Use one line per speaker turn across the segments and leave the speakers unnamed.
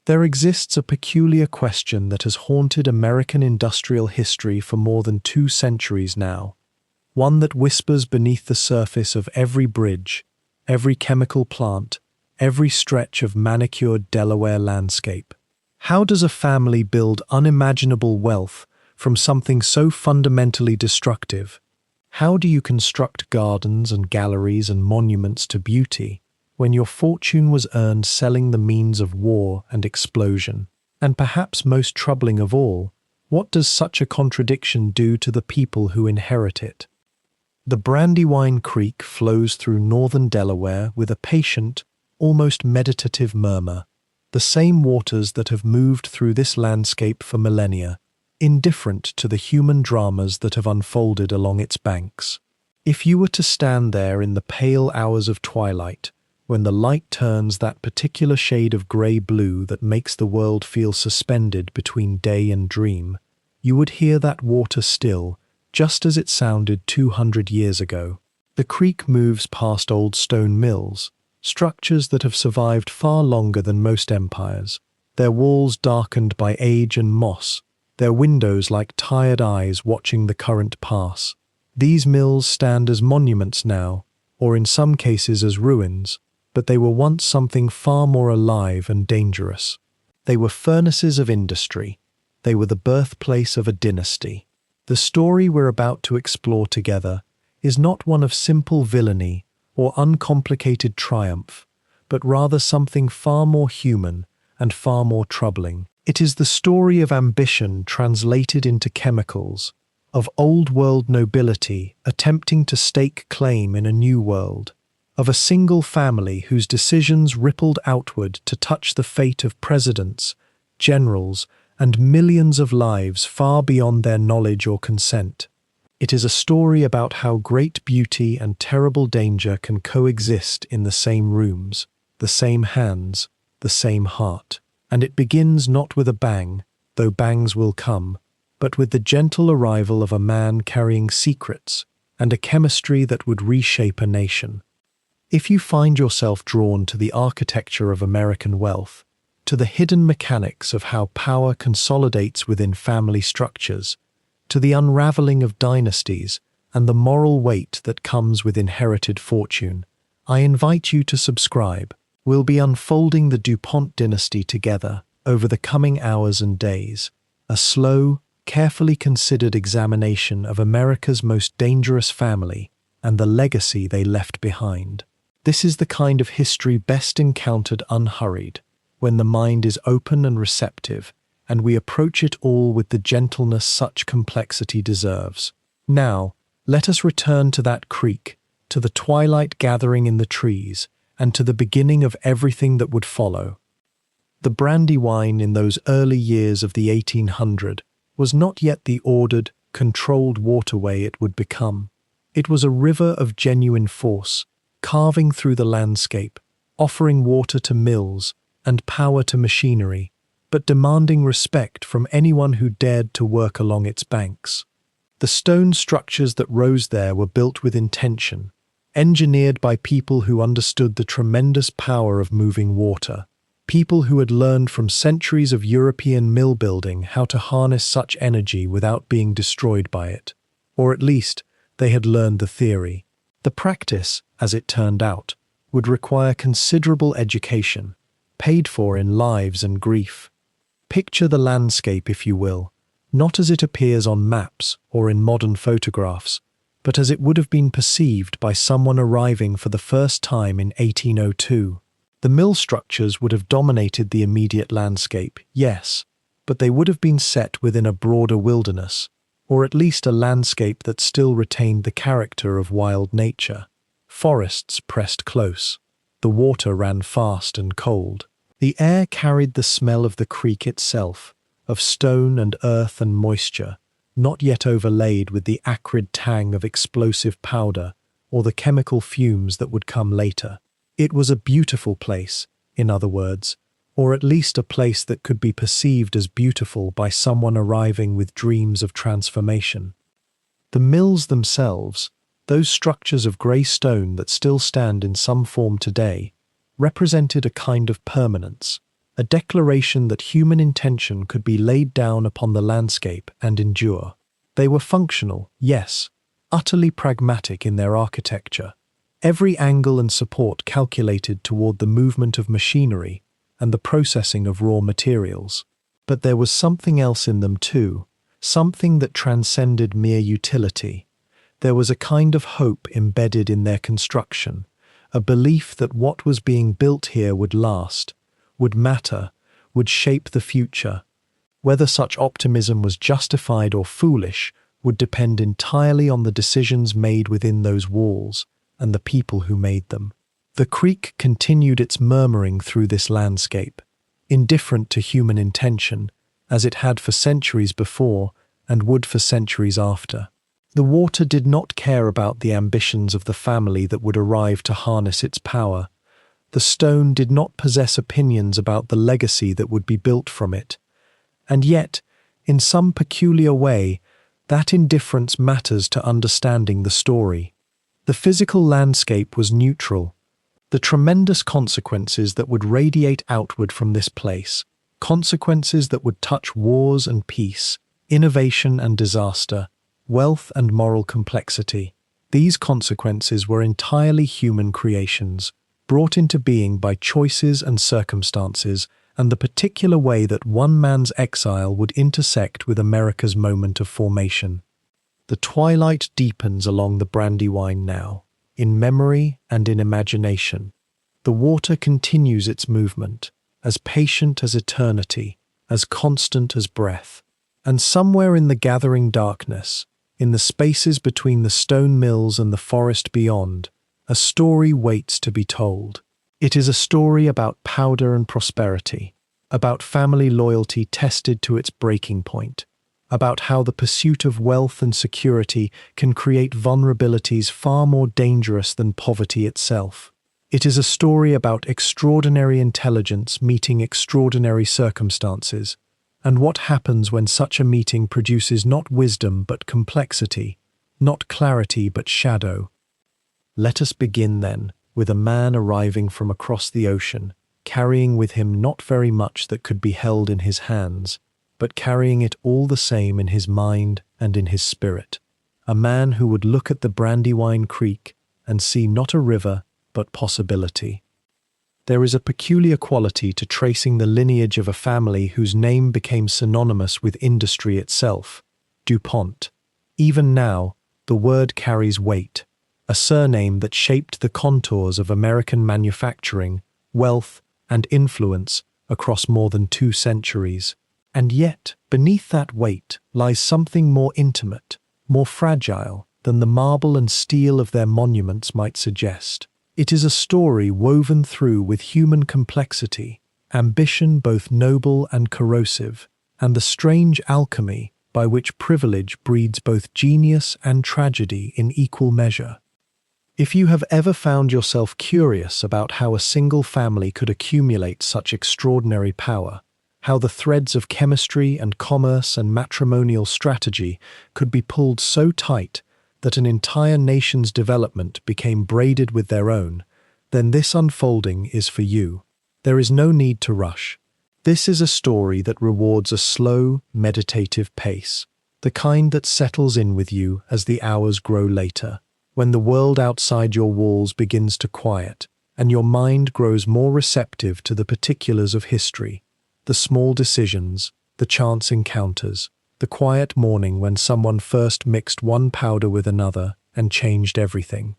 There exists a peculiar question that has haunted American industrial history for more than 2 centuries now, one that whispers beneath the surface of every bridge, every chemical plant, every stretch of manicured Delaware landscape. How does a family build unimaginable wealth from something so fundamentally destructive? How do you construct gardens and galleries and monuments to beauty when your fortune was earned selling the means of war and explosion? And perhaps most troubling of all, what does such a contradiction do to the people who inherit it? The Brandywine Creek flows through northern Delaware with a patient, almost meditative murmur, the same waters that have moved through this landscape for millennia, indifferent to the human dramas that have unfolded along its banks. If you were to stand there in the pale hours of twilight, when the light turns that particular shade of grey-blue that makes the world feel suspended between day and dream, you would hear that water still, just as it sounded 200 years ago. The creek moves past old stone mills, structures that have survived far longer than most empires, their walls darkened by age and moss, their windows like tired eyes watching the current pass. These mills stand as monuments now, or in some cases as ruins, but they were once something far more alive and dangerous. They were furnaces of industry. They were the birthplace of a dynasty. The story we're about to explore together is not one of simple villainy or uncomplicated triumph, but rather something far more human and far more troubling. It is the story of ambition translated into chemicals, of old-world nobility attempting to stake claim in a new world, of a single family whose decisions rippled outward to touch the fate of presidents, generals, and millions of lives far beyond their knowledge or consent. It is a story about how great beauty and terrible danger can coexist in the same rooms, the same hands, the same heart. And it begins not with a bang, though bangs will come, but with the gentle arrival of a man carrying secrets and a chemistry that would reshape a nation. If you find yourself drawn to the architecture of American wealth, to the hidden mechanics of how power consolidates within family structures, to the unraveling of dynasties and the moral weight that comes with inherited fortune, I invite you to subscribe. We'll be unfolding the Pont Dynasty together over the coming hours and days, a slow, carefully considered examination of America's most dangerous family and the legacy they left behind. This is the kind of history best encountered unhurried, when the mind is open and receptive, and we approach it all with the gentleness such complexity deserves. Now, let us return to that creek, to the twilight gathering in the trees, and to the beginning of everything that would follow. The Brandywine in those early years of the 1800s was not yet the ordered, controlled waterway it would become. It was a river of genuine force, carving through the landscape, offering water to mills and power to machinery, but demanding respect from anyone who dared to work along its banks. The stone structures that rose there were built with intention, engineered by people who understood the tremendous power of moving water, people who had learned from centuries of European mill building how to harness such energy without being destroyed by it. Or at least, they had learned the theory. The practice, as it turned out, would require considerable education, paid for in lives and grief. Picture the landscape, if you will, not as it appears on maps or in modern photographs, but as it would have been perceived by someone arriving for the first time in 1802. The mill structures would have dominated the immediate landscape, yes, but they would have been set within a broader wilderness, or at least a landscape that still retained the character of wild nature. Forests pressed close. The water ran fast and cold. The air carried the smell of the creek itself, of stone and earth and moisture, not yet overlaid with the acrid tang of explosive powder or the chemical fumes that would come later. It was a beautiful place, in other words, or at least a place that could be perceived as beautiful by someone arriving with dreams of transformation. The mills themselves, those structures of grey stone that still stand in some form today, represented a kind of permanence. a declaration that human intention could be laid down upon the landscape and endure. They were functional, yes, utterly pragmatic in their architecture, every angle and support calculated toward the movement of machinery and the processing of raw materials. But there was something else in them too, something that transcended mere utility. There was a kind of hope embedded in their construction, a belief that what was being built here would last, would matter, would shape the future. Whether such optimism was justified or foolish would depend entirely on the decisions made within those walls and the people who made them. The creek continued its murmuring through this landscape, indifferent to human intention, as it had for centuries before and would for centuries after. The water did not care about the ambitions of the family that would arrive to harness its power. The stone did not possess opinions about the legacy that would be built from it. And yet, in some peculiar way, that indifference matters to understanding the story. The physical landscape was neutral. The tremendous consequences that would radiate outward from this place, consequences that would touch wars and peace, innovation and disaster, wealth and moral complexity. These consequences were entirely human creations, brought into being by choices and circumstances, and the particular way that one man's exile would intersect with America's moment of formation. The twilight deepens along the Brandywine now, in memory and in imagination. The water continues its movement, as patient as eternity, as constant as breath. And somewhere in the gathering darkness, in the spaces between the stone mills and the forest beyond, a story waits to be told. It is a story about powder and prosperity, about family loyalty tested to its breaking point, about how the pursuit of wealth and security can create vulnerabilities far more dangerous than poverty itself. It is a story about extraordinary intelligence meeting extraordinary circumstances, and what happens when such a meeting produces not wisdom but complexity, not clarity but shadow. Let us begin, then, with a man arriving from across the ocean, carrying with him not very much that could be held in his hands, but carrying it all the same in his mind and in his spirit. A man who would look at the Brandywine Creek and see not a river, but possibility. There is a peculiar quality to tracing the lineage of a family whose name became synonymous with industry itself, DuPont. Even now, the word carries weight, a surname that shaped the contours of American manufacturing, wealth, and influence across more than 2 centuries. And yet, beneath that weight lies something more intimate, more fragile than the marble and steel of their monuments might suggest. It is a story woven through with human complexity, ambition both noble and corrosive, and the strange alchemy by which privilege breeds both genius and tragedy in equal measure. If you have ever found yourself curious about how a single family could accumulate such extraordinary power, how the threads of chemistry and commerce and matrimonial strategy could be pulled so tight that an entire nation's development became braided with their own, then this unfolding is for you. There is no need to rush. This is a story that rewards a slow, meditative pace, the kind that settles in with you as the hours grow later, when the world outside your walls begins to quiet, and your mind grows more receptive to the particulars of history, the small decisions, the chance encounters, the quiet morning when someone first mixed one powder with another and changed everything.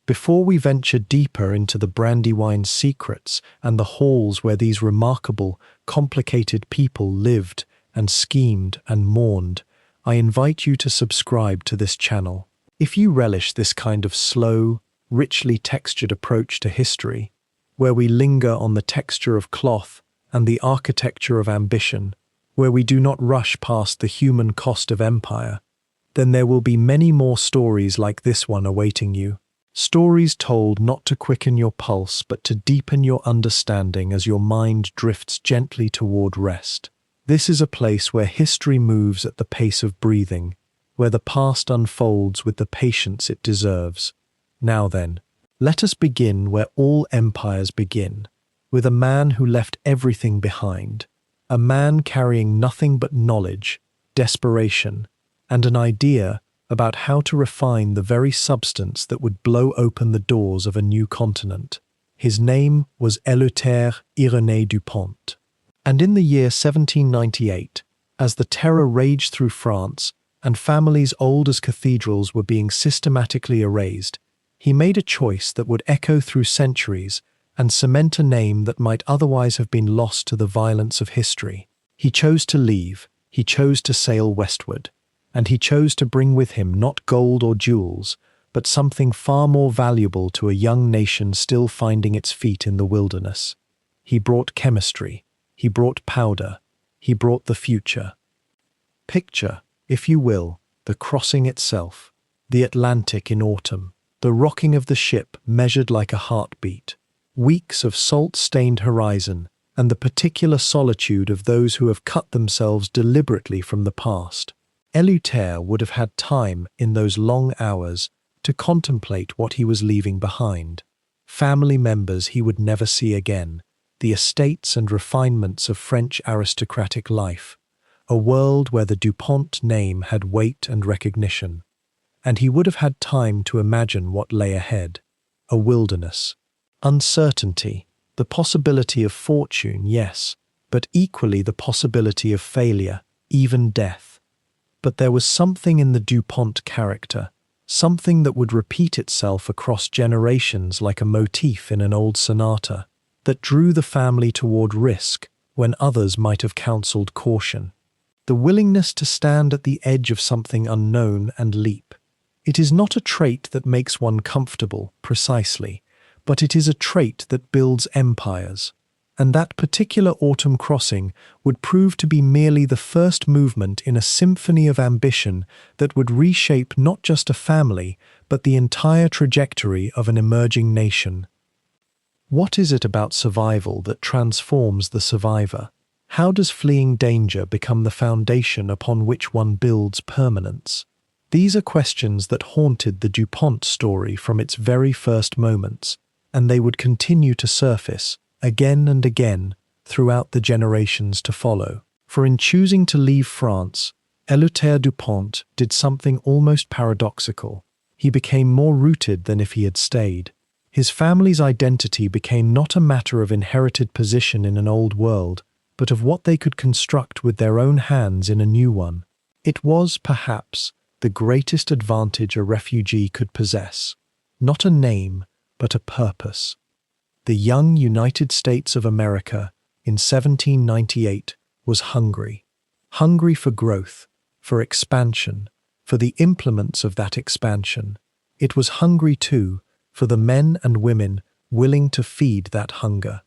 Before we venture deeper into the Brandywine's secrets and the halls where these remarkable, complicated people lived and schemed and mourned, I invite you to subscribe to this channel. If you relish this kind of slow, richly textured approach to history, where we linger on the texture of cloth and the architecture of ambition, where we do not rush past the human cost of empire, then there will be many more stories like this one awaiting you. Stories told not to quicken your pulse but to deepen your understanding as your mind drifts gently toward rest. This is a place where history moves at the pace of breathing, where the past unfolds with the patience it deserves. Now then, let us begin where all empires begin, with a man who left everything behind, a man carrying nothing but knowledge, desperation, and an idea about how to refine the very substance that would blow open the doors of a new continent. His name was Éleuthère Irénée du Pont. And in the year 1798, as the terror raged through France and families old as cathedrals were being systematically erased, he made a choice that would echo through centuries and cement a name that might otherwise have been lost to the violence of history. He chose to leave, he chose to sail westward, and he chose to bring with him not gold or jewels, but something far more valuable to a young nation still finding its feet in the wilderness. He brought chemistry, he brought powder, he brought the future. Picture, if you will, the crossing itself, the Atlantic in autumn, the rocking of the ship measured like a heartbeat, weeks of salt-stained horizon, and the particular solitude of those who have cut themselves deliberately from the past. Éleuthère would have had time in those long hours to contemplate what he was leaving behind. Family members he would never see again, the estates and refinements of French aristocratic life, a world where the DuPont name had weight and recognition. And he would have had time to imagine what lay ahead. A wilderness. Uncertainty, the possibility of fortune, yes, but equally the possibility of failure, even death. But there was something in the DuPont character, something that would repeat itself across generations like a motif in an old sonata, that drew the family toward risk when others might have counseled caution. The willingness to stand at the edge of something unknown and leap. It is not a trait that makes one comfortable, precisely, but it is a trait that builds empires. And that particular autumn crossing would prove to be merely the first movement in a symphony of ambition that would reshape not just a family, but the entire trajectory of an emerging nation. What is it about survival that transforms the survivor? How does fleeing danger become the foundation upon which one builds permanence? These are questions that haunted the DuPont story from its very first moments, and they would continue to surface, again and again, throughout the generations to follow. For in choosing to leave France, Éleuthère du Pont did something almost paradoxical. He became more rooted than if he had stayed. His family's identity became not a matter of inherited position in an old world, but of what they could construct with their own hands in a new one. It was, perhaps, the greatest advantage a refugee could possess. Not a name, but a purpose. The young United States of America in 1798 was hungry. Hungry for growth, for expansion, for the implements of that expansion. It was hungry, too, for the men and women willing to feed that hunger.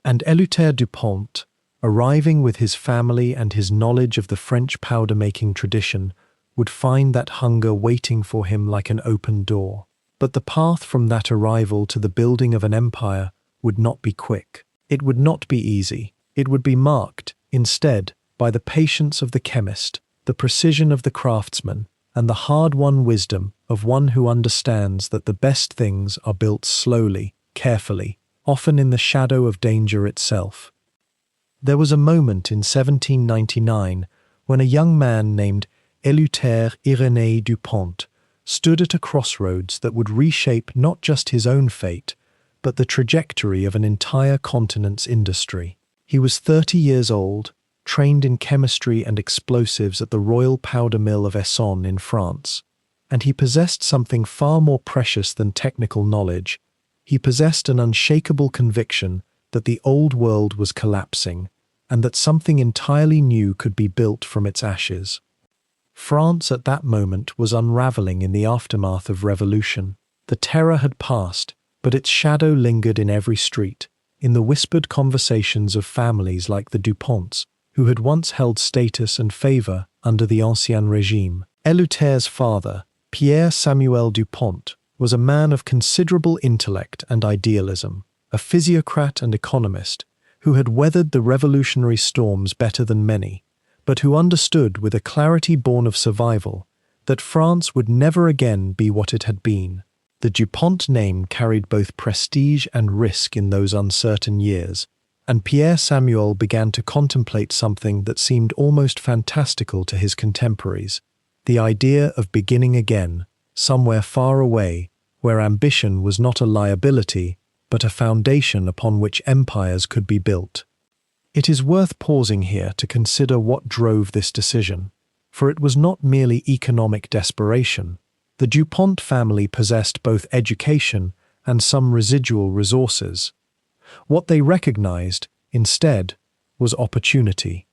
And Éleuthère du Pont, arriving with his family and his knowledge of the French powder-making tradition, would find that hunger waiting for him like an open door. But the path from that arrival to the building of an empire would not be quick. It would not be easy. It would be marked, instead, by the patience of the chemist, the precision of the craftsman, and the hard-won wisdom of one who understands that the best things are built slowly, carefully, often in the shadow of danger itself. There was a moment in 1799 when a young man named Éleuthère Irénée du Pont stood at a crossroads that would reshape not just his own fate, but the trajectory of an entire continent's industry. He was 30 years old, trained in chemistry and explosives at the Royal Powder Mill of Essonne in France, and he possessed something far more precious than technical knowledge. He possessed an unshakable conviction that the old world was collapsing, and that something entirely new could be built from its ashes. France at that moment was unraveling in the aftermath of revolution. The terror had passed, but its shadow lingered in every street, in the whispered conversations of families like the DuPonts, who had once held status and favor under the Ancien Régime. Éleuthère's father, Pierre Samuel DuPont, was a man of considerable intellect and idealism, a physiocrat and economist, who had weathered the revolutionary storms better than many, but who understood with a clarity born of survival that France would never again be what it had been. The DuPont name carried both prestige and risk in those uncertain years, and Pierre Samuel began to contemplate something that seemed almost fantastical to his contemporaries, the idea of beginning again, somewhere far away, where ambition was not a liability, but a foundation upon which empires could be built. It is worth pausing here to consider what drove this decision, for it was not merely economic desperation. The DuPont family possessed both education and some residual resources. What they recognized, instead, was opportunity.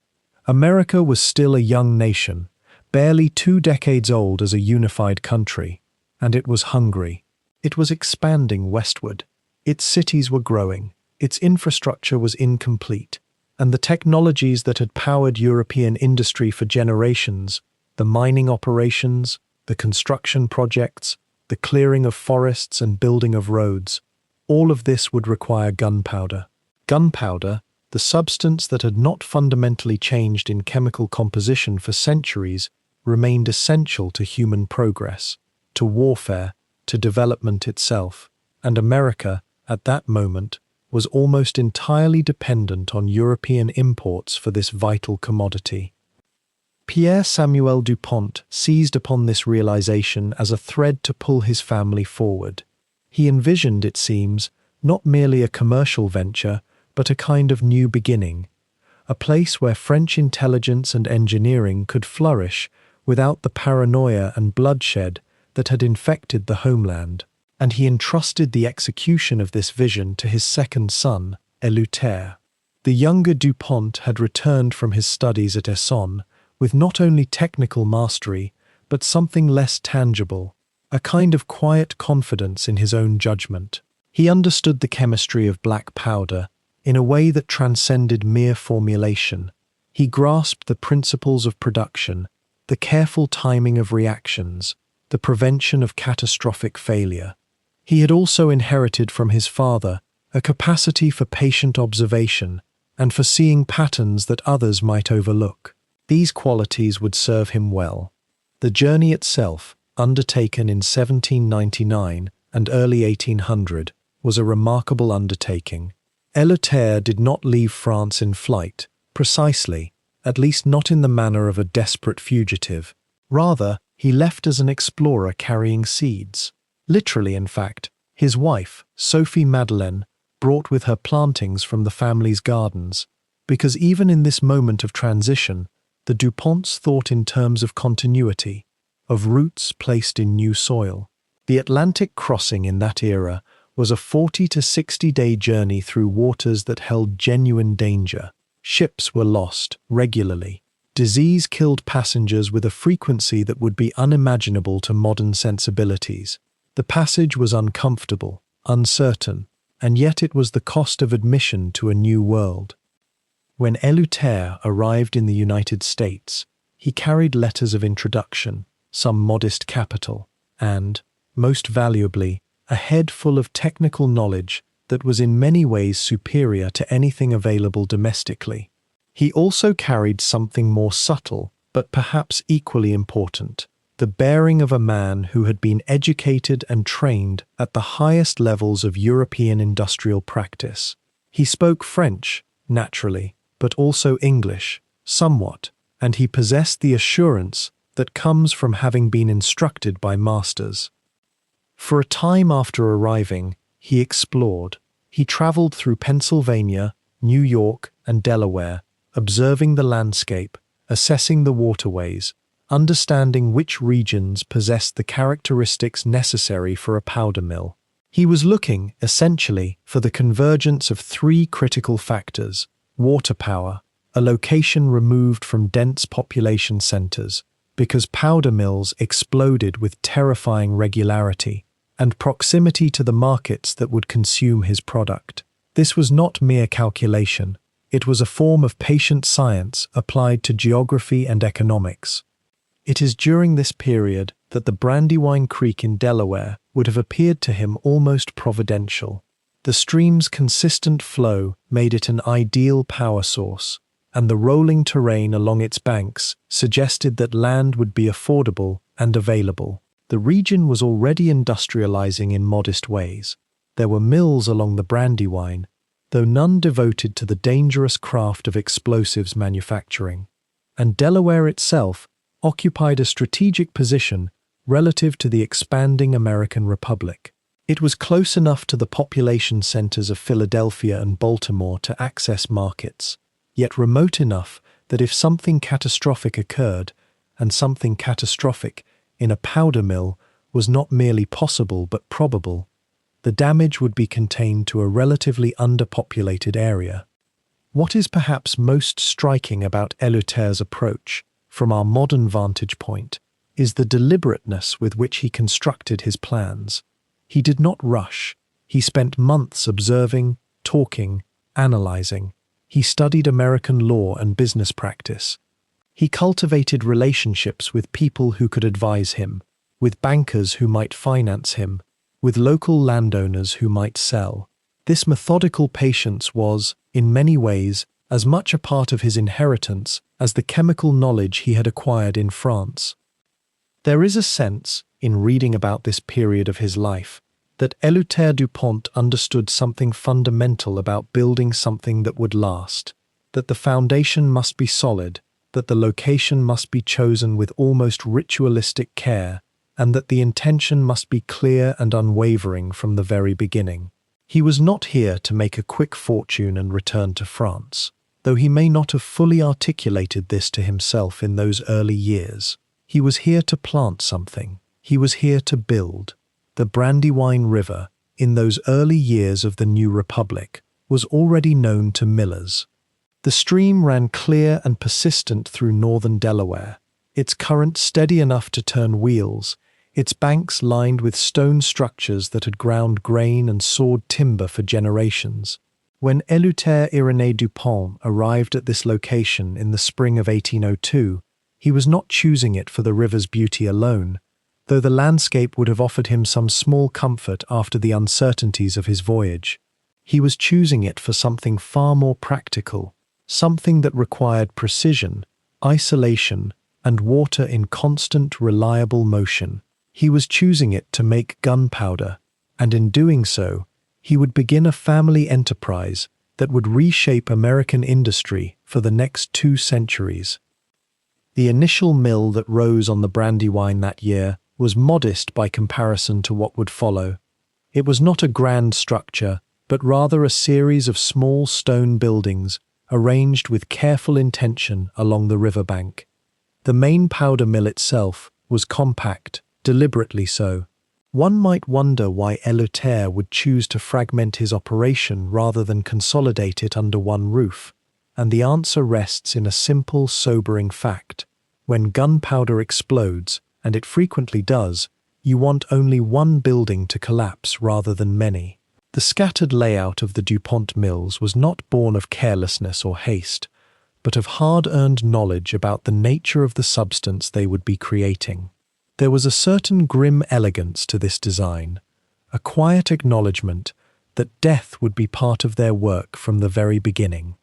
America was still a young nation, barely 2 decades old as a unified country, and it was hungry. It was expanding westward. Its cities were growing, its infrastructure was incomplete, and the technologies that had powered European industry for generations, the mining operations, the construction projects, the clearing of forests and building of roads, all of this would require gunpowder. Gunpowder, the substance that had not fundamentally changed in chemical composition for centuries, remained essential to human progress, to warfare, to development itself, and America, at that moment, was almost entirely dependent on European imports for this vital commodity. Pierre Samuel DuPont seized upon this realization as a thread to pull his family forward. He envisioned, it seems, not merely a commercial venture, but a kind of new beginning, a place where French intelligence and engineering could flourish without the paranoia and bloodshed that had infected the homeland, and he entrusted the execution of this vision to his second son, Éleuthère. The younger DuPont had returned from his studies at Essonne with not only technical mastery, but something less tangible, a kind of quiet confidence in his own judgment. He understood the chemistry of black powder in a way that transcended mere formulation. He grasped the principles of production, the careful timing of reactions, the prevention of catastrophic failure. He had also inherited from his father a capacity for patient observation and for seeing patterns that others might overlook. These qualities would serve him well. The journey itself, undertaken in 1799 and early 1800, was a remarkable undertaking. Éleuthère did not leave France in flight, precisely, at least not in the manner of a desperate fugitive. Rather, he left as an explorer carrying seeds. Literally, in fact, his wife, Sophie Madeleine, brought with her plantings from the family's gardens, because even in this moment of transition, the DuPonts thought in terms of continuity, of roots placed in new soil. The Atlantic crossing in that era was a 40 to 60-day journey through waters that held genuine danger. Ships were lost regularly. Disease killed passengers with a frequency that would be unimaginable to modern sensibilities. The passage was uncomfortable, uncertain, and yet it was the cost of admission to a new world. When Éleuthère arrived in the United States, he carried letters of introduction, some modest capital, and, most valuably, a head full of technical knowledge that was in many ways superior to anything available domestically. He also carried something more subtle, but perhaps equally important, the bearing of a man who had been educated and trained at the highest levels of European industrial practice. He spoke French, naturally, but also English, somewhat, and he possessed the assurance that comes from having been instructed by masters. For a time after arriving, he explored. He traveled through Pennsylvania, New York, and Delaware, observing the landscape, assessing the waterways, understanding which regions possessed the characteristics necessary for a powder mill. He was looking, essentially, for the convergence of 3 critical factors: water power, a location removed from dense population centers, because powder mills exploded with terrifying regularity, and proximity to the markets that would consume his product. This was not mere calculation. It was a form of patient science applied to geography and economics. It is during this period that the Brandywine Creek in Delaware would have appeared to him almost providential. The stream's consistent flow made it an ideal power source, and the rolling terrain along its banks suggested that land would be affordable and available. The region was already industrializing in modest ways. There were mills along the Brandywine, though none devoted to the dangerous craft of explosives manufacturing. And Delaware itself occupied a strategic position relative to the expanding American Republic. It was close enough to the population centers of Philadelphia and Baltimore to access markets, yet remote enough that if something catastrophic occurred, and something catastrophic in a powder mill was not merely possible but probable, the damage would be contained to a relatively underpopulated area. What is perhaps most striking about Éleuthère's approach, from our modern vantage point, is the deliberateness with which he constructed his plans. He did not rush. He spent months observing, talking, analyzing. He studied American law and business practice. He cultivated relationships with people who could advise him, with bankers who might finance him, with local landowners who might sell. This methodical patience was, in many ways, as much a part of his inheritance as the chemical knowledge he had acquired in France. There is a sense, in reading about this period of his life, that Éleuthère du Pont understood something fundamental about building something that would last, that the foundation must be solid, that the location must be chosen with almost ritualistic care, and that the intention must be clear and unwavering from the very beginning. He was not here to make a quick fortune and return to France, though he may not have fully articulated this to himself in those early years. He was here to plant something. He was here to build. The Brandywine River, in those early years of the new republic, was already known to millers. The stream ran clear and persistent through northern Delaware, its current steady enough to turn wheels, its banks lined with stone structures that had ground grain and sawed timber for generations. When Éleuthère Irénée du Pont arrived at this location in the spring of 1802, he was not choosing it for the river's beauty alone, though the landscape would have offered him some small comfort after the uncertainties of his voyage. He was choosing it for something far more practical, something that required precision, isolation, and water in constant, reliable motion. He was choosing it to make gunpowder, and in doing so, he would begin a family enterprise that would reshape American industry for the next 2 centuries. The initial mill that rose on the Brandywine that year was modest by comparison to what would follow. It was not a grand structure, but rather a series of small stone buildings arranged with careful intention along the riverbank. The main powder mill itself was compact, deliberately so. One might wonder why Éleuthère would choose to fragment his operation rather than consolidate it under one roof, and the answer rests in a simple, sobering fact. When gunpowder explodes, and it frequently does, you want only one building to collapse rather than many. The scattered layout of the DuPont mills was not born of carelessness or haste, but of hard-earned knowledge about the nature of the substance they would be creating. There was a certain grim elegance to this design, a quiet acknowledgement that death would be part of their work from the very beginning.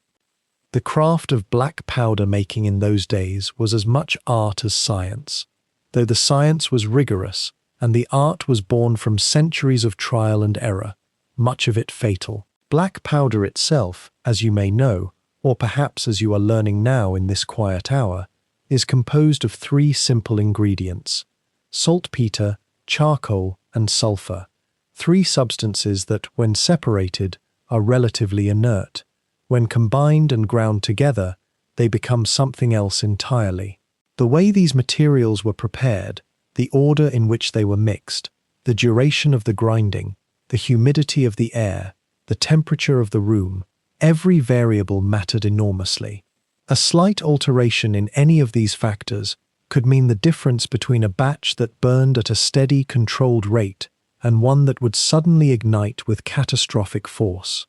The craft of black powder making in those days was as much art as science, though the science was rigorous and the art was born from centuries of trial and error, much of it fatal. Black powder itself, as you may know, or perhaps as you are learning now in this quiet hour, is composed of 3 simple ingredients: saltpeter, charcoal, and sulfur, 3 substances that, when separated, are relatively inert. When combined and ground together, they become something else entirely. The way these materials were prepared, the order in which they were mixed, the duration of the grinding, the humidity of the air, the temperature of the room, every variable mattered enormously. A slight alteration in any of these factors could mean the difference between a batch that burned at a steady, controlled rate and one that would suddenly ignite with catastrophic force.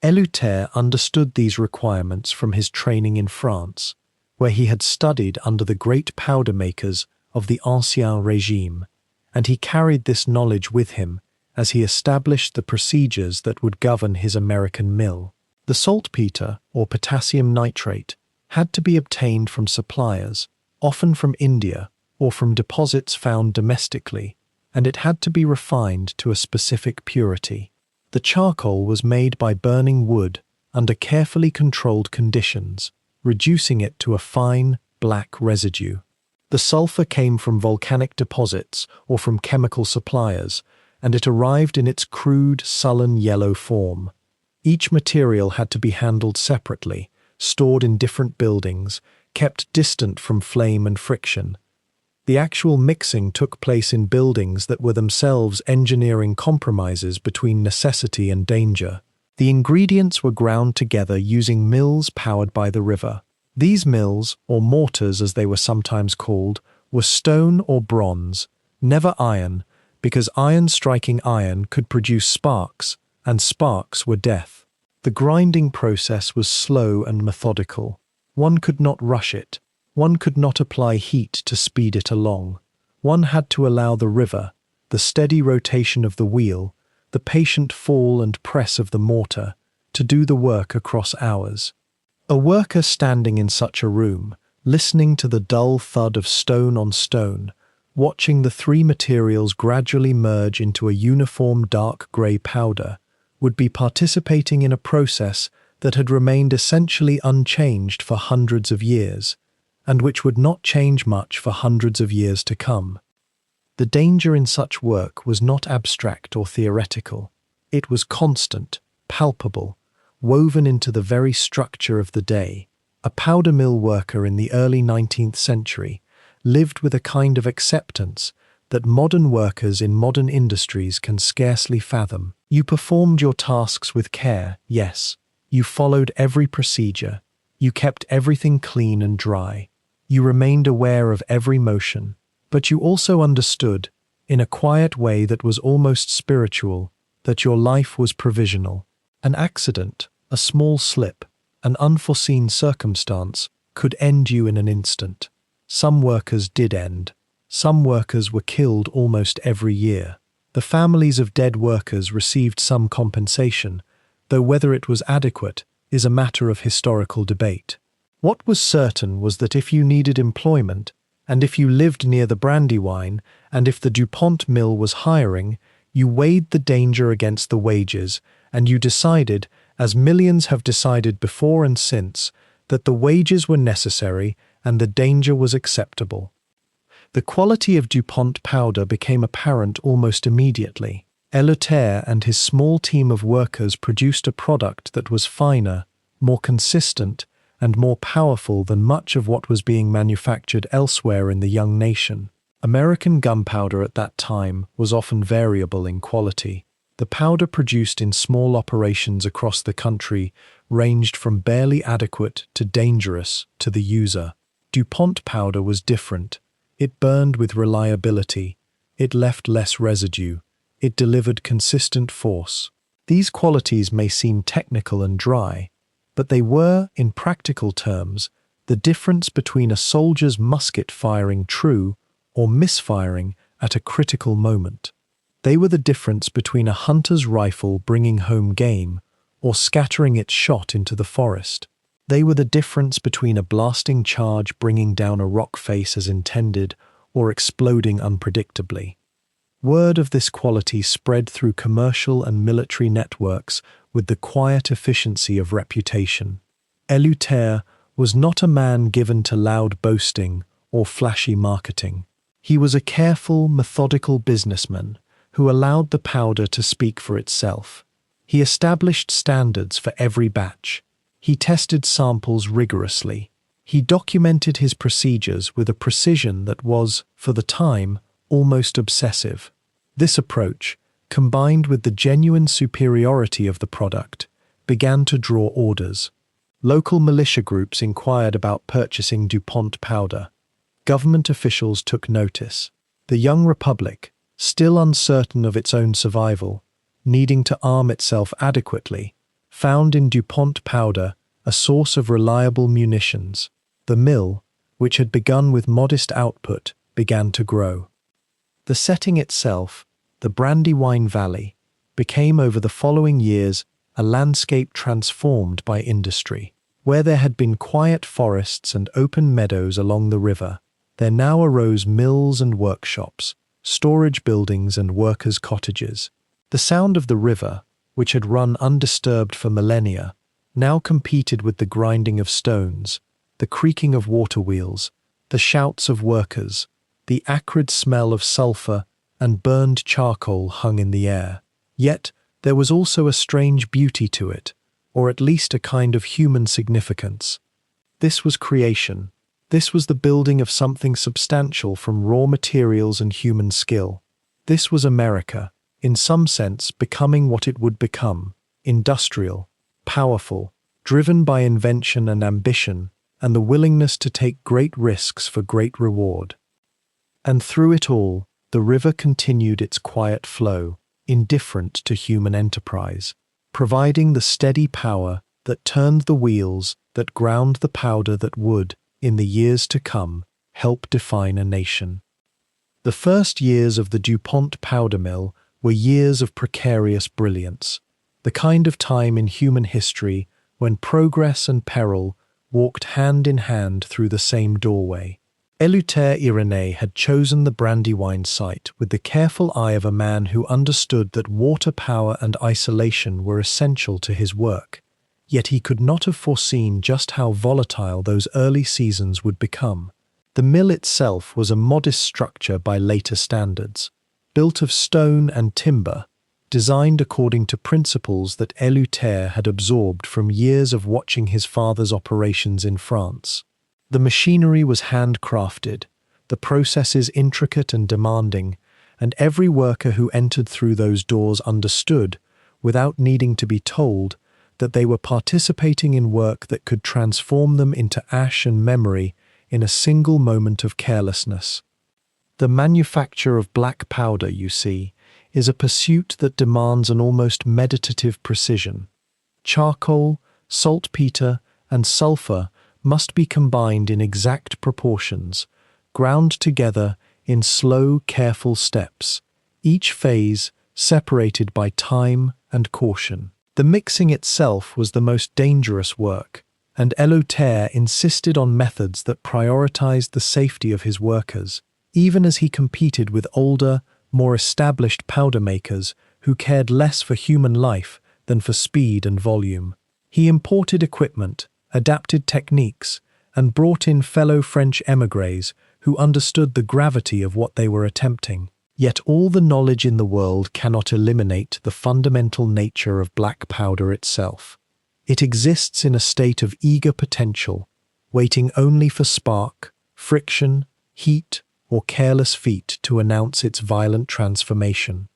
Éleuthère understood these requirements from his training in France, where he had studied under the great powder makers of the Ancien Régime, and he carried this knowledge with him as he established the procedures that would govern his American mill. The saltpeter, or potassium nitrate, had to be obtained from suppliers, often from India, or from deposits found domestically, and it had to be refined to a specific purity. The charcoal was made by burning wood under carefully controlled conditions, reducing it to a fine, black residue. The sulfur came from volcanic deposits or from chemical suppliers, and it arrived in its crude, sullen yellow form. Each material had to be handled separately, stored in different buildings, kept distant from flame and friction. The actual mixing took place in buildings that were themselves engineering compromises between necessity and danger. The ingredients were ground together using mills powered by the river. These mills, or mortars as they were sometimes called, were stone or bronze, never iron, because iron striking iron could produce sparks, and sparks were death. The grinding process was slow and methodical. One could not rush it. One could not apply heat to speed it along. One had to allow the river, the steady rotation of the wheel, the patient fall and press of the mortar, to do the work across hours. A worker standing in such a room, listening to the dull thud of stone on stone, watching the three materials gradually merge into a uniform dark grey powder, would be participating in a process that had remained essentially unchanged for hundreds of years, and which would not change much for hundreds of years to come. The danger in such work was not abstract or theoretical. It was constant, palpable, woven into the very structure of the day. A powder mill worker in the early 19th century lived with a kind of acceptance that modern workers in modern industries can scarcely fathom. You performed your tasks with care, yes. You followed every procedure. You kept everything clean and dry. You remained aware of every motion. But you also understood, in a quiet way that was almost spiritual, that your life was provisional. An accident, a small slip, an unforeseen circumstance could end you in an instant. Some workers did end. Some workers were killed almost every year. The families of dead workers received some compensation, though whether it was adequate is a matter of historical debate. What was certain was that if you needed employment, and if you lived near the Brandywine, and if the DuPont mill was hiring, you weighed the danger against the wages, and you decided, as millions have decided before and since, that the wages were necessary and the danger was acceptable. The quality of DuPont powder became apparent almost immediately. Éleuthère and his small team of workers produced a product that was finer, more consistent, and more powerful than much of what was being manufactured elsewhere in the young nation. American gunpowder at that time was often variable in quality. The powder produced in small operations across the country ranged from barely adequate to dangerous to the user. DuPont powder was different. It burned with reliability. It left less residue. It delivered consistent force. These qualities may seem technical and dry, but they were, in practical terms, the difference between a soldier's musket firing true or misfiring at a critical moment. They were the difference between a hunter's rifle bringing home game or scattering its shot into the forest. They were the difference between a blasting charge bringing down a rock face as intended or exploding unpredictably. Word of this quality spread through commercial and military networks with the quiet efficiency of reputation. Éleuthère was not a man given to loud boasting or flashy marketing. He was a careful, methodical businessman who allowed the powder to speak for itself. He established standards for every batch. He tested samples rigorously. He documented his procedures with a precision that was, for the time, almost obsessive. This approach, combined with the genuine superiority of the product, began to draw orders. Local militia groups inquired about purchasing DuPont powder. Government officials took notice. The young republic, still uncertain of its own survival, needing to arm itself adequately, found in DuPont powder a source of reliable munitions. The mill, which had begun with modest output, began to grow. The setting itself, the Brandywine Valley, became over the following years a landscape transformed by industry. Where there had been quiet forests and open meadows along the river, there now arose mills and workshops, storage buildings and workers' cottages. The sound of the river, which had run undisturbed for millennia, now competed with the grinding of stones, the creaking of water wheels, the shouts of workers. The acrid smell of sulphur and burned charcoal hung in the air. Yet there was also a strange beauty to it, or at least a kind of human significance. This was creation. This was the building of something substantial from raw materials and human skill. This was America, in some sense becoming what it would become: industrial, powerful, driven by invention and ambition, and the willingness to take great risks for great reward. And through it all, the river continued its quiet flow, indifferent to human enterprise, providing the steady power that turned the wheels, that ground the powder that would, in the years to come, help define a nation. The first years of the DuPont powder mill were years of precarious brilliance, the kind of time in human history when progress and peril walked hand in hand through the same doorway. Éleuthère Irénée had chosen the Brandywine site with the careful eye of a man who understood that water power and isolation were essential to his work, yet he could not have foreseen just how volatile those early seasons would become. The mill itself was a modest structure by later standards, built of stone and timber, designed according to principles that Éleuthère had absorbed from years of watching his father's operations in France. The machinery was handcrafted, the processes intricate and demanding, and every worker who entered through those doors understood, without needing to be told, that they were participating in work that could transform them into ash and memory in a single moment of carelessness. The manufacture of black powder, you see, is a pursuit that demands an almost meditative precision. Charcoal, saltpeter, and sulphur must be combined in exact proportions, ground together in slow, careful steps, each phase separated by time and caution. The mixing itself was the most dangerous work, and Éleuthère insisted on methods that prioritized the safety of his workers, even as he competed with older, more established powder makers who cared less for human life than for speed and volume. He imported equipment, adapted techniques, and brought in fellow French émigrés who understood the gravity of what they were attempting. Yet all the knowledge in the world cannot eliminate the fundamental nature of black powder itself. It exists in a state of eager potential, waiting only for spark, friction, heat, or careless feet to announce its violent transformation.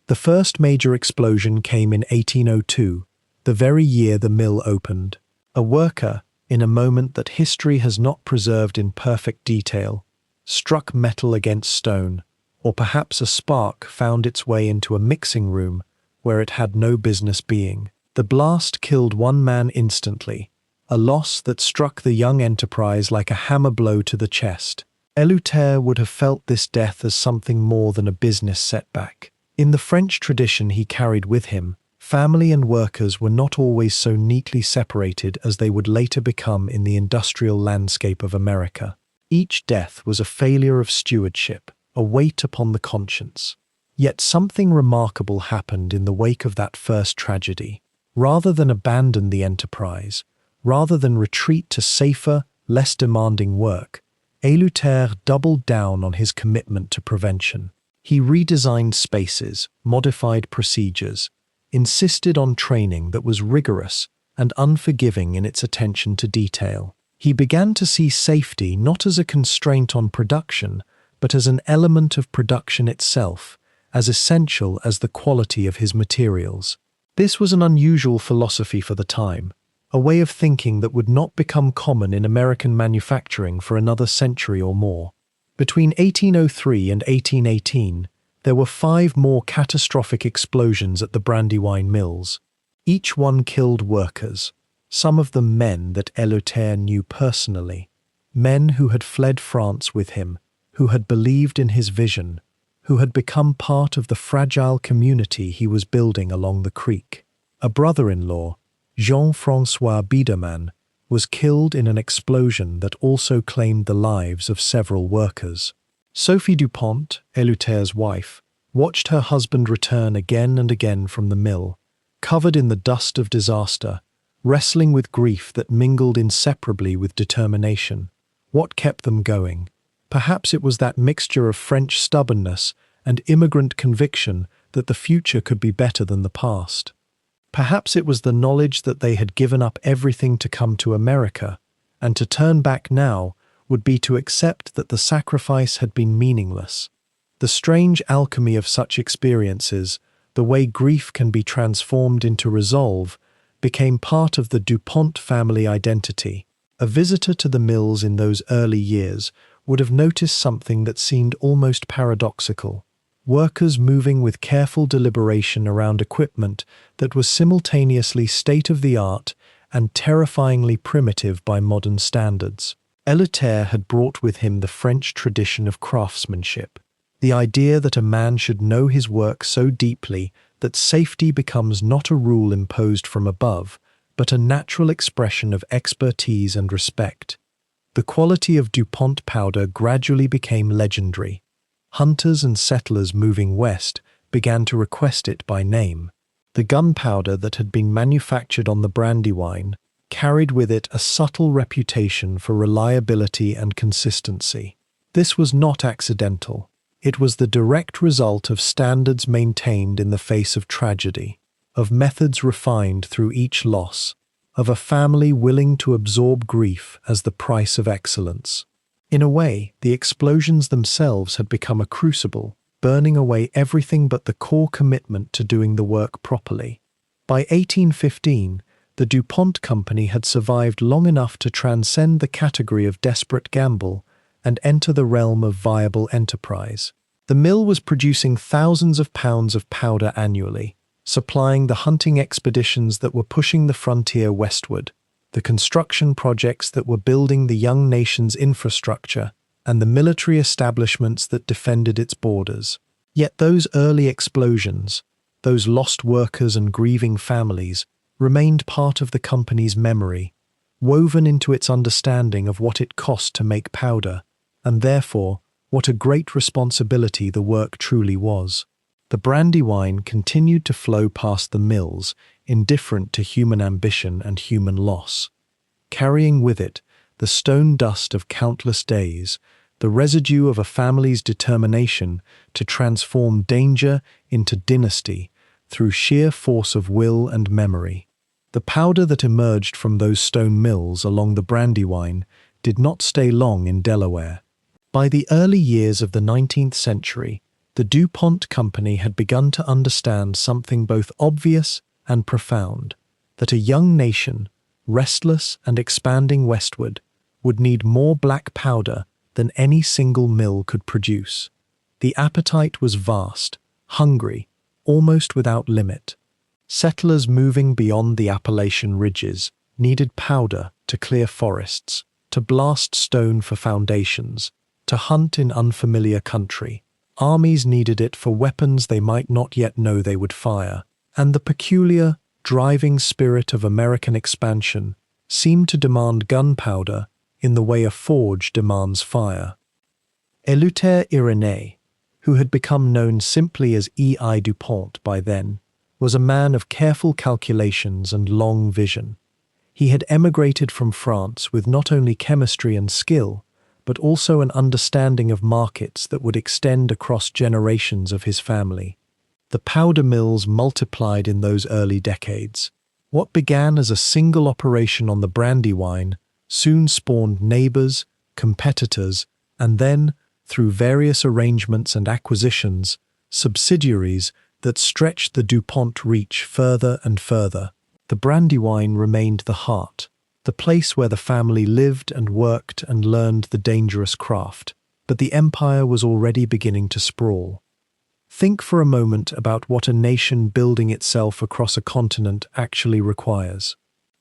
The first major explosion came in 1802, the very year the mill opened. A worker, in a moment that history has not preserved in perfect detail, struck metal against stone, or perhaps a spark found its way into a mixing room where it had no business being. The blast killed one man instantly, a loss that struck the young enterprise like a hammer blow to the chest. Éleuthère would have felt this death as something more than a business setback. In the French tradition he carried with him, family and workers were not always so neatly separated as they would later become in the industrial landscape of America. Each death was a failure of stewardship, a weight upon the conscience. Yet something remarkable happened in the wake of that first tragedy. Rather than abandon the enterprise, rather than retreat to safer, less demanding work, Éleuthère doubled down on his commitment to prevention. He redesigned spaces, modified procedures, insisted on training that was rigorous and unforgiving in its attention to detail. He began to see safety not as a constraint on production, but as an element of production itself, as essential as the quality of his materials. This was an unusual philosophy for the time, a way of thinking that would not become common in American manufacturing for another century or more. Between 1803 and 1818, there were 5 more catastrophic explosions at the Brandywine Mills. Each one killed workers, some of them men that Éleuthère knew personally, men who had fled France with him, who had believed in his vision, who had become part of the fragile community he was building along the creek. A brother-in-law, Jean-François Biedermann, was killed in an explosion that also claimed the lives of several workers. Sophie Dupont, Éleuthere's wife, watched her husband return again and again from the mill, covered in the dust of disaster, wrestling with grief that mingled inseparably with determination. What kept them going? Perhaps it was that mixture of French stubbornness and immigrant conviction that the future could be better than the past. Perhaps it was the knowledge that they had given up everything to come to America, and to turn back now would be to accept that the sacrifice had been meaningless. The strange alchemy of such experiences, the way grief can be transformed into resolve, became part of the Dupont family identity. A visitor to the mills in those early years would have noticed something that seemed almost paradoxical. Workers moving with careful deliberation around equipment that was simultaneously state-of-the-art and terrifyingly primitive by modern standards. Éleuthère had brought with him the French tradition of craftsmanship, the idea that a man should know his work so deeply that safety becomes not a rule imposed from above, but a natural expression of expertise and respect. The quality of DuPont powder gradually became legendary. Hunters and settlers moving west began to request it by name. The gunpowder that had been manufactured on the Brandywine carried with it a subtle reputation for reliability and consistency. This was not accidental. It was the direct result of standards maintained in the face of tragedy, of methods refined through each loss, of a family willing to absorb grief as the price of excellence. In a way, the explosions themselves had become a crucible, burning away everything but the core commitment to doing the work properly. By 1815, the DuPont Company had survived long enough to transcend the category of desperate gamble and enter the realm of viable enterprise. The mill was producing thousands of pounds of powder annually, supplying the hunting expeditions that were pushing the frontier westward, the construction projects that were building the young nation's infrastructure, and the military establishments that defended its borders. Yet those early explosions, those lost workers and grieving families, remained part of the company's memory, woven into its understanding of what it cost to make powder, and therefore, what a great responsibility the work truly was. The Brandywine continued to flow past the mills, indifferent to human ambition and human loss, carrying with it the stone dust of countless days, the residue of a family's determination to transform danger into dynasty through sheer force of will and memory. The powder that emerged from those stone mills along the Brandywine did not stay long in Delaware. By the early years of the 19th century, the DuPont Company had begun to understand something both obvious and profound, that a young nation, restless and expanding westward, would need more black powder than any single mill could produce. The appetite was vast, hungry, almost without limit. Settlers moving beyond the Appalachian ridges needed powder to clear forests, to blast stone for foundations, to hunt in unfamiliar country. Armies needed it for weapons they might not yet know they would fire, and the peculiar, driving spirit of American expansion seemed to demand gunpowder in the way a forge demands fire. Éleuthère Irénée, who had become known simply as E.I. DuPont by then, was a man of careful calculations and long vision. He had emigrated from France with not only chemistry and skill, but also an understanding of markets that would extend across generations of his family. The powder mills multiplied in those early decades. What began as a single operation on the Brandywine soon spawned neighbors, competitors, and then, through various arrangements and acquisitions, subsidiaries that stretched the DuPont reach further and further. The Brandywine remained the heart, the place where the family lived and worked and learned the dangerous craft, but the empire was already beginning to sprawl. Think for a moment about what a nation building itself across a continent actually requires.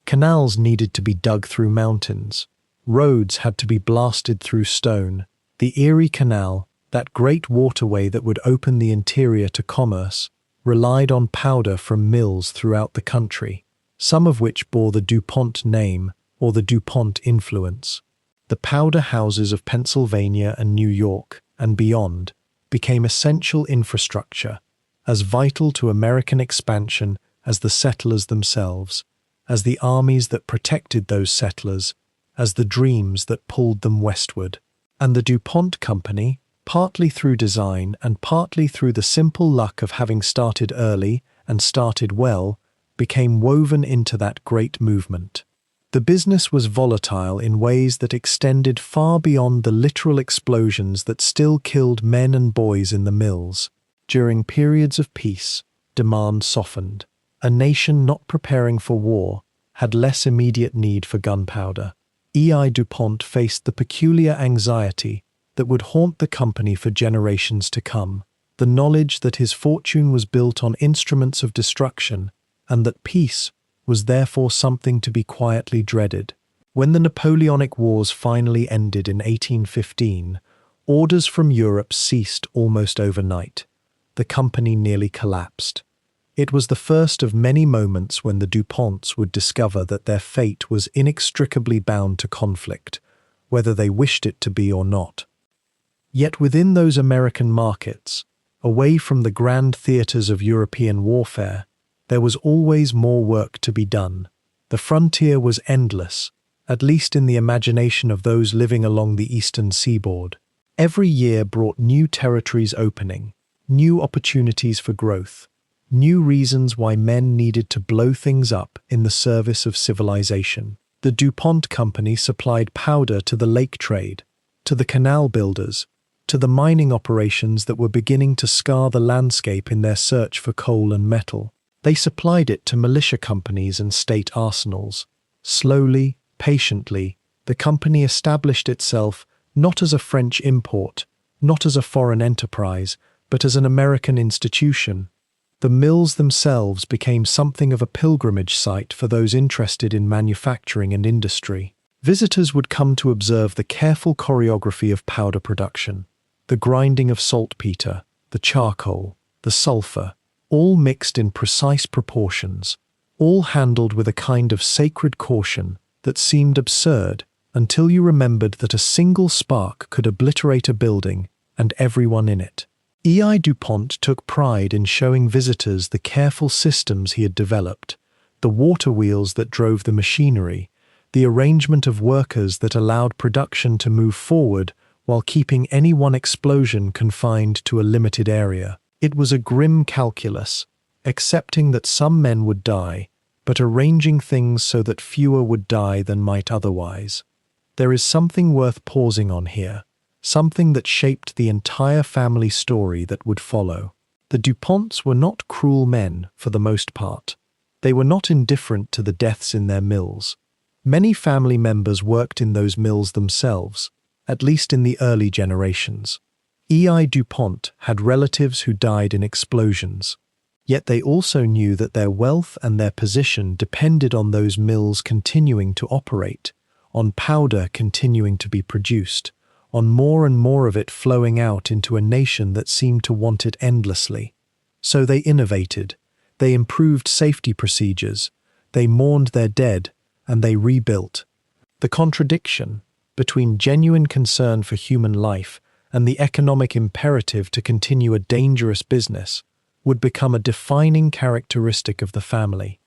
Canals needed to be dug through mountains. Roads had to be blasted through stone. The Erie Canal, that great waterway that would open the interior to commerce, relied on powder from mills throughout the country, some of which bore the DuPont name, or the DuPont influence. The powder houses of Pennsylvania and New York, and beyond, became essential infrastructure, as vital to American expansion as the settlers themselves, as the armies that protected those settlers, as the dreams that pulled them westward. And the DuPont Company, partly through design and partly through the simple luck of having started early and started well, became woven into that great movement. The business was volatile in ways that extended far beyond the literal explosions that still killed men and boys in the mills. During periods of peace, demand softened. A nation not preparing for war had less immediate need for gunpowder. E.I. DuPont faced the peculiar anxiety that would haunt the company for generations to come, the knowledge that his fortune was built on instruments of destruction, and that peace was therefore something to be quietly dreaded. When the Napoleonic Wars finally ended in 1815, orders from Europe ceased almost overnight. The company nearly collapsed. It was the first of many moments when the DuPonts would discover that their fate was inextricably bound to conflict, whether they wished it to be or not. Yet within those American markets, away from the grand theaters of European warfare, there was always more work to be done. The frontier was endless, at least in the imagination of those living along the eastern seaboard. Every year brought new territories opening, new opportunities for growth, new reasons why men needed to blow things up in the service of civilization. The DuPont Company supplied powder to the lake trade, to the canal builders, to the mining operations that were beginning to scar the landscape in their search for coal and metal. They supplied it to militia companies and state arsenals. Slowly, patiently, the company established itself not as a French import, not as a foreign enterprise, but as an American institution. The mills themselves became something of a pilgrimage site for those interested in manufacturing and industry. Visitors would come to observe the careful choreography of powder production, the grinding of saltpeter, the charcoal, the sulfur, all mixed in precise proportions, all handled with a kind of sacred caution that seemed absurd until you remembered that a single spark could obliterate a building and everyone in it. E.I. DuPont took pride in showing visitors the careful systems he had developed, the water wheels that drove the machinery, the arrangement of workers that allowed production to move forward while keeping any one explosion confined to a limited area. It was a grim calculus, accepting that some men would die, but arranging things so that fewer would die than might otherwise. There is something worth pausing on here, something that shaped the entire family story that would follow. The DuPonts were not cruel men, for the most part. They were not indifferent to the deaths in their mills. Many family members worked in those mills themselves, at least in the early generations. E.I. DuPont had relatives who died in explosions, yet they also knew that their wealth and their position depended on those mills continuing to operate, on powder continuing to be produced, on more and more of it flowing out into a nation that seemed to want it endlessly. So they innovated, they improved safety procedures, they mourned their dead, and they rebuilt. The contradiction between genuine concern for human life and the economic imperative to continue a dangerous business would become a defining characteristic of the family.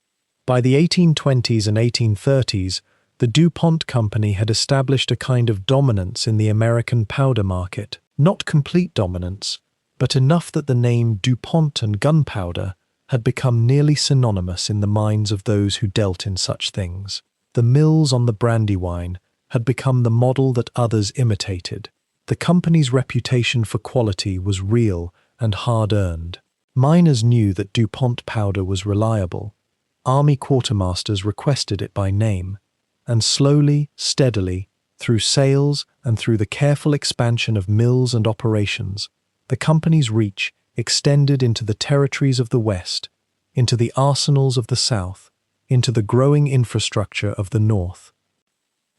By the 1820s and 1830s, the DuPont Company had established a kind of dominance in the American powder market. Not complete dominance, but enough that the name DuPont and gunpowder had become nearly synonymous in the minds of those who dealt in such things. The mills on the Brandywine had become the model that others imitated. The company's reputation for quality was real and hard-earned. Miners knew that DuPont powder was reliable. Army quartermasters requested it by name. And slowly, steadily, through sales and through the careful expansion of mills and operations, the company's reach extended into the territories of the West, into the arsenals of the South, into the growing infrastructure of the North.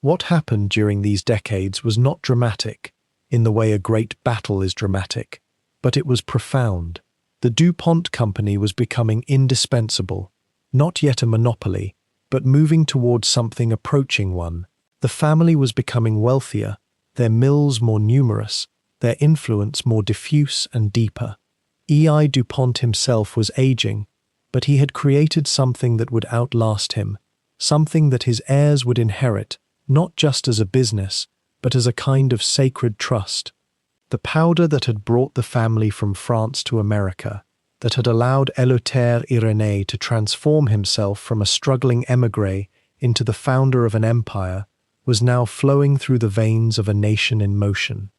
What happened during these decades was not dramatic, in the way a great battle is dramatic, but it was profound. The DuPont Company was becoming indispensable, not yet a monopoly, but moving towards something approaching one. The family was becoming wealthier, their mills more numerous, their influence more diffuse and deeper. E.I. DuPont himself was aging, but he had created something that would outlast him, something that his heirs would inherit, not just as a business, but as a kind of sacred trust. The powder that had brought the family from France to America, that had allowed Éleuthère Irénée to transform himself from a struggling émigré into the founder of an empire, was now flowing through the veins of a nation in motion.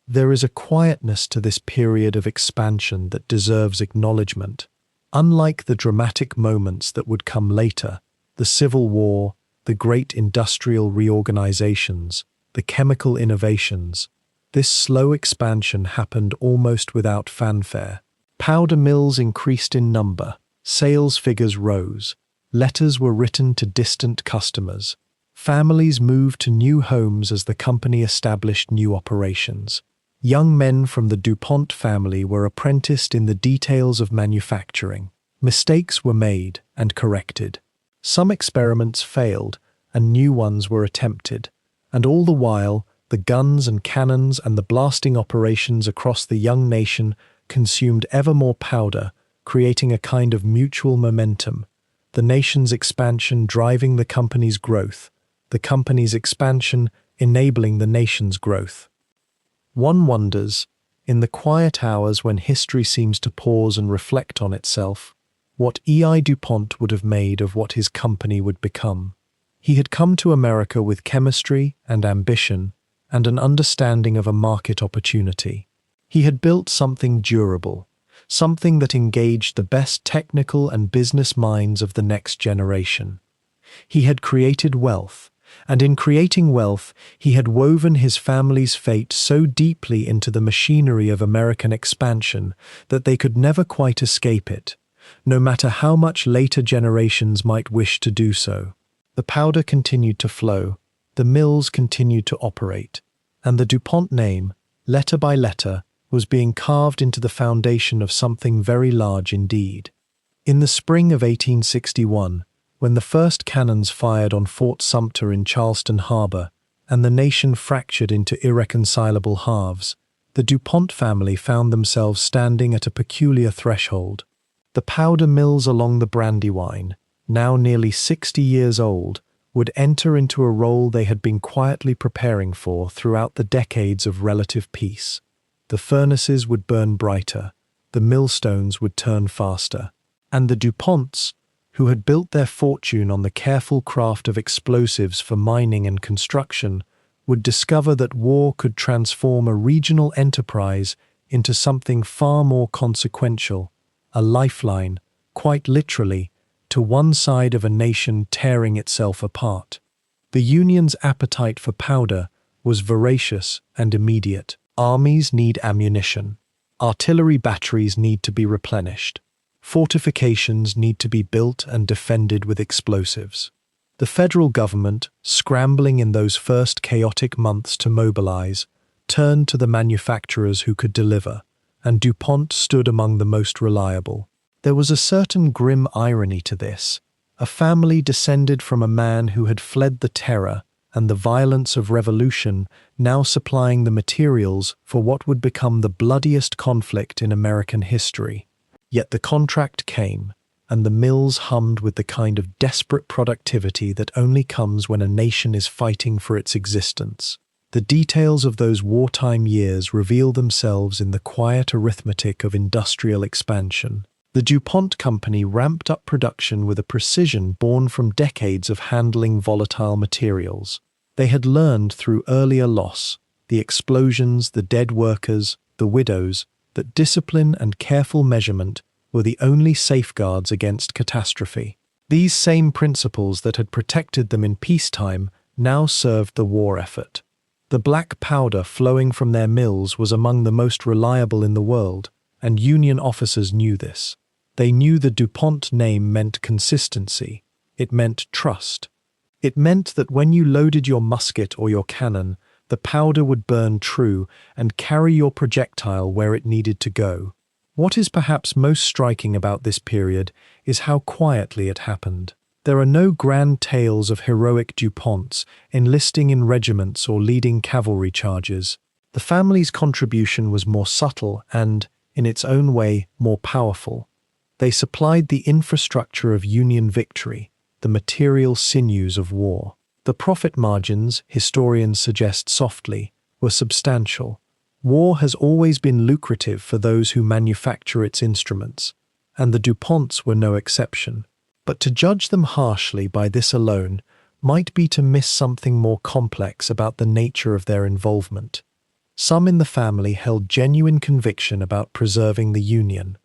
There is a quietness to this period of expansion that deserves acknowledgement. Unlike the dramatic moments that would come later, the Civil War, the great industrial reorganizations, the chemical innovations, this slow expansion happened almost without fanfare. Powder mills increased in number, sales figures rose, letters were written to distant customers, families moved to new homes as the company established new operations. Young men from the DuPont family were apprenticed in the details of manufacturing. Mistakes were made and corrected. Some experiments failed, and new ones were attempted, and all the while, the guns and cannons and the blasting operations across the young nation consumed ever more powder, creating a kind of mutual momentum, the nation's expansion driving the company's growth, the company's expansion enabling the nation's growth. One wonders, in the quiet hours when history seems to pause and reflect on itself, what E.I. DuPont would have made of what his company would become. He had come to America with chemistry and ambition and an understanding of a market opportunity. He had built something durable, something that engaged the best technical and business minds of the next generation. He had created wealth, and in creating wealth, he had woven his family's fate so deeply into the machinery of American expansion that they could never quite escape it, no matter how much later generations might wish to do so. The powder continued to flow, the mills continued to operate, and the DuPont name, letter by letter, was being carved into the foundation of something very large indeed. In the spring of 1861, when the first cannons fired on Fort Sumter in Charleston Harbor, and the nation fractured into irreconcilable halves, the DuPont family found themselves standing at a peculiar threshold. The powder mills along the Brandywine, now nearly 60 years old, would enter into a role they had been quietly preparing for throughout the decades of relative peace. The furnaces would burn brighter, the millstones would turn faster, and the DuPonts, who had built their fortune on the careful craft of explosives for mining and construction, would discover that war could transform a regional enterprise into something far more consequential, a lifeline, quite literally, to one side of a nation tearing itself apart. The Union's appetite for powder was voracious and immediate. Armies need ammunition. Artillery batteries need to be replenished. Fortifications need to be built and defended with explosives. The federal government, scrambling in those first chaotic months to mobilize, turned to the manufacturers who could deliver, and DuPont stood among the most reliable. There was a certain grim irony to this, a family descended from a man who had fled the terror and the violence of revolution, now supplying the materials for what would become the bloodiest conflict in American history. Yet the contract came, and the mills hummed with the kind of desperate productivity that only comes when a nation is fighting for its existence. The details of those wartime years reveal themselves in the quiet arithmetic of industrial expansion. The DuPont Company ramped up production with a precision born from decades of handling volatile materials. They had learned through earlier loss, the explosions, the dead workers, the widows, that discipline and careful measurement were the only safeguards against catastrophe. These same principles that had protected them in peacetime now served the war effort. The black powder flowing from their mills was among the most reliable in the world, and Union officers knew this. They knew the DuPont name meant consistency. It meant trust. It meant that when you loaded your musket or your cannon, the powder would burn true and carry your projectile where it needed to go. What is perhaps most striking about this period is how quietly it happened. There are no grand tales of heroic DuPonts enlisting in regiments or leading cavalry charges. The family's contribution was more subtle and, in its own way, more powerful. They supplied the infrastructure of Union victory, the material sinews of war. The profit margins, historians suggest softly, were substantial. War has always been lucrative for those who manufacture its instruments, and the DuPonts were no exception. But to judge them harshly by this alone might be to miss something more complex about the nature of their involvement. Some in the family held genuine conviction about preserving the Union.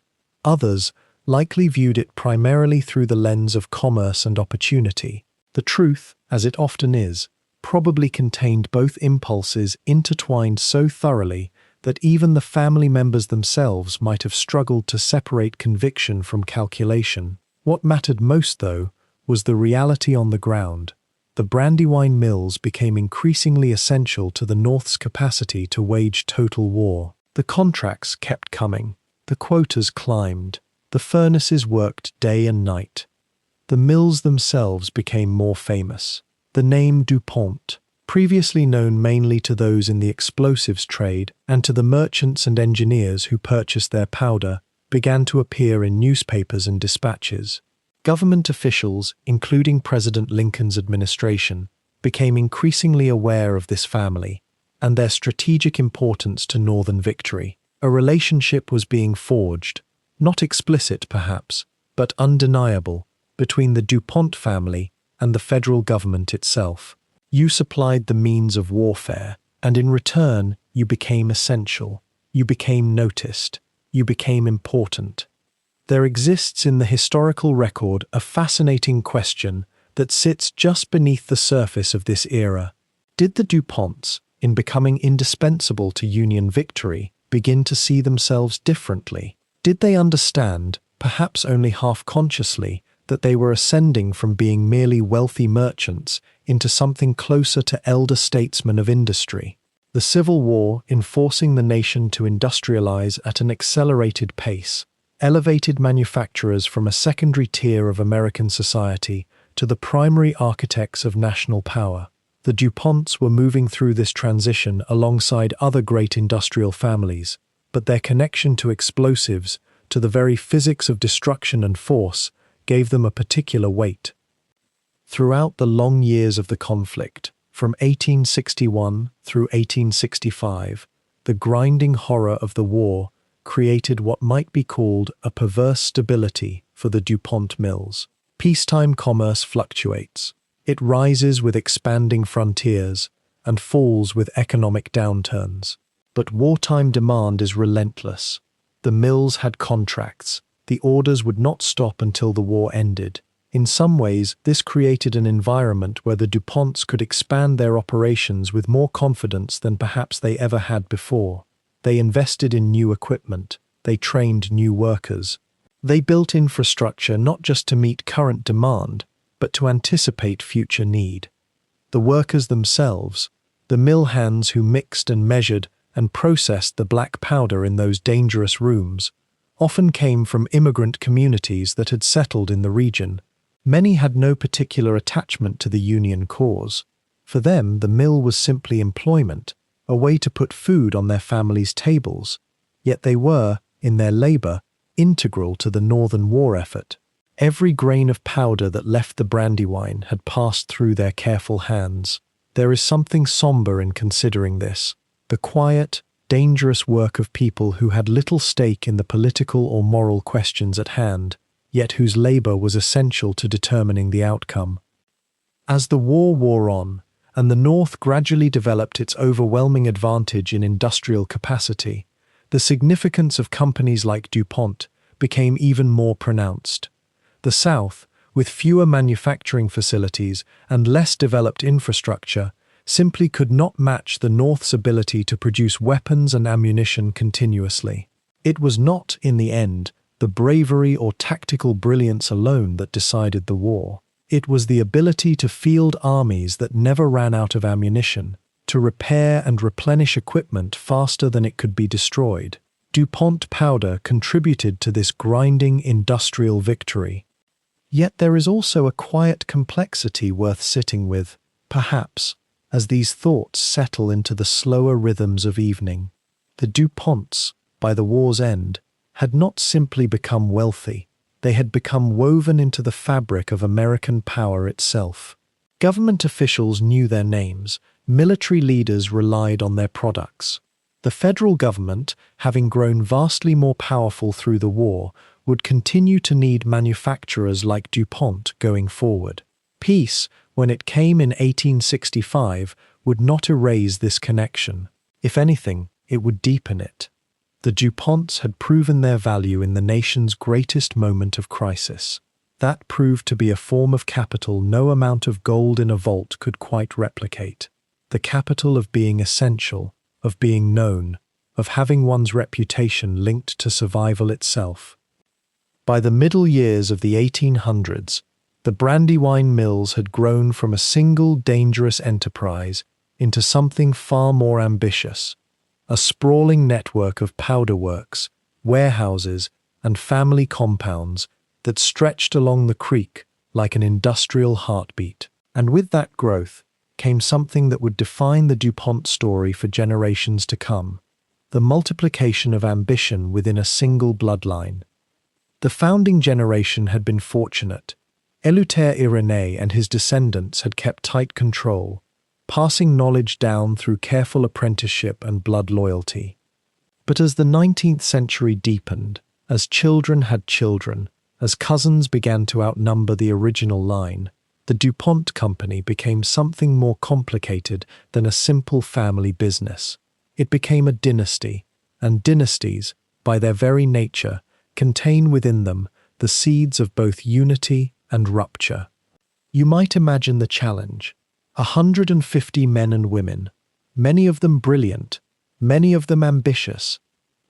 Others likely viewed it primarily through the lens of commerce and opportunity. The truth, as it often is, probably contained both impulses intertwined so thoroughly that even the family members themselves might have struggled to separate conviction from calculation. What mattered most, though, was the reality on the ground. The Brandywine Mills became increasingly essential to the North's capacity to wage total war. The contracts kept coming. The quotas climbed. The furnaces worked day and night. The mills themselves became more famous. The name DuPont, previously known mainly to those in the explosives trade and to the merchants and engineers who purchased their powder, began to appear in newspapers and dispatches. Government officials, including President Lincoln's administration, became increasingly aware of this family and their strategic importance to Northern victory. A relationship was being forged, not explicit perhaps, but undeniable, between the DuPont family and the federal government itself. You supplied the means of warfare, and in return you became essential. You became noticed. You became important. There exists in the historical record a fascinating question that sits just beneath the surface of this era. Did the DuPonts, in becoming indispensable to Union victory, begin to see themselves differently? Did they understand, perhaps only half-consciously, that they were ascending from being merely wealthy merchants into something closer to elder statesmen of industry? The Civil War, in forcing the nation to industrialize at an accelerated pace, elevated manufacturers from a secondary tier of American society to the primary architects of national power. The DuPonts were moving through this transition alongside other great industrial families, but their connection to explosives, to the very physics of destruction and force, gave them a particular weight. Throughout the long years of the conflict, from 1861 through 1865, the grinding horror of the war created what might be called a perverse stability for the DuPont mills. Peacetime commerce fluctuates. It rises with expanding frontiers and falls with economic downturns. But wartime demand is relentless. The mills had contracts. The orders would not stop until the war ended. In some ways, this created an environment where the DuPonts could expand their operations with more confidence than perhaps they ever had before. They invested in new equipment. They trained new workers. They built infrastructure not just to meet current demand, but to anticipate future need. The workers themselves, the mill hands who mixed and measured and processed the black powder in those dangerous rooms, often came from immigrant communities that had settled in the region. Many had no particular attachment to the Union cause. For them, the mill was simply employment, a way to put food on their families' tables. Yet they were, in their labor, integral to the Northern war effort. Every grain of powder that left the Brandywine had passed through their careful hands. There is something somber in considering this. The quiet, dangerous work of people who had little stake in the political or moral questions at hand, yet whose labor was essential to determining the outcome. As the war wore on, and the North gradually developed its overwhelming advantage in industrial capacity, the significance of companies like DuPont became even more pronounced. The South, with fewer manufacturing facilities and less developed infrastructure, simply could not match the North's ability to produce weapons and ammunition continuously. It was not, in the end, the bravery or tactical brilliance alone that decided the war. It was the ability to field armies that never ran out of ammunition, to repair and replenish equipment faster than it could be destroyed. DuPont powder contributed to this grinding industrial victory. Yet there is also a quiet complexity worth sitting with, perhaps, as these thoughts settle into the slower rhythms of evening. The DuPonts, by the war's end, had not simply become wealthy, they had become woven into the fabric of American power itself. Government officials knew their names, military leaders relied on their products. The federal government, having grown vastly more powerful through the war, would continue to need manufacturers like DuPont going forward. Peace, when it came in 1865, would not erase this connection. If anything, it would deepen it. The DuPonts had proven their value in the nation's greatest moment of crisis. That proved to be a form of capital no amount of gold in a vault could quite replicate. The capital of being essential, of being known, of having one's reputation linked to survival itself. By the middle years of the 1800s, the Brandywine Mills had grown from a single dangerous enterprise into something far more ambitious, a sprawling network of powder works, warehouses, and family compounds that stretched along the creek like an industrial heartbeat. And with that growth came something that would define the DuPont story for generations to come: the multiplication of ambition within a single bloodline. The founding generation had been fortunate. Éleuthère Irénée and his descendants had kept tight control, passing knowledge down through careful apprenticeship and blood loyalty. But as the 19th century deepened, as children had children, as cousins began to outnumber the original line, the DuPont Company became something more complicated than a simple family business. It became a dynasty, and dynasties, by their very nature, contain within them the seeds of both unity and rupture. You might imagine the challenge: 150 men and women, many of them brilliant, many of them ambitious,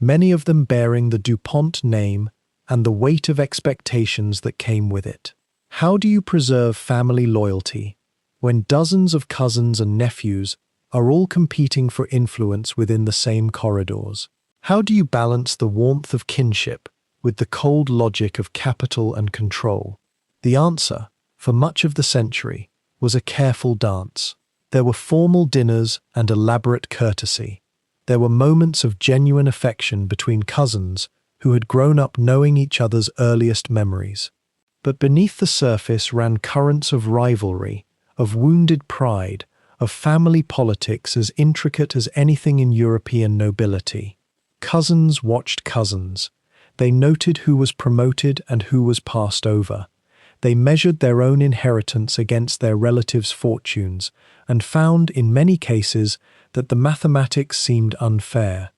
many of them bearing the DuPont name and the weight of expectations that came with it. How do you preserve family loyalty when dozens of cousins and nephews are all competing for influence within the same corridors? How do you balance the warmth of kinship with the cold logic of capital and control? The answer, for much of the century, was a careful dance. There were formal dinners and elaborate courtesy. There were moments of genuine affection between cousins who had grown up knowing each other's earliest memories. But beneath the surface ran currents of rivalry, of wounded pride, of family politics as intricate as anything in European nobility. Cousins watched cousins. They noted who was promoted and who was passed over. They measured their own inheritance against their relatives' fortunes and found, in many cases, that the mathematics seemed unfair.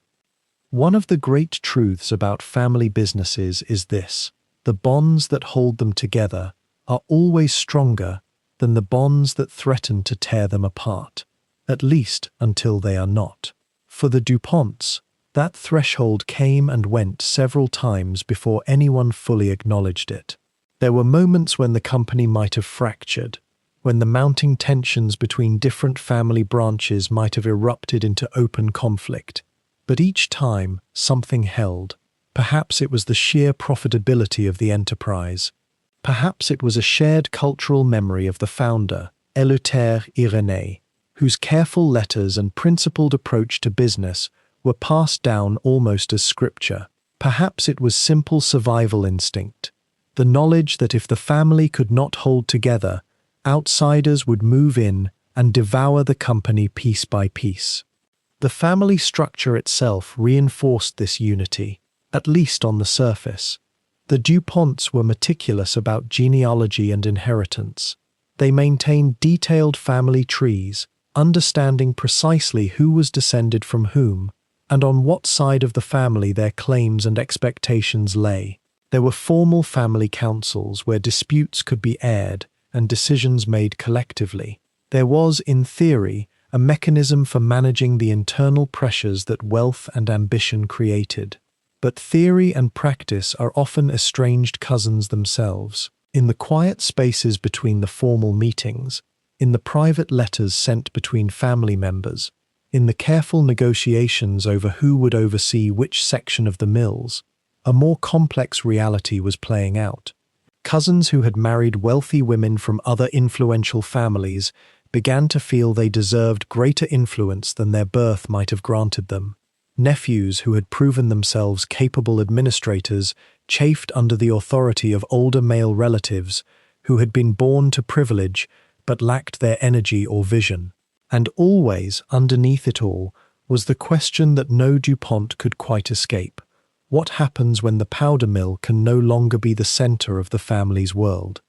One of the great truths about family businesses is this: the bonds that hold them together are always stronger than the bonds that threaten to tear them apart, at least until they are not. For the DuPonts, that threshold came and went several times before anyone fully acknowledged it. There were moments when the company might have fractured, when the mounting tensions between different family branches might have erupted into open conflict. But each time, something held. Perhaps it was the sheer profitability of the enterprise. Perhaps it was a shared cultural memory of the founder, Éleuthère Irénée, whose careful letters and principled approach to business were passed down almost as scripture. Perhaps it was simple survival instinct, the knowledge that if the family could not hold together, outsiders would move in and devour the company piece by piece. The family structure itself reinforced this unity, at least on the surface. The DuPonts were meticulous about genealogy and inheritance. They maintained detailed family trees, understanding precisely who was descended from whom, and on what side of the family their claims and expectations lay. There were formal family councils where disputes could be aired and decisions made collectively. There was, in theory, a mechanism for managing the internal pressures that wealth and ambition created. But theory and practice are often estranged cousins themselves. In the quiet spaces between the formal meetings, in the private letters sent between family members, in the careful negotiations over who would oversee which section of the mills, a more complex reality was playing out. Cousins who had married wealthy women from other influential families began to feel they deserved greater influence than their birth might have granted them. Nephews who had proven themselves capable administrators chafed under the authority of older male relatives who had been born to privilege but lacked their energy or vision. And always, underneath it all, was the question that no DuPont could quite escape. What happens when the powder mill can no longer be the center of the family's world?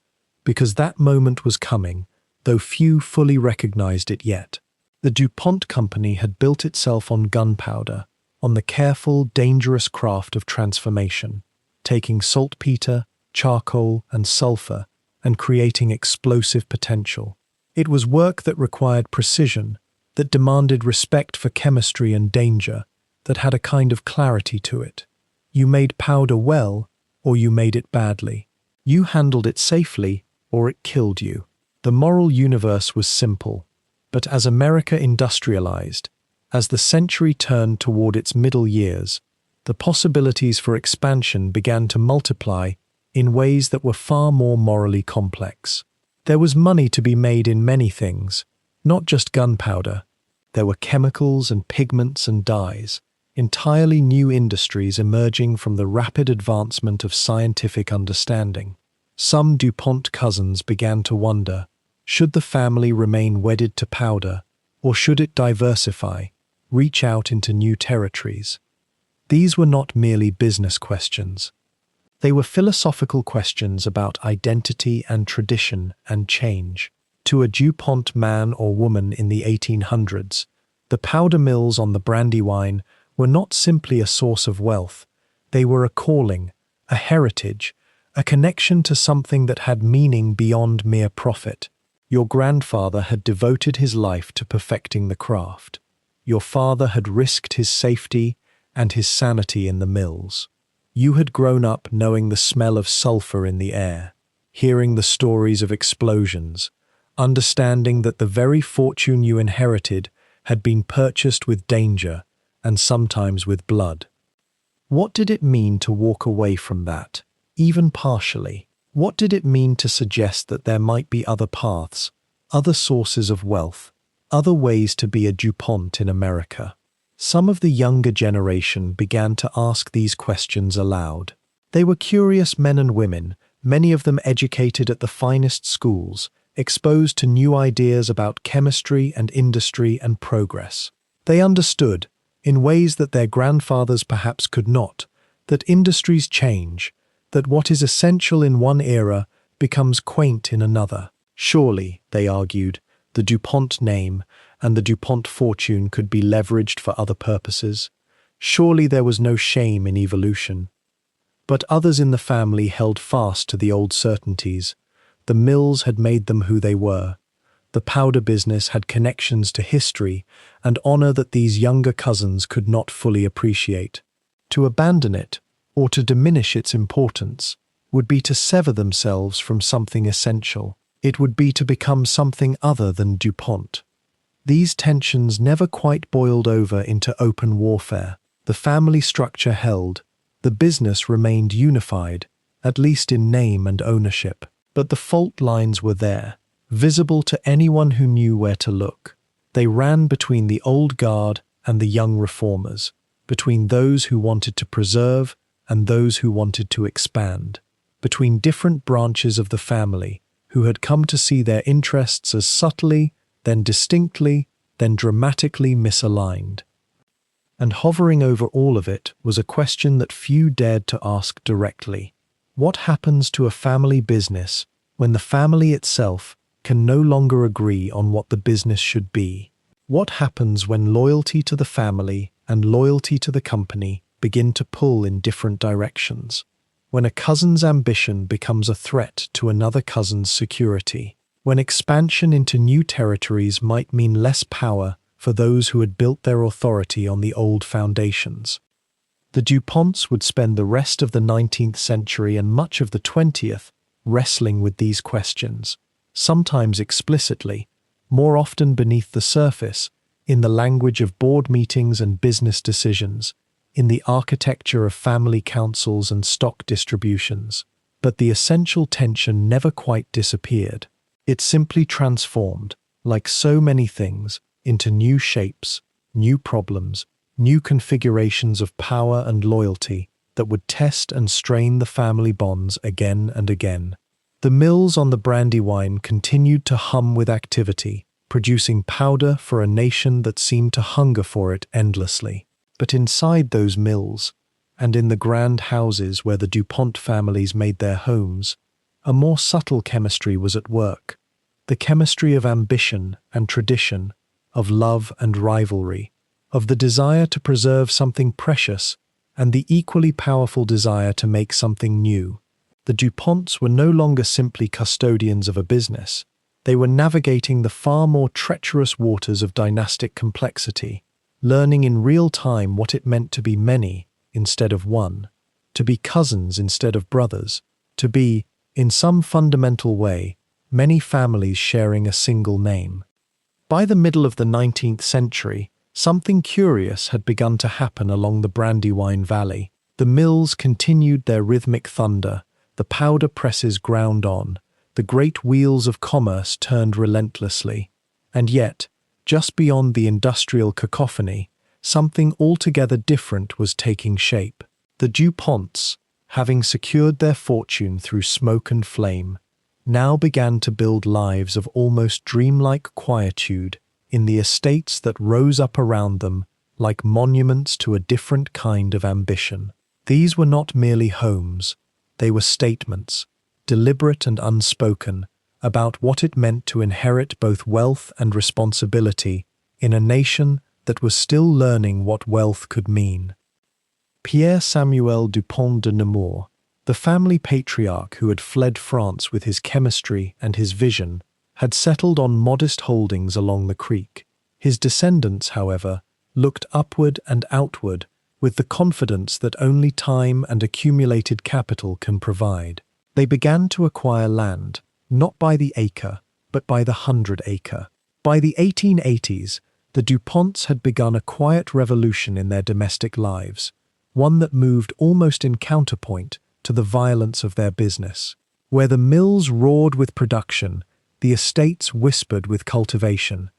Because that moment was coming, though few fully recognized it yet. The DuPont company had built itself on gunpowder, on the careful, dangerous craft of transformation, taking saltpeter, charcoal, and sulfur, and creating explosive potential. It was work that required precision, that demanded respect for chemistry and danger, that had a kind of clarity to it. You made powder well, or you made it badly. You handled it safely, or it killed you. The moral universe was simple, but as America industrialized, as the century turned toward its middle years, the possibilities for expansion began to multiply in ways that were far more morally complex. There was money to be made in many things, not just gunpowder. There were chemicals and pigments and dyes, entirely new industries emerging from the rapid advancement of scientific understanding. Some DuPont cousins began to wonder, should the family remain wedded to powder, or should it diversify, reach out into new territories? These were not merely business questions. They were philosophical questions about identity and tradition and change. To a DuPont man or woman in the 1800s, the powder mills on the Brandywine were not simply a source of wealth. They were a calling, a heritage, a connection to something that had meaning beyond mere profit. Your grandfather had devoted his life to perfecting the craft. Your father had risked his safety and his sanity in the mills. You had grown up knowing the smell of sulfur in the air, hearing the stories of explosions, understanding that the very fortune you inherited had been purchased with danger and sometimes with blood. What did it mean to walk away from that, even partially? What did it mean to suggest that there might be other paths, other sources of wealth, other ways to be a DuPont in America? Some of the younger generation began to ask these questions aloud. They were curious men and women, many of them educated at the finest schools, exposed to new ideas about chemistry and industry and progress. They understood, in ways that their grandfathers perhaps could not, that industries change, that what is essential in one era becomes quaint in another. Surely, they argued, the DuPont name and the DuPont fortune could be leveraged for other purposes. Surely there was no shame in evolution. But others in the family held fast to the old certainties. The mills had made them who they were. The powder business had connections to history and honor that these younger cousins could not fully appreciate. To abandon it, or to diminish its importance, would be to sever themselves from something essential. It would be to become something other than DuPont. These tensions never quite boiled over into open warfare. The family structure held. The business remained unified, at least in name and ownership. But the fault lines were there, visible to anyone who knew where to look. They ran between the old guard and the young reformers, between those who wanted to preserve and those who wanted to expand, between different branches of the family who had come to see their interests as subtly, then distinctly, then dramatically misaligned. And hovering over all of it was a question that few dared to ask directly. What happens to a family business when the family itself can no longer agree on what the business should be? What happens when loyalty to the family and loyalty to the company begin to pull in different directions? When a cousin's ambition becomes a threat to another cousin's security? When expansion into new territories might mean less power for those who had built their authority on the old foundations? The DuPonts would spend the rest of the 19th century and much of the 20th wrestling with these questions, sometimes explicitly, more often beneath the surface, in the language of board meetings and business decisions, in the architecture of family councils and stock distributions. But the essential tension never quite disappeared. It simply transformed, like so many things, into new shapes, new problems, new configurations of power and loyalty that would test and strain the family bonds again and again. The mills on the Brandywine continued to hum with activity, producing powder for a nation that seemed to hunger for it endlessly. But inside those mills, and in the grand houses where the DuPont families made their homes, a more subtle chemistry was at work. The chemistry of ambition and tradition, of love and rivalry, of the desire to preserve something precious and the equally powerful desire to make something new. The DuPonts were no longer simply custodians of a business. They were navigating the far more treacherous waters of dynastic complexity, learning in real time what it meant to be many instead of one, to be cousins instead of brothers, to be, in some fundamental way, many families sharing a single name. By the middle of the 19th century, something curious had begun to happen along the Brandywine Valley. The mills continued their rhythmic thunder, the powder presses ground on, the great wheels of commerce turned relentlessly. And yet, just beyond the industrial cacophony, something altogether different was taking shape. The DuPonts, having secured their fortune through smoke and flame, now began to build lives of almost dreamlike quietude in the estates that rose up around them like monuments to a different kind of ambition. These were not merely homes, they were statements, deliberate and unspoken, about what it meant to inherit both wealth and responsibility in a nation that was still learning what wealth could mean. Pierre Samuel Dupont de Nemours, the family patriarch who had fled France with his chemistry and his vision, had settled on modest holdings along the creek. His descendants, however, looked upward and outward with the confidence that only time and accumulated capital can provide. They began to acquire land, not by the acre, but by the 100-acre. By the 1880s, the DuPonts had begun a quiet revolution in their domestic lives, one that moved almost in counterpoint to the violence of their business. Where the mills roared with production, the estates whispered with cultivation.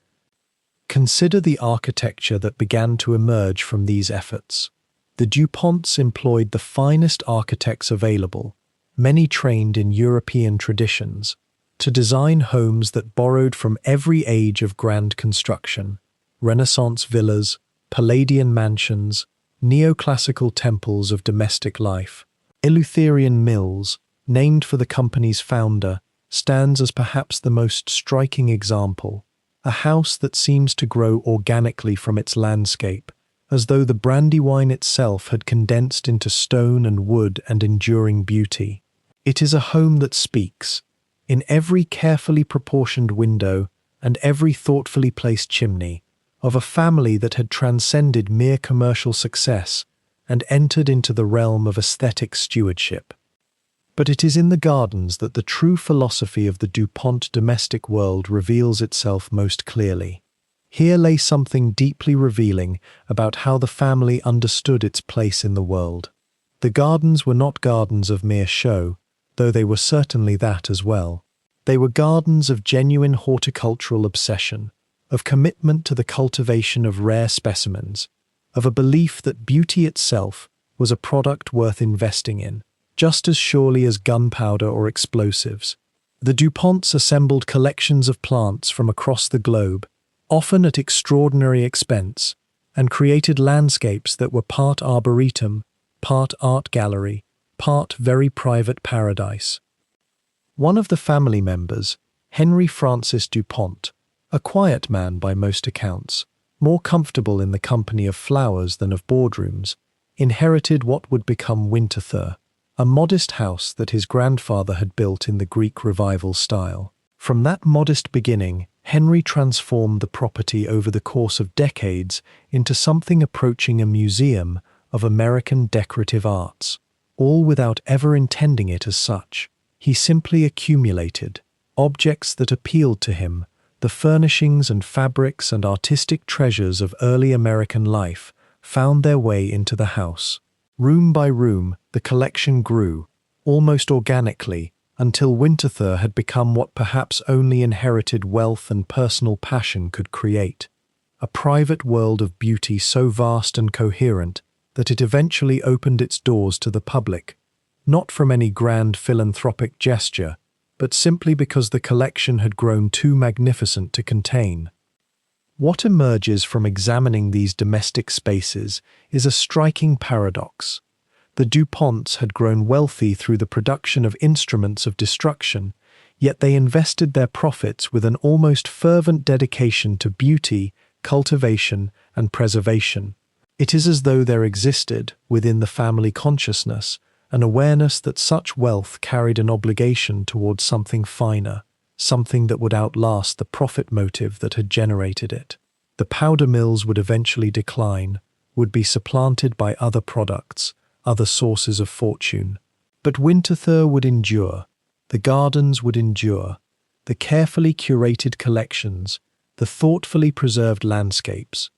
Consider the architecture that began to emerge from these efforts. The DuPonts employed the finest architects available, many trained in European traditions, to design homes that borrowed from every age of grand construction: Renaissance villas, Palladian mansions, neoclassical temples of domestic life. Eleutherian Mills, named for the company's founder, stands as perhaps the most striking example, a house that seems to grow organically from its landscape, as though the Brandywine itself had condensed into stone and wood and enduring beauty. It is a home that speaks, in every carefully proportioned window and every thoughtfully placed chimney, of a family that had transcended mere commercial success and entered into the realm of aesthetic stewardship. But it is in the gardens that the true philosophy of the DuPont domestic world reveals itself most clearly. Here lay something deeply revealing about how the family understood its place in the world. The gardens were not gardens of mere show, though they were certainly that as well. They were gardens of genuine horticultural obsession, of commitment to the cultivation of rare specimens, of a belief that beauty itself was a product worth investing in, just as surely as gunpowder or explosives. The DuPonts assembled collections of plants from across the globe, often at extraordinary expense, and created landscapes that were part arboretum, part art gallery, part very private paradise. One of the family members, Henry Francis DuPont, a quiet man by most accounts, more comfortable in the company of flowers than of boardrooms, inherited what would become Winterthur, a modest house that his grandfather had built in the Greek Revival style. From that modest beginning, Henry transformed the property over the course of decades into something approaching a museum of American decorative arts, all without ever intending it as such. He simply accumulated objects that appealed to him, the furnishings and fabrics and artistic treasures of early American life found their way into the house. Room by room, the collection grew, almost organically, until Winterthur had become what perhaps only inherited wealth and personal passion could create. A private world of beauty so vast and coherent that it eventually opened its doors to the public, not from any grand philanthropic gesture, but simply because the collection had grown too magnificent to contain. What emerges from examining these domestic spaces is a striking paradox. The DuPonts had grown wealthy through the production of instruments of destruction, yet they invested their profits with an almost fervent dedication to beauty, cultivation, and preservation. It is as though there existed, within the family consciousness, an awareness that such wealth carried an obligation towards something finer, something that would outlast the profit motive that had generated it. The powder mills would eventually decline, would be supplanted by other products, other sources of fortune. But Winterthur would endure, the gardens would endure, the carefully curated collections, the thoughtfully preserved landscapes.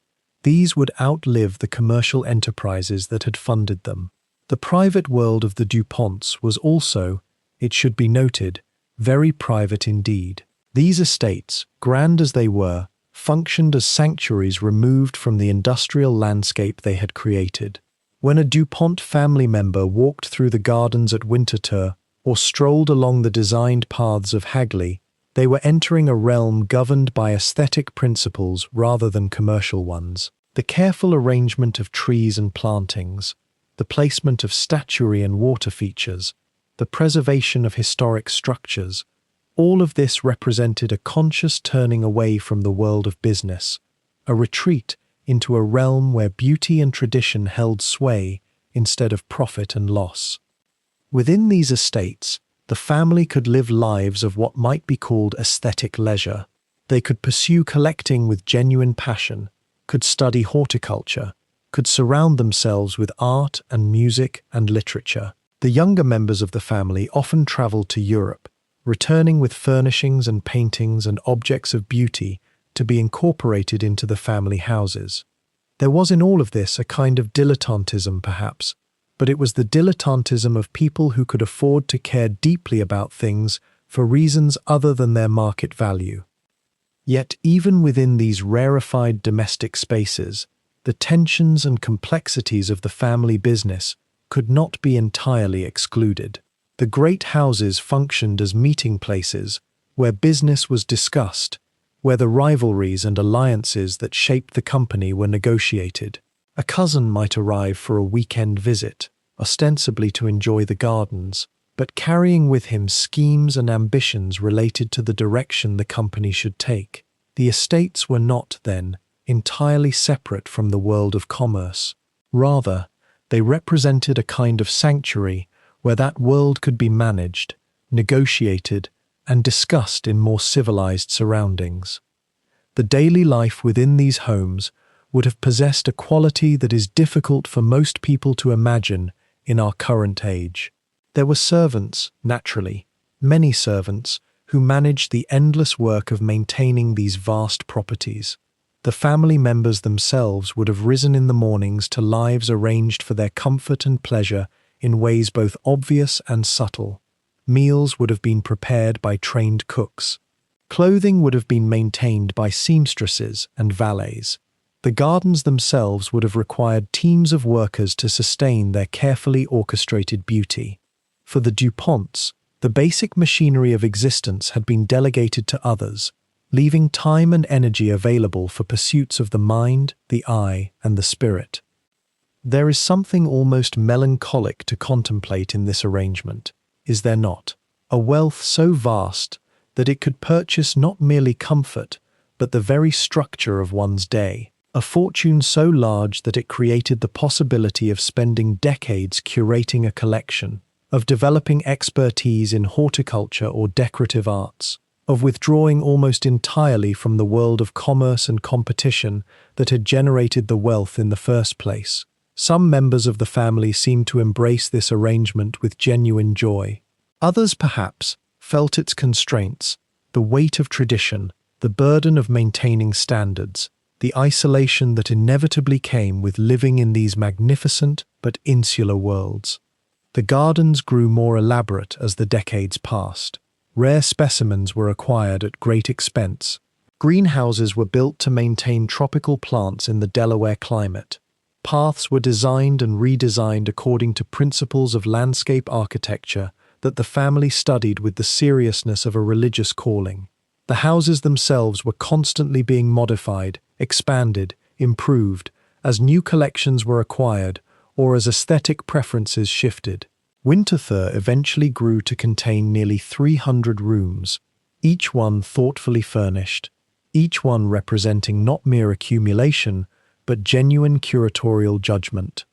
These would outlive the commercial enterprises that had funded them. The private world of the DuPonts was also, it should be noted, very private indeed. These estates, grand as they were, functioned as sanctuaries removed from the industrial landscape they had created. When a DuPont family member walked through the gardens at Winterthur or strolled along the designed paths of Hagley, they were entering a realm governed by aesthetic principles rather than commercial ones. The careful arrangement of trees and plantings, the placement of statuary and water features, the preservation of historic structures, all of this represented a conscious turning away from the world of business, a retreat into a realm where beauty and tradition held sway instead of profit and loss. Within these estates, the family could live lives of what might be called aesthetic leisure. They could pursue collecting with genuine passion, could study horticulture, could surround themselves with art and music and literature. The younger members of the family often traveled to Europe, returning with furnishings and paintings and objects of beauty to be incorporated into the family houses. There was in all of this a kind of dilettantism, perhaps, but it was the dilettantism of people who could afford to care deeply about things for reasons other than their market value. Yet even within these rarefied domestic spaces, the tensions and complexities of the family business could not be entirely excluded. The great houses functioned as meeting places where business was discussed, where the rivalries and alliances that shaped the company were negotiated. A cousin might arrive for a weekend visit, ostensibly to enjoy the gardens, but carrying with him schemes and ambitions related to the direction the company should take. The estates were not, then, entirely separate from the world of commerce. Rather, they represented a kind of sanctuary where that world could be managed, negotiated, and discussed in more civilized surroundings. The daily life within these homes would have possessed a quality that is difficult for most people to imagine in our current age. There were servants, naturally, many servants, who managed the endless work of maintaining these vast properties. The family members themselves would have risen in the mornings to lives arranged for their comfort and pleasure in ways both obvious and subtle. Meals would have been prepared by trained cooks. Clothing would have been maintained by seamstresses and valets. The gardens themselves would have required teams of workers to sustain their carefully orchestrated beauty. For the DuPonts, the basic machinery of existence had been delegated to others, leaving time and energy available for pursuits of the mind, the eye, and the spirit. There is something almost melancholic to contemplate in this arrangement, is there not? A wealth so vast that it could purchase not merely comfort, but the very structure of one's day. A fortune so large that it created the possibility of spending decades curating a collection, of developing expertise in horticulture or decorative arts, of withdrawing almost entirely from the world of commerce and competition that had generated the wealth in the first place. Some members of the family seemed to embrace this arrangement with genuine joy. Others, perhaps, felt its constraints, the weight of tradition, the burden of maintaining standards, the isolation that inevitably came with living in these magnificent but insular worlds. The gardens grew more elaborate as the decades passed. Rare specimens were acquired at great expense. Greenhouses were built to maintain tropical plants in the Delaware climate. Paths were designed and redesigned according to principles of landscape architecture that the family studied with the seriousness of a religious calling. The houses themselves were constantly being modified, expanded, improved, as new collections were acquired or as aesthetic preferences shifted. Winterthur eventually grew to contain nearly 300 rooms, each one thoughtfully furnished, each one representing not mere accumulation, but genuine curatorial judgment.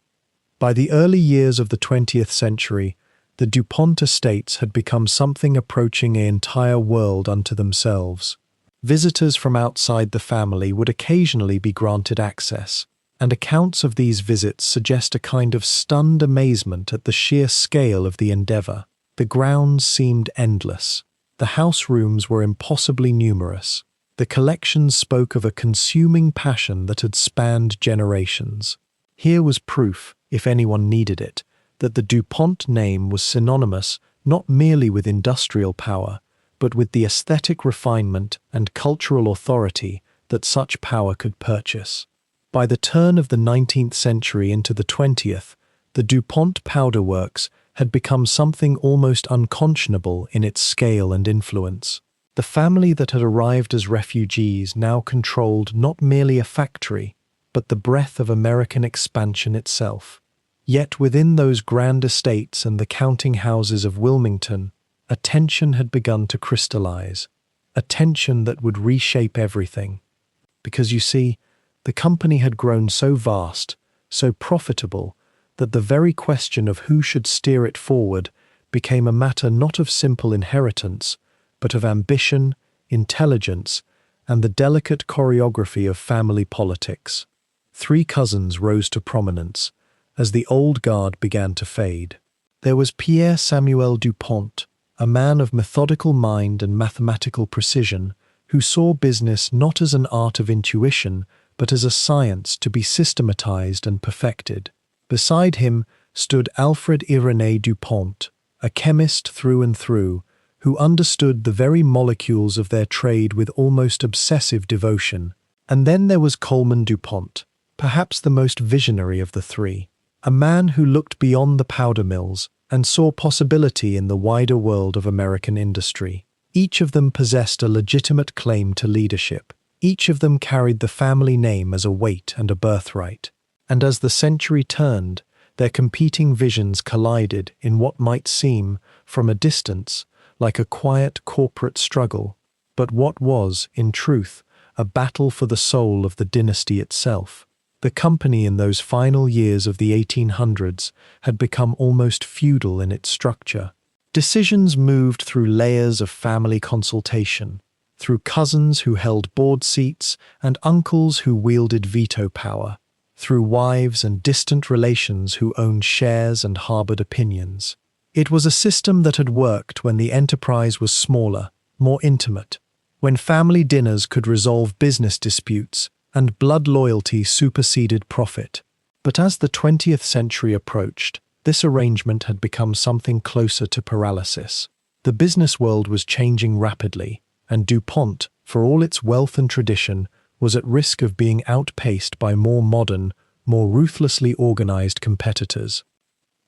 By the early years of the 20th century, the DuPont estates had become something approaching an entire world unto themselves. Visitors from outside the family would occasionally be granted access, and accounts of these visits suggest a kind of stunned amazement at the sheer scale of the endeavor. The grounds seemed endless. The house rooms were impossibly numerous. The collections spoke of a consuming passion that had spanned generations. Here was proof, if anyone needed it, that the DuPont name was synonymous not merely with industrial power, but with the aesthetic refinement and cultural authority that such power could purchase. By the turn of the 19th century into the 20th, the DuPont Powder Works had become something almost unconscionable in its scale and influence. The family that had arrived as refugees now controlled not merely a factory, but the breadth of American expansion itself. Yet within those grand estates and the counting houses of Wilmington, a tension had begun to crystallize, a tension that would reshape everything. Because you see, the company had grown so vast, so profitable, that the very question of who should steer it forward became a matter not of simple inheritance, but of ambition, intelligence, and the delicate choreography of family politics. 3 cousins rose to prominence as the old guard began to fade. There was Pierre Samuel DuPont, a man of methodical mind and mathematical precision, who saw business not as an art of intuition, but as a science to be systematized and perfected. Beside him stood Éleuthère Irénée du Pont, a chemist through and through, who understood the very molecules of their trade with almost obsessive devotion. And then there was Coleman DuPont, perhaps the most visionary of the 3, a man who looked beyond the powder mills and saw possibility in the wider world of American industry. Each of them possessed a legitimate claim to leadership. Each of them carried the family name as a weight and a birthright. And as the century turned, their competing visions collided in what might seem, from a distance, like a quiet corporate struggle, but what was, in truth, a battle for the soul of the dynasty itself. The company in those final years of the 1800s had become almost feudal in its structure. Decisions moved through layers of family consultation, through cousins who held board seats and uncles who wielded veto power, through wives and distant relations who owned shares and harbored opinions. It was a system that had worked when the enterprise was smaller, more intimate, when family dinners could resolve business disputes and blood loyalty superseded profit. But as the 20th century approached, this arrangement had become something closer to paralysis. The business world was changing rapidly, and DuPont, for all its wealth and tradition, was at risk of being outpaced by more modern, more ruthlessly organized competitors.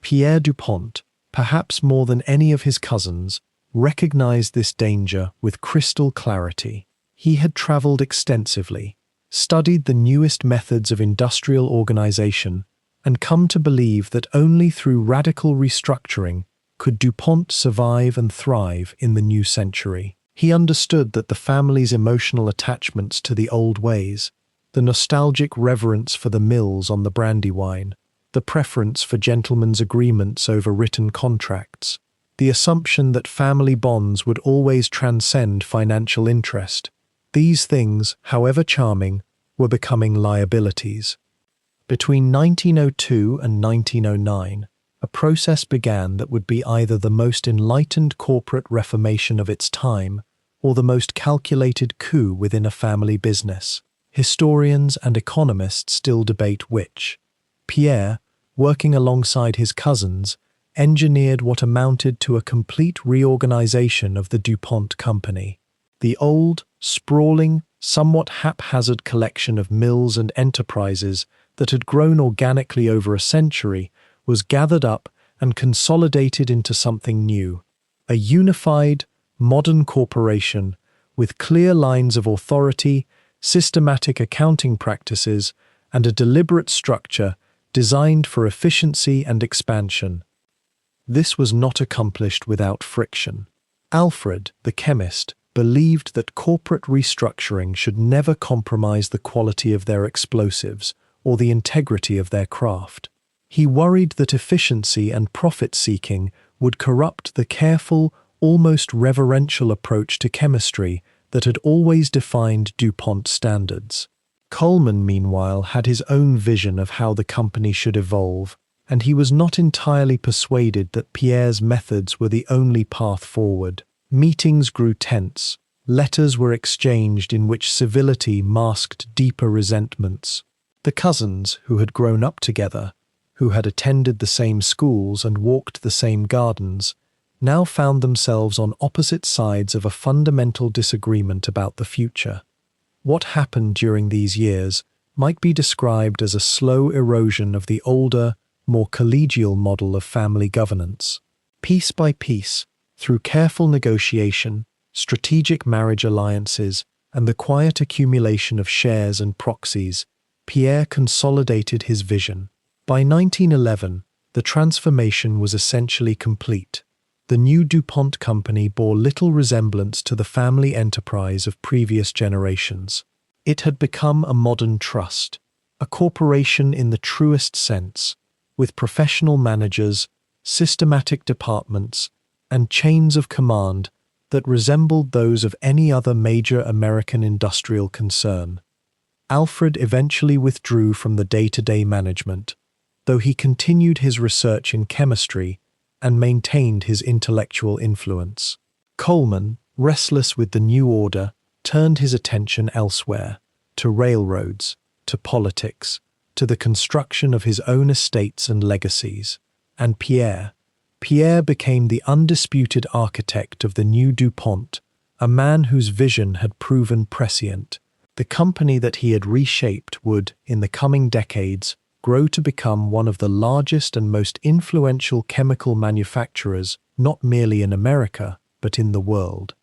Pierre DuPont, perhaps more than any of his cousins, recognized this danger with crystal clarity. He had traveled extensively, studied the newest methods of industrial organization, and come to believe that only through radical restructuring could DuPont survive and thrive in the new century. He understood that the family's emotional attachments to the old ways, the nostalgic reverence for the mills on the Brandywine, the preference for gentlemen's agreements over written contracts, the assumption that family bonds would always transcend financial interest. These things, however charming, were becoming liabilities. Between 1902 and 1909, a process began that would be either the most enlightened corporate reformation of its time or the most calculated coup within a family business. Historians and economists still debate which. Pierre, working alongside his cousins, engineered what amounted to a complete reorganization of the DuPont Company. The old, sprawling, somewhat haphazard collection of mills and enterprises that had grown organically over a century was gathered up and consolidated into something new, a unified, modern corporation with clear lines of authority, systematic accounting practices, and a deliberate structure designed for efficiency and expansion. This was not accomplished without friction. Alfred, the chemist, believed that corporate restructuring should never compromise the quality of their explosives or the integrity of their craft. He worried that efficiency and profit-seeking would corrupt the careful, almost reverential approach to chemistry that had always defined DuPont standards. Coleman, meanwhile, had his own vision of how the company should evolve, and he was not entirely persuaded that Pierre's methods were the only path forward. Meetings grew tense. Letters were exchanged in which civility masked deeper resentments. The cousins, who had grown up together, who had attended the same schools and walked the same gardens, now found themselves on opposite sides of a fundamental disagreement about the future. What happened during these years might be described as a slow erosion of the older, more collegial model of family governance. Piece by piece, through careful negotiation, strategic marriage alliances, and the quiet accumulation of shares and proxies, Pierre consolidated his vision. By 1911, the transformation was essentially complete. The new DuPont Company bore little resemblance to the family enterprise of previous generations. It had become a modern trust, a corporation in the truest sense, with professional managers, systematic departments, and chains of command that resembled those of any other major American industrial concern. Alfred eventually withdrew from the day-to-day management, though he continued his research in chemistry and maintained his intellectual influence. Coleman, restless with the new order, turned his attention elsewhere, to railroads, to politics, to the construction of his own estates and legacies. And Pierre became the undisputed architect of the new DuPont, a man whose vision had proven prescient. The company that he had reshaped would, in the coming decades, grow to become one of the largest and most influential chemical manufacturers not merely in America, but in the world.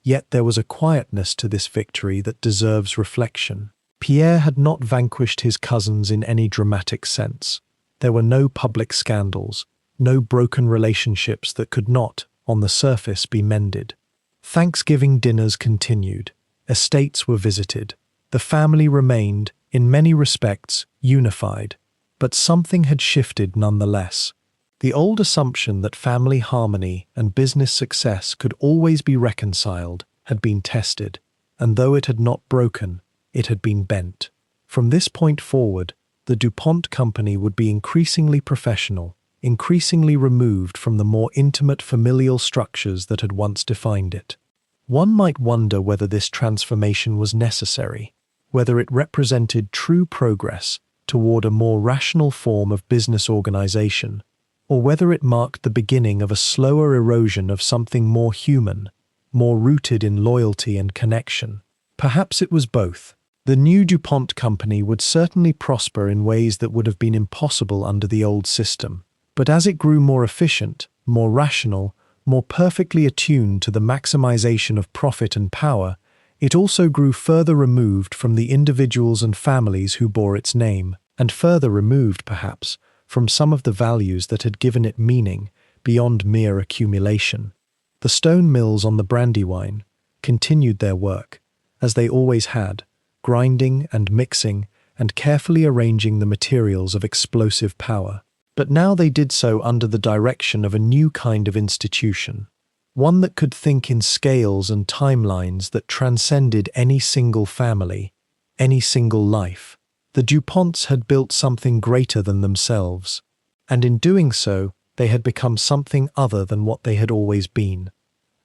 Yet there was a quietness to this victory that deserves reflection. Pierre had not vanquished his cousins in any dramatic sense. There were no public scandals, no broken relationships that could not, on the surface, be mended. Thanksgiving dinners continued. Estates were visited. The family remained, in many respects, unified. But something had shifted nonetheless. The old assumption that family harmony and business success could always be reconciled had been tested, and though it had not broken, it had been bent. From this point forward, the DuPont Company would be increasingly professional, increasingly removed from the more intimate familial structures that had once defined it. One might wonder whether this transformation was necessary, whether it represented true progress toward a more rational form of business organization, or whether it marked the beginning of a slower erosion of something more human, more rooted in loyalty and connection. Perhaps it was both. The new DuPont Company would certainly prosper in ways that would have been impossible under the old system, but as it grew more efficient, more rational, more perfectly attuned to the maximization of profit and power, it also grew further removed from the individuals and families who bore its name, and further removed, perhaps, from some of the values that had given it meaning beyond mere accumulation. The stone mills on the Brandywine continued their work, as they always had, grinding and mixing and carefully arranging the materials of explosive power. But now they did so under the direction of a new kind of institution, one that could think in scales and timelines that transcended any single family, any single life. The DuPonts had built something greater than themselves, and in doing so, they had become something other than what they had always been.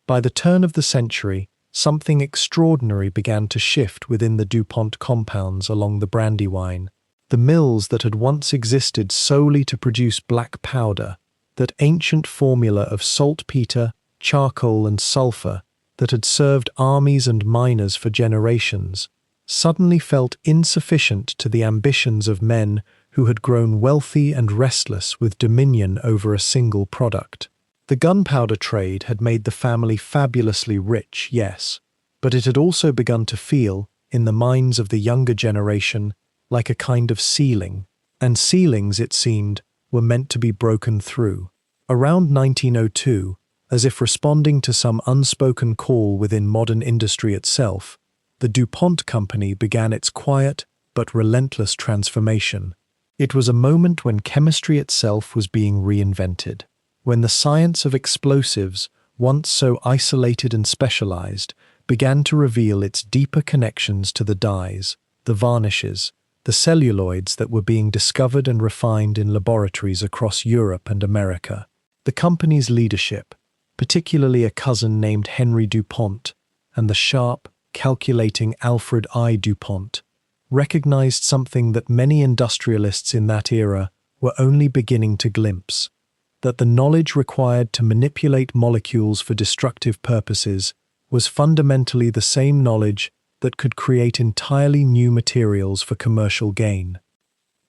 By the turn of the century, something extraordinary began to shift within the DuPont compounds along the Brandywine. The mills that had once existed solely to produce black powder that ancient formula of saltpeter, charcoal, and sulfur that had served armies and miners for generations suddenly felt insufficient to the ambitions of men who had grown wealthy and restless with dominion over a single product. The gunpowder trade had made the family fabulously rich, yes, but it had also begun to feel, in the minds of the younger generation, like a kind of ceiling, and ceilings, it seemed, were meant to be broken through. Around 1902, as if responding to some unspoken call within modern industry itself, the DuPont Company began its quiet but relentless transformation. It was a moment when chemistry itself was being reinvented, when the science of explosives, once so isolated and specialized, began to reveal its deeper connections to the dyes, the varnishes, the celluloids that were being discovered and refined in laboratories across Europe and America. The company's leadership, particularly a cousin named Henry DuPont, and the sharp, calculating Alfred I. DuPont, recognized something that many industrialists in that era were only beginning to glimpse, that the knowledge required to manipulate molecules for destructive purposes was fundamentally the same knowledge that could create entirely new materials for commercial gain.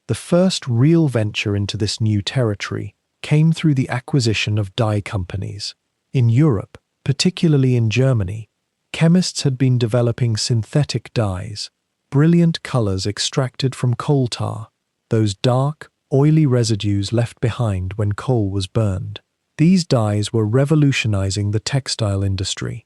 The first real venture into this new territory came through the acquisition of dye companies. In Europe, particularly in Germany, chemists had been developing synthetic dyes, brilliant colors extracted from coal tar, those dark, oily residues left behind when coal was burned. These dyes were revolutionizing the textile industry.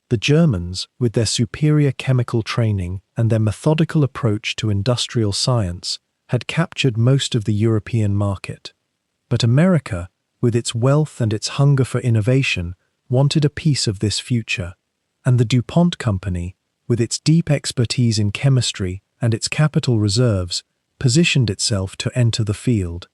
The Germans, with their superior chemical training and their methodical approach to industrial science, had captured most of the European market. But America, with its wealth and its hunger for innovation, wanted a piece of this future, and the DuPont Company, with its deep expertise in chemistry and its capital reserves, positioned itself to enter the field.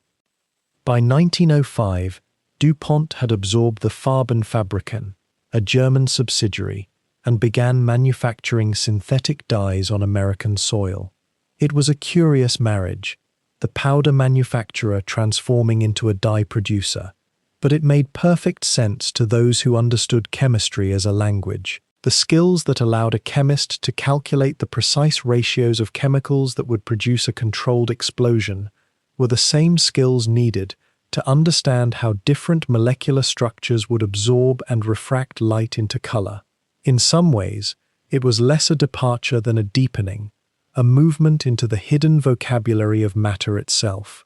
By 1905, DuPont had absorbed the Farbenfabriken, a German subsidiary, and began manufacturing synthetic dyes on American soil. It was a curious marriage, the powder manufacturer transforming into a dye producer, but it made perfect sense to those who understood chemistry as a language. The skills that allowed a chemist to calculate the precise ratios of chemicals that would produce a controlled explosion were the same skills needed to understand how different molecular structures would absorb and refract light into color. In some ways, it was less a departure than a deepening, a movement into the hidden vocabulary of matter itself.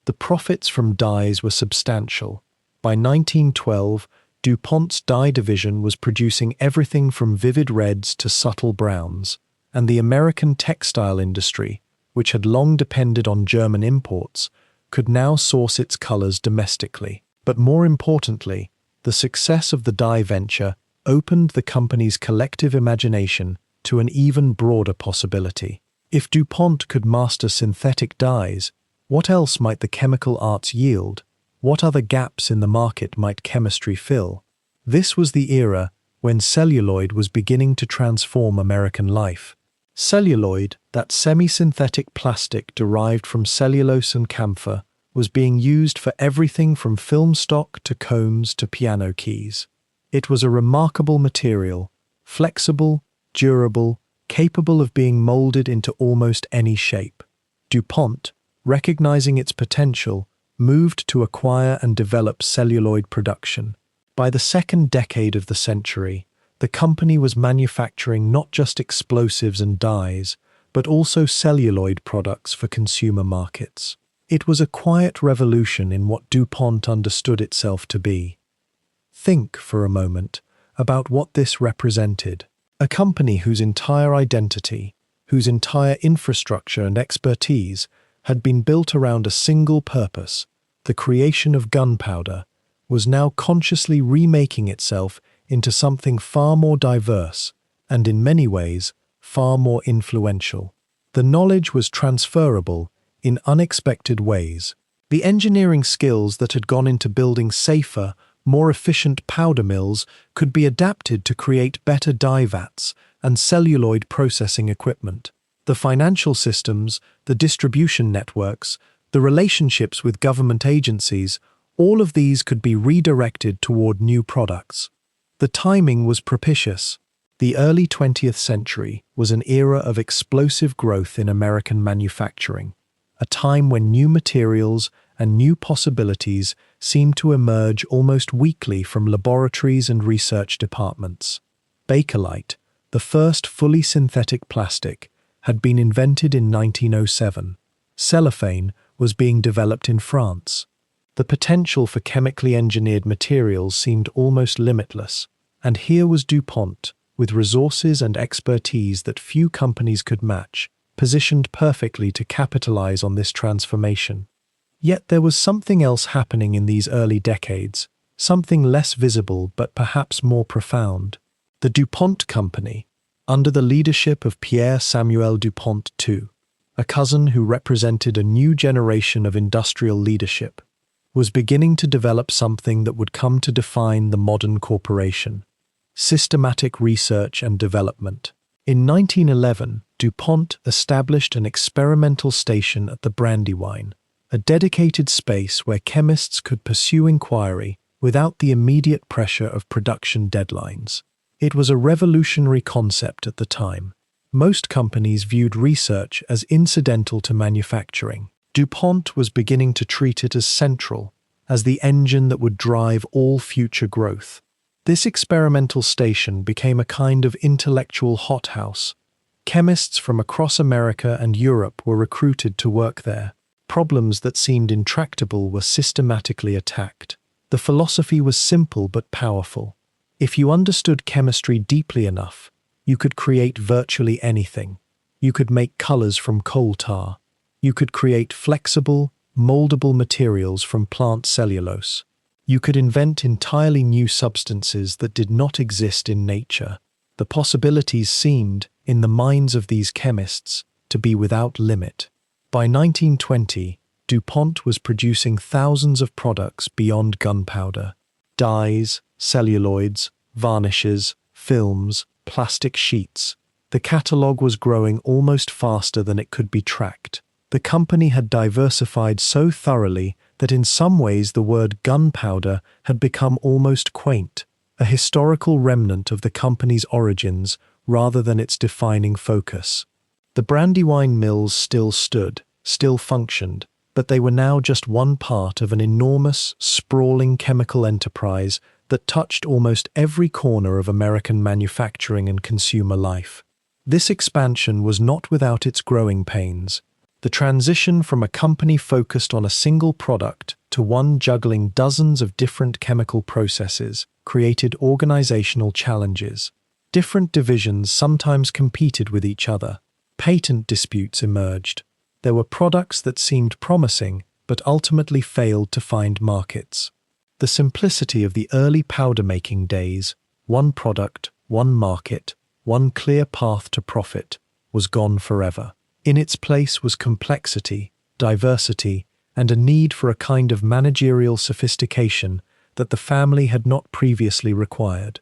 The profits from dyes were substantial. By 1912, DuPont's dye division was producing everything from vivid reds to subtle browns, and the American textile industry, which had long depended on German imports, could now source its colors domestically. But more importantly, the success of the dye venture opened the company's collective imagination to an even broader possibility. If DuPont could master synthetic dyes, what else might the chemical arts yield? What other gaps in the market might chemistry fill? This was the era when celluloid was beginning to transform American life. Celluloid, that semi-synthetic plastic derived from cellulose and camphor, was being used for everything from film stock to combs to piano keys. It was a remarkable material, flexible, durable, capable of being molded into almost any shape. DuPont, recognizing its potential, moved to acquire and develop celluloid production. By the second decade of the century, the company was manufacturing not just explosives and dyes, but also celluloid products for consumer markets. It was a quiet revolution in what DuPont understood itself to be. Think, for a moment, about what this represented. A company whose entire identity, whose entire infrastructure and expertise had been built around a single purpose, the creation of gunpowder, was now consciously remaking itself into something far more diverse and, in many ways, far more influential. The knowledge was transferable in unexpected ways. The engineering skills that had gone into building safer, more efficient powder mills could be adapted to create better dye vats and celluloid processing equipment. The financial systems, the distribution networks, the relationships with government agencies, All of these could be redirected toward new products. The timing was propitious. The early 20th century was an era of explosive growth in American manufacturing, a time when new materials and new possibilities seemed to emerge almost weekly from laboratories and research departments. Bakelite, the first fully synthetic plastic, had been invented in 1907. Cellophane was being developed in France. The potential for chemically engineered materials seemed almost limitless, and here was DuPont, with resources and expertise that few companies could match, positioned perfectly to capitalize on this transformation. Yet there was something else happening in these early decades, something less visible but perhaps more profound. The DuPont Company, under the leadership of Pierre Samuel DuPont II, a cousin who represented a new generation of industrial leadership, was beginning to develop something that would come to define the modern corporation: systematic research and development. In 1911, DuPont established an experimental station at the Brandywine, a dedicated space where chemists could pursue inquiry without the immediate pressure of production deadlines. It was a revolutionary concept at the time. Most companies viewed research as incidental to manufacturing. DuPont was beginning to treat it as central, as the engine that would drive all future growth. This experimental station became a kind of intellectual hothouse. Chemists from across America and Europe were recruited to work there. Problems that seemed intractable were systematically attacked. The philosophy was simple but powerful. If you understood chemistry deeply enough, you could create virtually anything. You could make colors from coal tar. You could create flexible, moldable materials from plant cellulose. You could invent entirely new substances that did not exist in nature. The possibilities seemed, in the minds of these chemists, to be without limit. By 1920, DuPont was producing thousands of products beyond gunpowder: dyes, celluloids, varnishes, films, plastic sheets. The catalog was growing almost faster than it could be tracked. The company had diversified so thoroughly that in some ways the word gunpowder had become almost quaint, a historical remnant of the company's origins rather than its defining focus. The Brandywine Mills still stood, still functioned, but they were now just one part of an enormous, sprawling chemical enterprise that touched almost every corner of American manufacturing and consumer life. This expansion was not without its growing pains. The transition from a company focused on a single product to one juggling dozens of different chemical processes created organizational challenges. Different divisions sometimes competed with each other. Patent disputes emerged. There were products that seemed promising but ultimately failed to find markets. The simplicity of the early powder-making days, one product, one market, one clear path to profit, was gone forever. In its place was complexity, diversity, and a need for a kind of managerial sophistication that the family had not previously required.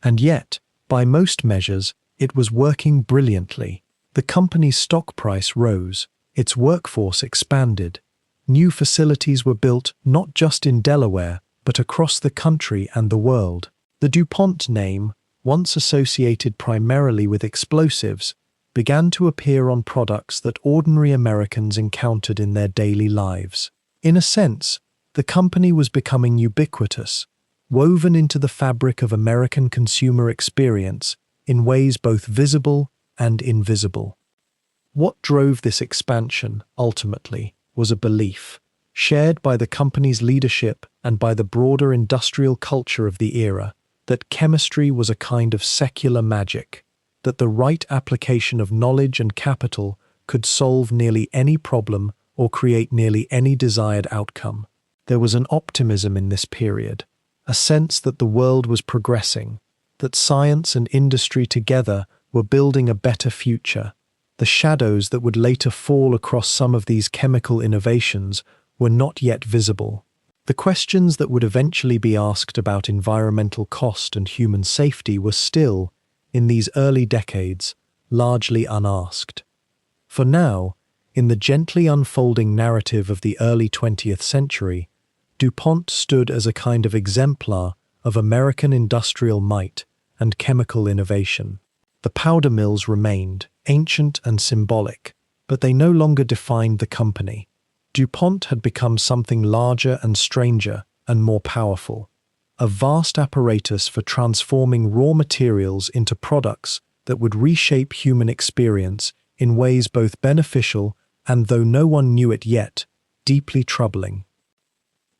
And yet, by most measures, it was working brilliantly. The company's stock price rose, its workforce expanded. New facilities were built not just in Delaware, but across the country and the world. The DuPont name, once associated primarily with explosives, began to appear on products that ordinary Americans encountered in their daily lives. In a sense, the company was becoming ubiquitous, woven into the fabric of American consumer experience in ways both visible and invisible. What drove this expansion, ultimately, was a belief, shared by the company's leadership and by the broader industrial culture of the era, that chemistry was a kind of secular magic, that the right application of knowledge and capital could solve nearly any problem or create nearly any desired outcome. There was an optimism in this period, a sense that the world was progressing, that science and industry together were building a better future. The shadows that would later fall across some of these chemical innovations were not yet visible. The questions that would eventually be asked about environmental cost and human safety were still, in these early decades, largely unasked. For now, in the gently unfolding narrative of the early 20th century, DuPont stood as a kind of exemplar of American industrial might and chemical innovation. The powder mills remained, ancient and symbolic, but they no longer defined the company. DuPont had become something larger and stranger and more powerful, a vast apparatus for transforming raw materials into products that would reshape human experience in ways both beneficial and, though no one knew it yet, deeply troubling.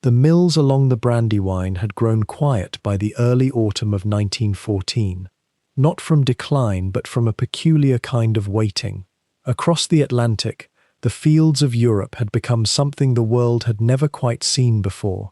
The mills along the Brandywine had grown quiet by the early autumn of 1914, not from decline but from a peculiar kind of waiting. Across the Atlantic, the fields of Europe had become something the world had never quite seen before,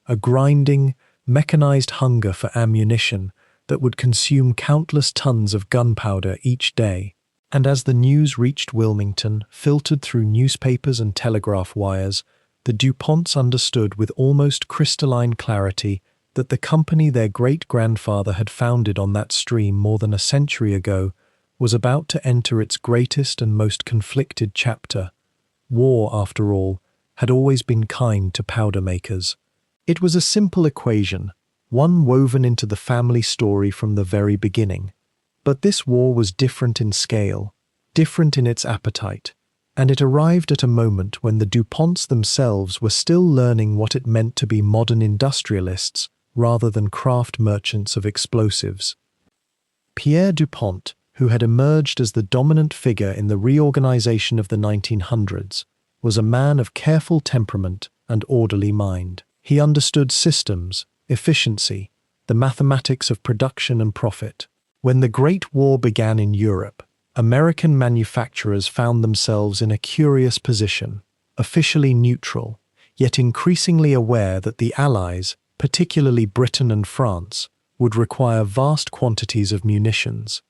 a grinding, mechanized hunger for ammunition that would consume countless tons of gunpowder each day. And as the news reached Wilmington, filtered through newspapers and telegraph wires, the DuPonts understood with almost crystalline clarity that the company their great-grandfather had founded on that stream more than a century ago was about to enter its greatest and most conflicted chapter. War, after all, had always been kind to powder makers. It was a simple equation, one woven into the family story from the very beginning. But this war was different in scale, different in its appetite, and it arrived at a moment when the DuPonts themselves were still learning what it meant to be modern industrialists rather than craft merchants of explosives. Pierre DuPont, who had emerged as the dominant figure in the reorganization of the 1900s, was a man of careful temperament and orderly mind. He understood systems, efficiency, the mathematics of production and profit. When the Great War began in Europe, American manufacturers found themselves in a curious position, officially neutral, yet increasingly aware that the Allies, particularly Britain and France, would require vast quantities of munitions.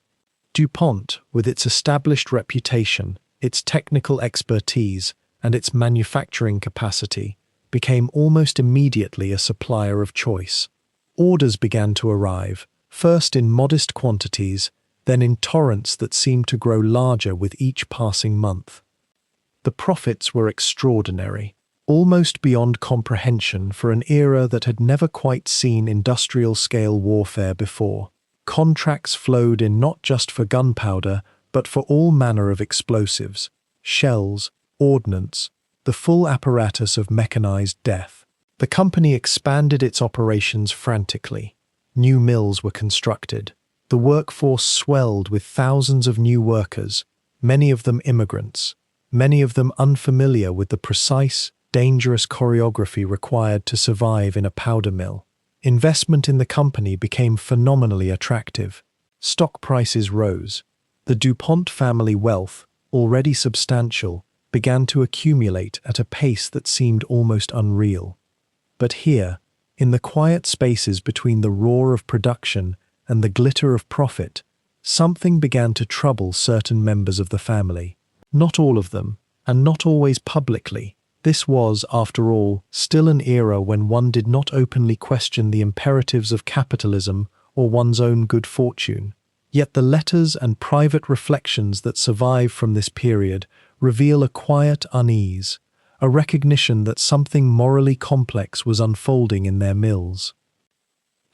DuPont, with its established reputation, its technical expertise, and its manufacturing capacity, became almost immediately a supplier of choice. Orders began to arrive, first in modest quantities, then in torrents that seemed to grow larger with each passing month. The profits were extraordinary, almost beyond comprehension for an era that had never quite seen industrial-scale warfare before. Contracts flowed in not just for gunpowder, but for all manner of explosives, shells, ordnance, the full apparatus of mechanized death. The company expanded its operations frantically. New mills were constructed. The workforce swelled with thousands of new workers, many of them immigrants, many of them unfamiliar with the precise, dangerous choreography required to survive in a powder mill. Investment in the company became phenomenally attractive. Stock prices rose. The DuPont family wealth, already substantial, began to accumulate at a pace that seemed almost unreal. But here, in the quiet spaces between the roar of production and the glitter of profit, something began to trouble certain members of the family. Not all of them, and not always publicly. This was, after all, still an era when one did not openly question the imperatives of capitalism or one's own good fortune. Yet the letters and private reflections that survive from this period reveal a quiet unease, a recognition that something morally complex was unfolding in their mills.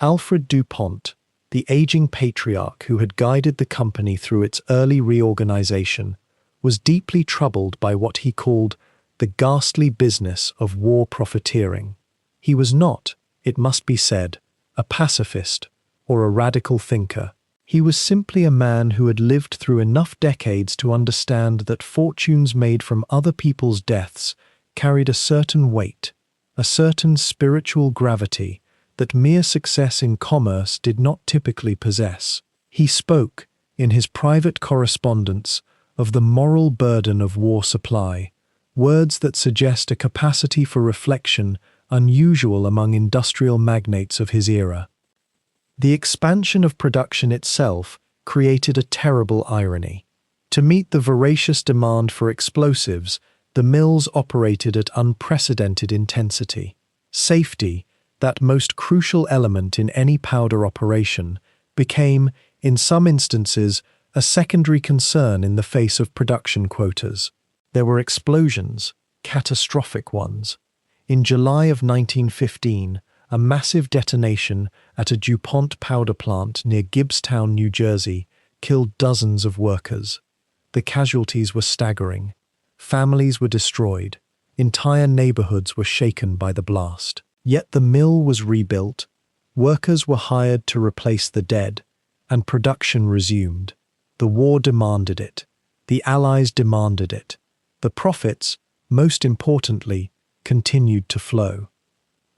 Alfred DuPont, the aging patriarch who had guided the company through its early reorganization, was deeply troubled by what he called the ghastly business of war profiteering. He was not, it must be said, a pacifist or a radical thinker. He was simply a man who had lived through enough decades to understand that fortunes made from other people's deaths carried a certain weight, a certain spiritual gravity that mere success in commerce did not typically possess. He spoke, in his private correspondence, of the moral burden of war supply, words that suggest a capacity for reflection unusual among industrial magnates of his era. The expansion of production itself created a terrible irony. To meet the voracious demand for explosives, the mills operated at unprecedented intensity. Safety, that most crucial element in any powder operation, became, in some instances, a secondary concern in the face of production quotas. There were explosions, catastrophic ones. In July of 1915, a massive detonation at a DuPont powder plant near Gibbstown, New Jersey, killed dozens of workers. The casualties were staggering. Families were destroyed. Entire neighborhoods were shaken by the blast. Yet the mill was rebuilt, workers were hired to replace the dead, and production resumed. The war demanded it. The Allies demanded it. The profits, most importantly, continued to flow.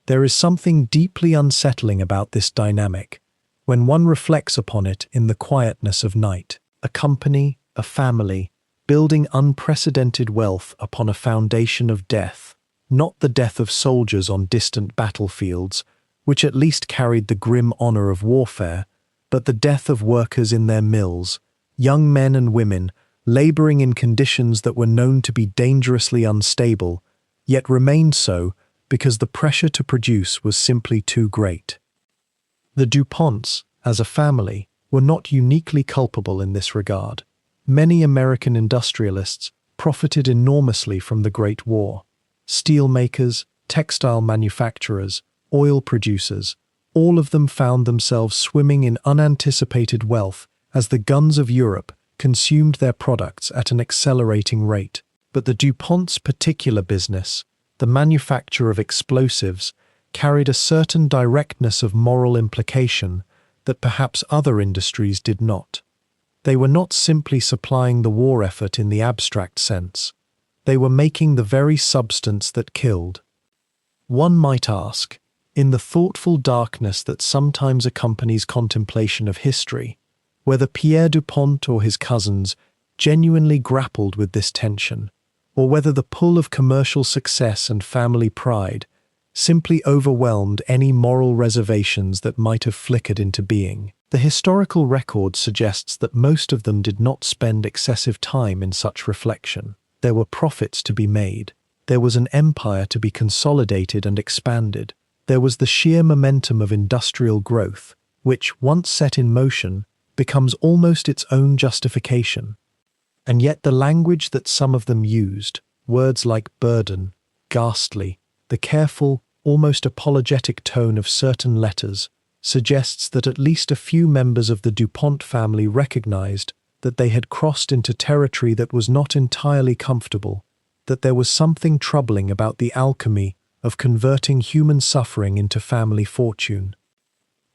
There is something deeply unsettling about this dynamic when one reflects upon it in the quietness of night. A company, a family, building unprecedented wealth upon a foundation of death, not the death of soldiers on distant battlefields, which at least carried the grim honor of warfare, but the death of workers in their mills, young men and women, laboring in conditions that were known to be dangerously unstable, yet remained so because the pressure to produce was simply too great. The DuPonts, as a family, were not uniquely culpable in this regard. Many American industrialists profited enormously from the Great War. Steel makers, textile manufacturers, oil producers, all of them found themselves swimming in unanticipated wealth as the guns of Europe consumed their products at an accelerating rate. But the DuPont's particular business, the manufacture of explosives, carried a certain directness of moral implication that perhaps other industries did not. They were not simply supplying the war effort in the abstract sense. They were making the very substance that killed. One might ask, in the thoughtful darkness that sometimes accompanies contemplation of history, whether Pierre DuPont or his cousins genuinely grappled with this tension, or whether the pull of commercial success and family pride simply overwhelmed any moral reservations that might have flickered into being. The historical record suggests that most of them did not spend excessive time in such reflection. There were profits to be made. There was an empire to be consolidated and expanded. There was the sheer momentum of industrial growth, which, once set in motion, becomes almost its own justification. And yet the language that some of them used, words like burden, ghastly, the careful, almost apologetic tone of certain letters, suggests that at least a few members of the DuPont family recognized that they had crossed into territory that was not entirely comfortable, that there was something troubling about the alchemy of converting human suffering into family fortune.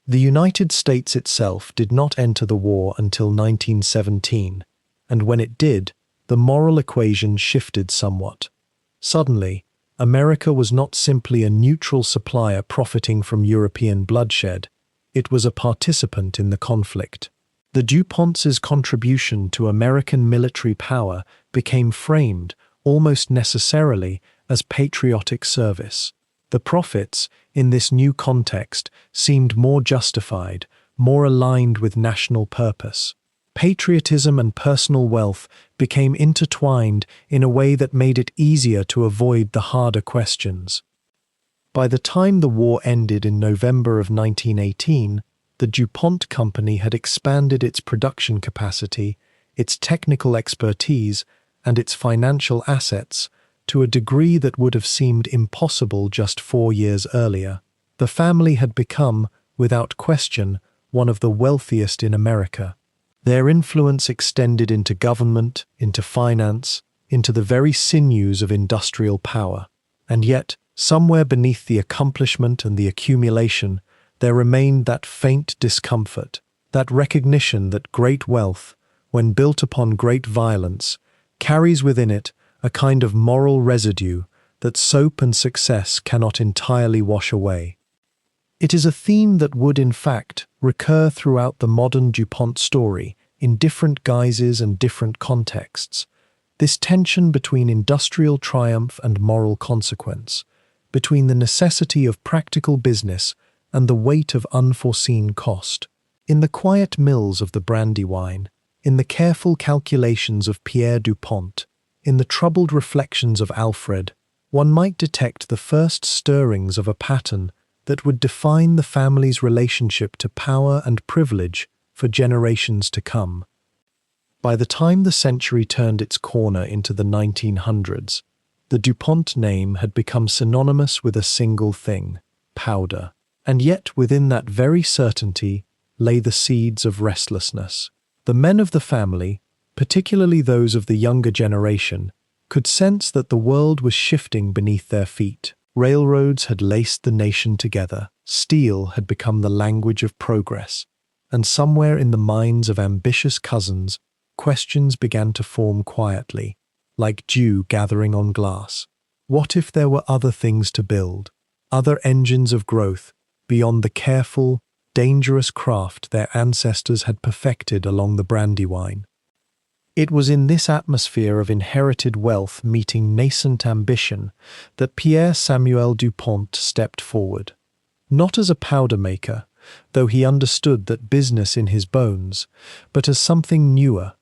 The United States itself did not enter the war until 1917, and when it did, the moral equation shifted somewhat. Suddenly, America was not simply a neutral supplier profiting from European bloodshed, it was a participant in the conflict. The DuPonts' contribution to American military power became framed, almost necessarily, as patriotic service. The profits, in this new context, seemed more justified, more aligned with national purpose. Patriotism and personal wealth became intertwined in a way that made it easier to avoid the harder questions. By the time the war ended in November of 1918, the DuPont Company had expanded its production capacity, its technical expertise, and its financial assets to a degree that would have seemed impossible just 4 years earlier. The family had become, without question, one of the wealthiest in America. Their influence extended into government, into finance, into the very sinews of industrial power. And yet, somewhere beneath the accomplishment and the accumulation, there remained that faint discomfort, that recognition that great wealth, when built upon great violence, carries within it a kind of moral residue that soap and success cannot entirely wash away. It is a theme that would, in fact, recur throughout the modern DuPont story in different guises and different contexts. This tension between industrial triumph and moral consequence, between the necessity of practical business and the weight of unforeseen cost. In the quiet mills of the Brandywine, in the careful calculations of Pierre DuPont, in the troubled reflections of Alfred, one might detect the first stirrings of a pattern that would define the family's relationship to power and privilege for generations to come. By the time the century turned its corner into the 1900s, The DuPont name had become synonymous with a single thing: powder. And yet within that very certainty lay the seeds of restlessness. The men of the family, particularly those of the younger generation, could sense that the world was shifting beneath their feet. Railroads had laced the nation together, steel had become the language of progress, and somewhere in the minds of ambitious cousins, questions began to form quietly, like dew gathering on glass. What if there were other things to build, other engines of growth, beyond the careful, dangerous craft their ancestors had perfected along the Brandywine? It was in this atmosphere of inherited wealth meeting nascent ambition that Pierre Samuel DuPont stepped forward. Not as a powder maker, though he understood that business in his bones, but as something newer,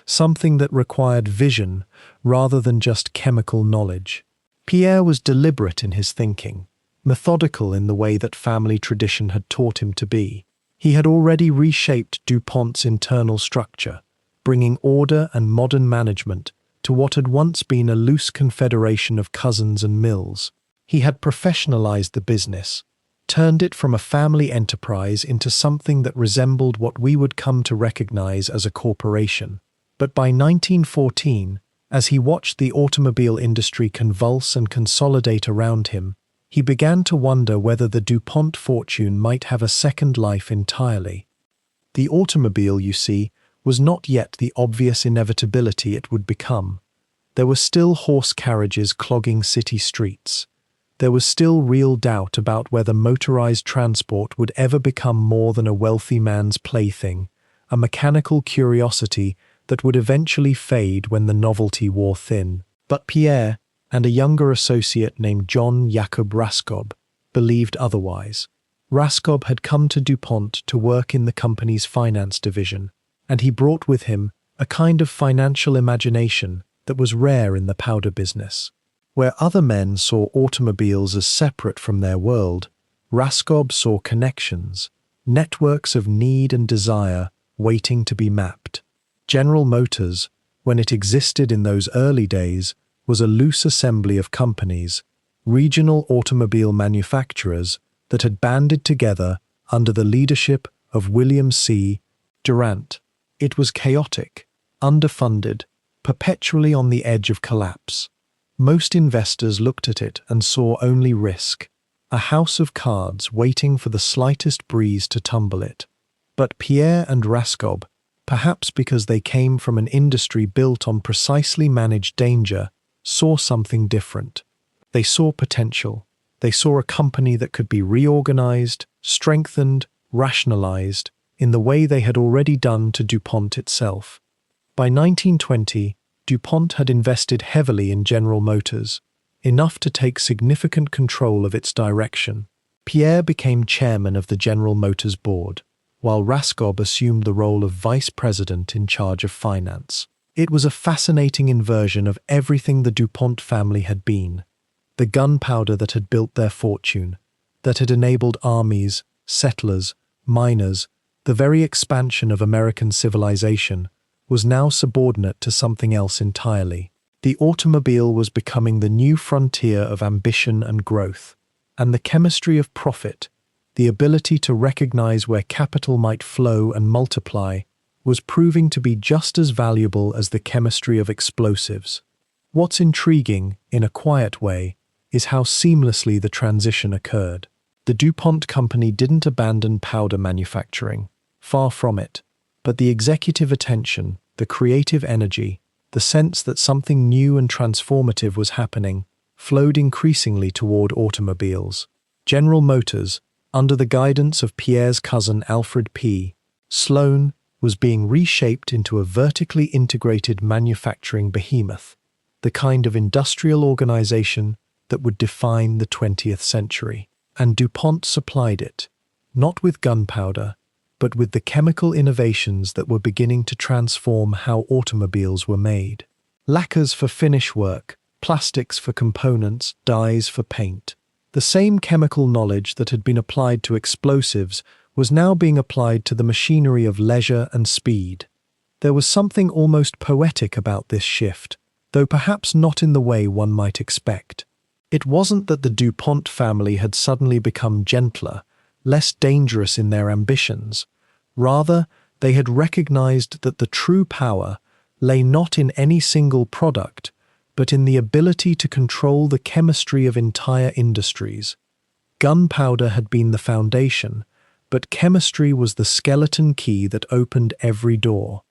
something that required vision rather than just chemical knowledge. Pierre was deliberate in his thinking, methodical in the way that family tradition had taught him to be. He had already reshaped DuPont's internal structure, bringing order and modern management to what had once been a loose confederation of cousins and mills. He had professionalized the business, turned it from a family enterprise into something that resembled what we would come to recognize as a corporation. But by 1914, as he watched the automobile industry convulse and consolidate around him, he began to wonder whether the DuPont fortune might have a second life entirely. The automobile, you see, was not yet the obvious inevitability it would become. There were still horse carriages clogging city streets. There was still real doubt about whether motorized transport would ever become more than a wealthy man's plaything, a mechanical curiosity that would eventually fade when the novelty wore thin. But Pierre, and a younger associate named John Jacob Raskob, believed otherwise. Raskob had come to DuPont to work in the company's finance division, and he brought with him a kind of financial imagination that was rare in the powder business. Where other men saw automobiles as separate from their world, Raskob saw connections, networks of need and desire waiting to be mapped. General Motors, when it existed in those early days, was a loose assembly of companies, regional automobile manufacturers that had banded together under the leadership of William C. Durant. It was chaotic, underfunded, perpetually on the edge of collapse. Most investors looked at it and saw only risk, a house of cards waiting for the slightest breeze to tumble it. But Pierre and Raskob, perhaps because they came from an industry built on precisely managed danger, saw something different. They saw potential. They saw a company that could be reorganized, strengthened, rationalized, in the way they had already done to DuPont itself. By 1920, DuPont had invested heavily in General Motors, enough to take significant control of its direction. Pierre became chairman of the General Motors board, while Raskob assumed the role of vice president in charge of finance. It was a fascinating inversion of everything the DuPont family had been. The gunpowder that had built their fortune, that had enabled armies, settlers, miners, the very expansion of American civilization, was now subordinate to something else entirely. The automobile was becoming the new frontier of ambition and growth, and the chemistry of profit, the ability to recognize where capital might flow and multiply, was proving to be just as valuable as the chemistry of explosives. What's intriguing, in a quiet way, is how seamlessly the transition occurred. The DuPont company didn't abandon powder manufacturing. Far from it. But the executive attention, the creative energy, the sense that something new and transformative was happening, flowed increasingly toward automobiles. General Motors, under the guidance of Pierre's cousin Alfred P. Sloan, was being reshaped into a vertically integrated manufacturing behemoth, the kind of industrial organization that would define the 20th century. And DuPont supplied it, not with gunpowder, but with the chemical innovations that were beginning to transform how automobiles were made. Lacquers for finish work, plastics for components, dyes for paint. The same chemical knowledge that had been applied to explosives was now being applied to the machinery of leisure and speed. There was something almost poetic about this shift, though perhaps not in the way one might expect. It wasn't that the DuPont family had suddenly become gentler, less dangerous in their ambitions. Rather, they had recognized that the true power lay not in any single product, but in the ability to control the chemistry of entire industries. Gunpowder had been the foundation, but chemistry was the skeleton key that opened every door.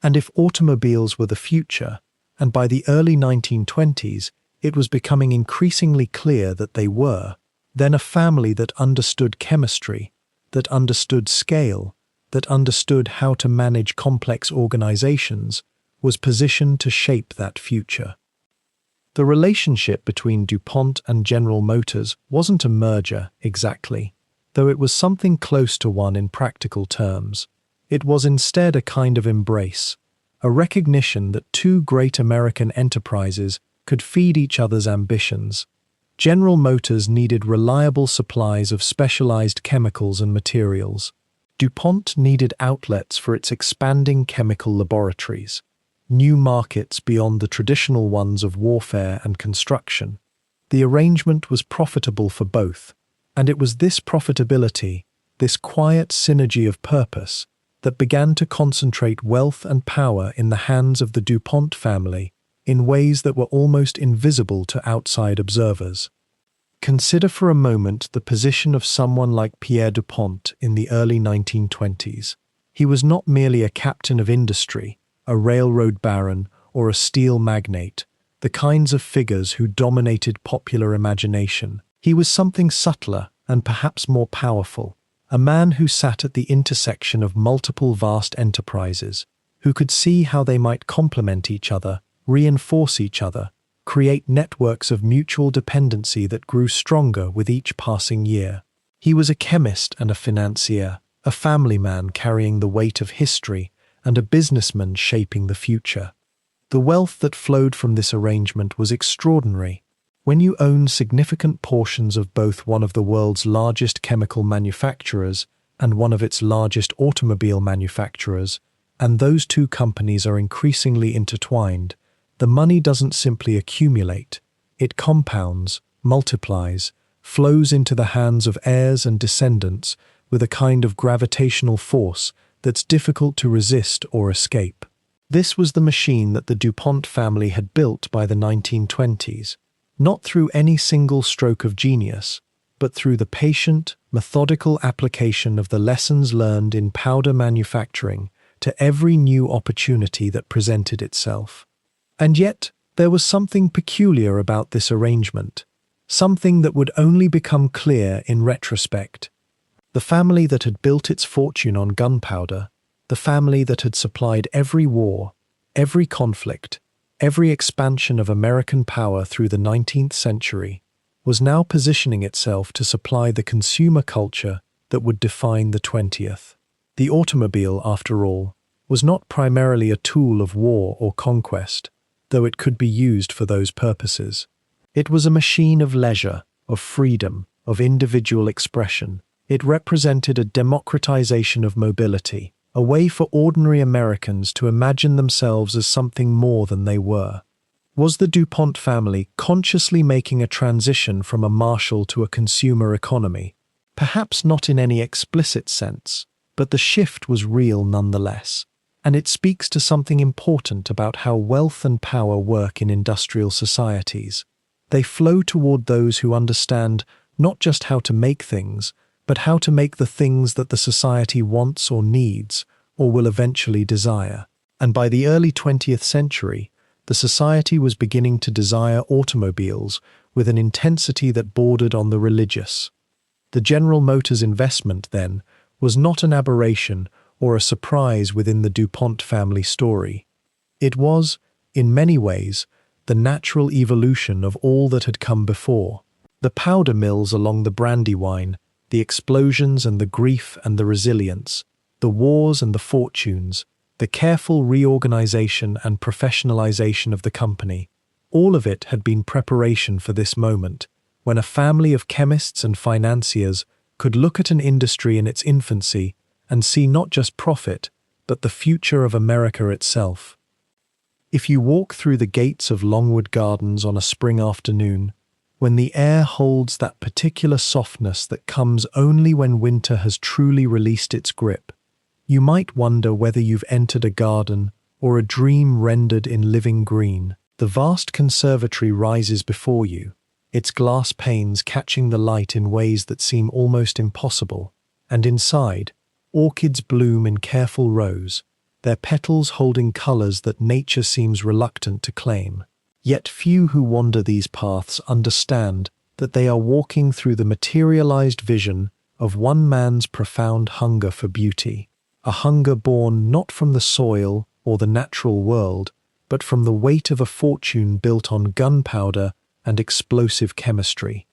And if automobiles were the future, and by the early 1920s it was becoming increasingly clear that they were, then a family that understood chemistry, that understood scale, that understood how to manage complex organizations, was positioned to shape that future. The relationship between DuPont and General Motors wasn't a merger, exactly, though it was something close to one in practical terms. It was instead a kind of embrace, a recognition that two great American enterprises could feed each other's ambitions. General Motors needed reliable supplies of specialized chemicals and materials. DuPont needed outlets for its expanding chemical laboratories, new markets beyond the traditional ones of warfare and construction. The arrangement was profitable for both, and it was this profitability, this quiet synergy of purpose, that began to concentrate wealth and power in the hands of the DuPont family in ways that were almost invisible to outside observers. Consider for a moment the position of someone like Pierre DuPont in the early 1920s. He was not merely a captain of industry, a railroad baron, or a steel magnate, the kinds of figures who dominated popular imagination. He was something subtler and perhaps more powerful, a man who sat at the intersection of multiple vast enterprises, who could see how they might complement each other, reinforce each other, create networks of mutual dependency that grew stronger with each passing year. He was a chemist and a financier, a family man carrying the weight of history, and a businessman shaping the future. The wealth that flowed from this arrangement was extraordinary. When you own significant portions of both one of the world's largest chemical manufacturers and one of its largest automobile manufacturers, and those two companies are increasingly intertwined, the money doesn't simply accumulate, it compounds, multiplies, flows into the hands of heirs and descendants with a kind of gravitational force that's difficult to resist or escape. This was the machine that the DuPont family had built by the 1920s, not through any single stroke of genius, but through the patient, methodical application of the lessons learned in powder manufacturing to every new opportunity that presented itself. And yet, there was something peculiar about this arrangement, something that would only become clear in retrospect. The family that had built its fortune on gunpowder, the family that had supplied every war, every conflict, every expansion of American power through the 19th century, was now positioning itself to supply the consumer culture that would define the 20th. The automobile, after all, was not primarily a tool of war or conquest, though it could be used for those purposes. It was a machine of leisure, of freedom, of individual expression. It represented a democratization of mobility, a way for ordinary Americans to imagine themselves as something more than they were. Was the DuPont family consciously making a transition from a martial to a consumer economy? Perhaps not in any explicit sense, but the shift was real nonetheless, and it speaks to something important about how wealth and power work in industrial societies. They flow toward those who understand not just how to make things, but how to make the things that the society wants or needs, or will eventually desire. And by the early 20th century, the society was beginning to desire automobiles with an intensity that bordered on the religious. The General Motors investment, then, was not an aberration or a surprise within the DuPont family story. It was, in many ways, the natural evolution of all that had come before. The powder mills along the Brandywine, the explosions and the grief and the resilience, the wars and the fortunes, the careful reorganization and professionalization of the company, all of it had been preparation for this moment, when a family of chemists and financiers could look at an industry in its infancy and see not just profit, but the future of America itself. If you walk through the gates of Longwood Gardens on a spring afternoon, when the air holds that particular softness that comes only when winter has truly released its grip, you might wonder whether you've entered a garden or a dream rendered in living green. The vast conservatory rises before you, its glass panes catching the light in ways that seem almost impossible, and inside, orchids bloom in careful rows, their petals holding colors that nature seems reluctant to claim. Yet few who wander these paths understand that they are walking through the materialized vision of one man's profound hunger for beauty, a hunger born not from the soil or the natural world, but from the weight of a fortune built on gunpowder and explosive chemistry.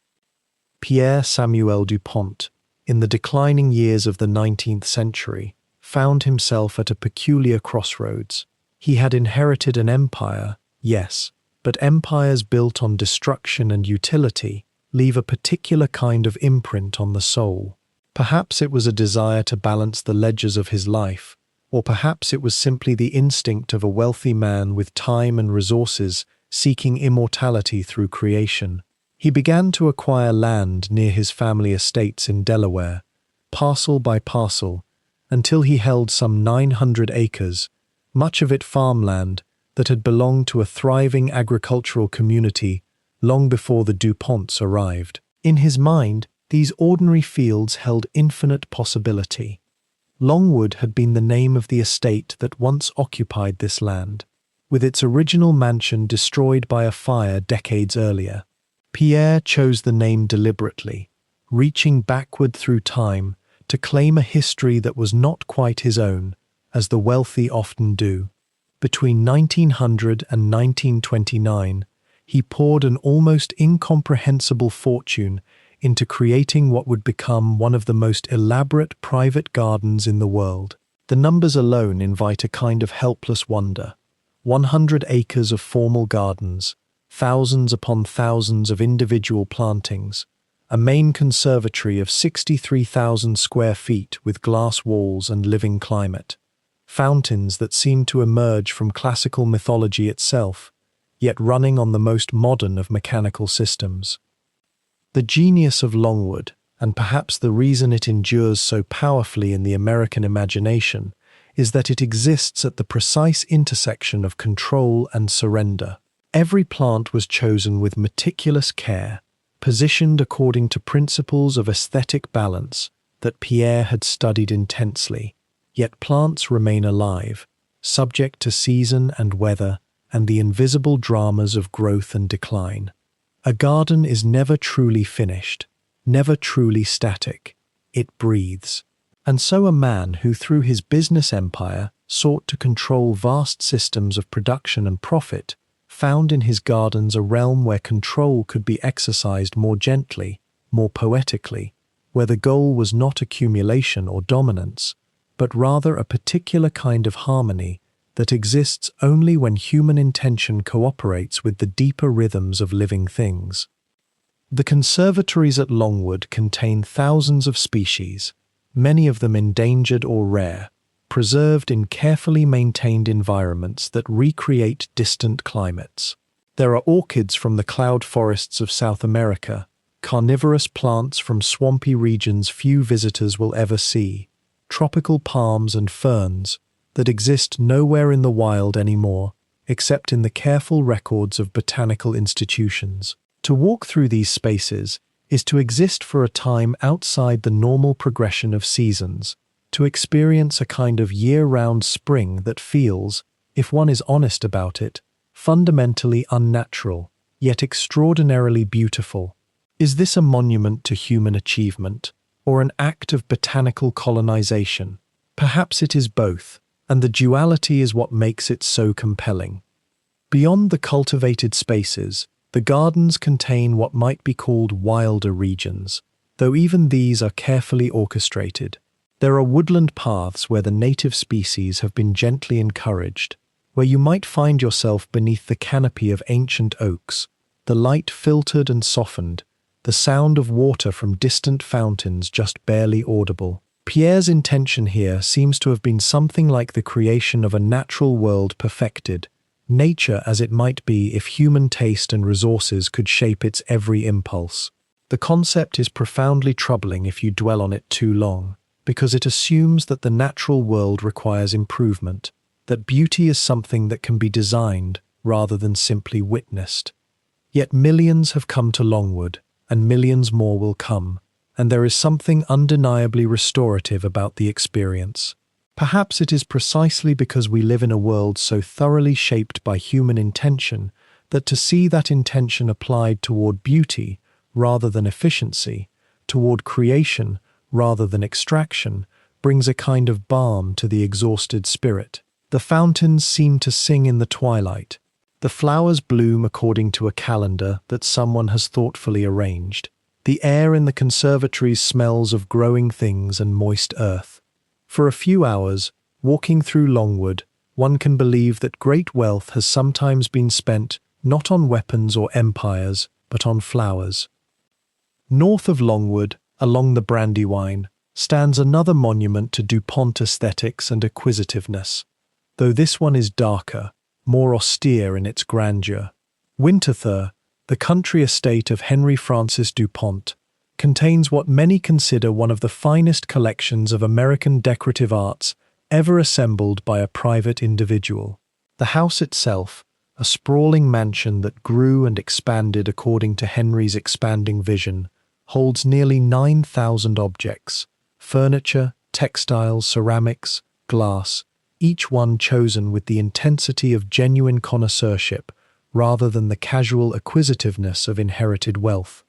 Pierre Samuel du Pont, in the declining years of the 19th century, found himself at a peculiar crossroads. He had inherited an empire, yes, but empires built on destruction and utility leave a particular kind of imprint on the soul. Perhaps it was a desire to balance the ledgers of his life, or perhaps it was simply the instinct of a wealthy man with time and resources seeking immortality through creation. He began to acquire land near his family estates in Delaware, parcel by parcel, until he held some 900 acres, much of it farmland, that had belonged to a thriving agricultural community long before the DuPonts arrived. In his mind, these ordinary fields held infinite possibility. Longwood had been the name of the estate that once occupied this land, with its original mansion destroyed by a fire decades earlier. Pierre chose the name deliberately, reaching backward through time to claim a history that was not quite his own, as the wealthy often do. Between 1900 and 1929, he poured an almost incomprehensible fortune into creating what would become one of the most elaborate private gardens in the world. The numbers alone invite a kind of helpless wonder. 100 acres of formal gardens, thousands upon thousands of individual plantings, a main conservatory of 63,000 square feet with glass walls and living climate, fountains that seem to emerge from classical mythology itself, yet running on the most modern of mechanical systems. The genius of Longwood, and perhaps the reason it endures so powerfully in the American imagination, is that it exists at the precise intersection of control and surrender. Every plant was chosen with meticulous care, positioned according to principles of aesthetic balance that Pierre had studied intensely. Yet plants remain alive, subject to season and weather and the invisible dramas of growth and decline. A garden is never truly finished, never truly static. It breathes. And so a man who through his business empire sought to control vast systems of production and profit found in his gardens a realm where control could be exercised more gently, more poetically, where the goal was not accumulation or dominance, but rather a particular kind of harmony that exists only when human intention cooperates with the deeper rhythms of living things. The conservatories at Longwood contain thousands of species, many of them endangered or rare, preserved in carefully maintained environments that recreate distant climates. There are orchids from the cloud forests of South America, carnivorous plants from swampy regions few visitors will ever see, tropical palms and ferns that exist nowhere in the wild anymore, except in the careful records of botanical institutions. To walk through these spaces is to exist for a time outside the normal progression of seasons, to experience a kind of year-round spring that feels, if one is honest about it, fundamentally unnatural, yet extraordinarily beautiful. Is this a monument to human achievement, or an act of botanical colonization? Perhaps it is both, and the duality is what makes it so compelling. Beyond the cultivated spaces, the gardens contain what might be called wilder regions, though even these are carefully orchestrated. There are woodland paths where the native species have been gently encouraged, where you might find yourself beneath the canopy of ancient oaks, the light filtered and softened, the sound of water from distant fountains just barely audible. Pierre's intention here seems to have been something like the creation of a natural world perfected, nature as it might be if human taste and resources could shape its every impulse. The concept is profoundly troubling if you dwell on it too long, because it assumes that the natural world requires improvement, that beauty is something that can be designed rather than simply witnessed. Yet millions have come to Longwood, and millions more will come, and there is something undeniably restorative about the experience. Perhaps it is precisely because we live in a world so thoroughly shaped by human intention that to see that intention applied toward beauty rather than efficiency, toward creation rather than extraction, brings a kind of balm to the exhausted spirit. The fountains seem to sing in the twilight. The flowers bloom according to a calendar that someone has thoughtfully arranged. The air in the conservatories smells of growing things and moist earth. For a few hours, walking through Longwood, one can believe that great wealth has sometimes been spent not on weapons or empires, but on flowers. North of Longwood, along the Brandywine, stands another monument to DuPont aesthetics and acquisitiveness, though this one is darker, more austere in its grandeur. Winterthur, the country estate of Henry Francis DuPont, contains what many consider one of the finest collections of American decorative arts ever assembled by a private individual. The house itself, a sprawling mansion that grew and expanded according to Henry's expanding vision, holds nearly 9,000 objects, furniture, textiles, ceramics, glass, each one chosen with the intensity of genuine connoisseurship rather than the casual acquisitiveness of inherited wealth.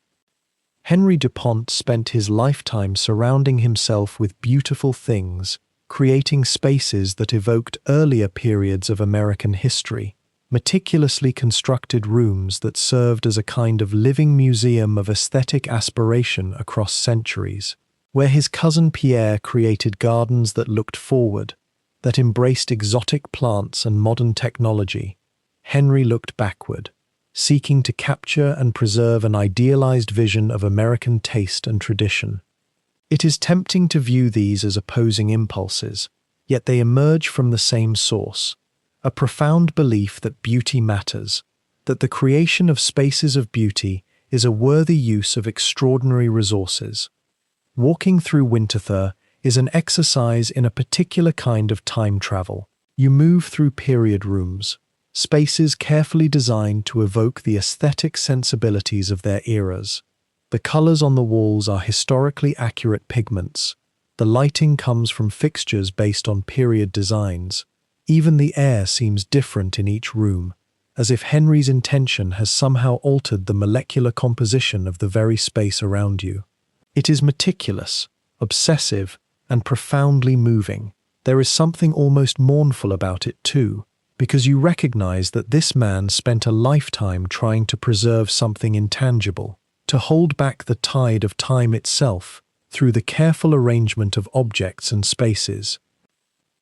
Henry DuPont spent his lifetime surrounding himself with beautiful things, creating spaces that evoked earlier periods of American history, meticulously constructed rooms that served as a kind of living museum of aesthetic aspiration across centuries, where his cousin Pierre created gardens that looked forward, that embraced exotic plants and modern technology. Henry looked backward, seeking to capture and preserve an idealized vision of American taste and tradition. It is tempting to view these as opposing impulses, yet they emerge from the same source, a profound belief that beauty matters, that the creation of spaces of beauty is a worthy use of extraordinary resources. Walking through Winterthur is an exercise in a particular kind of time travel. You move through period rooms, spaces carefully designed to evoke the aesthetic sensibilities of their eras. The colors on the walls are historically accurate pigments. The lighting comes from fixtures based on period designs. Even the air seems different in each room, as if Henry's intention has somehow altered the molecular composition of the very space around you. It is meticulous, obsessive, and profoundly moving. There is something almost mournful about it too, because you recognize that this man spent a lifetime trying to preserve something intangible, to hold back the tide of time itself through the careful arrangement of objects and spaces.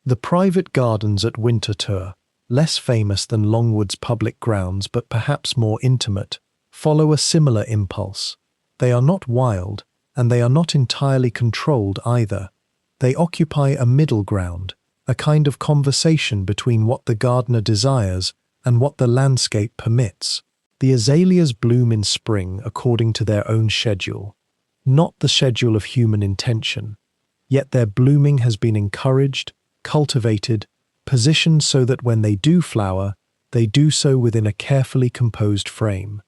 The private gardens at Winterthur, less famous than Longwood's public grounds but perhaps more intimate, follow a similar impulse. They are not wild, and they are not entirely controlled either. They occupy a middle ground, a kind of conversation between what the gardener desires and what the landscape permits. The azaleas bloom in spring according to their own schedule, not the schedule of human intention, yet their blooming has been encouraged, cultivated, positioned so that when they do flower, they do so within a carefully composed frame.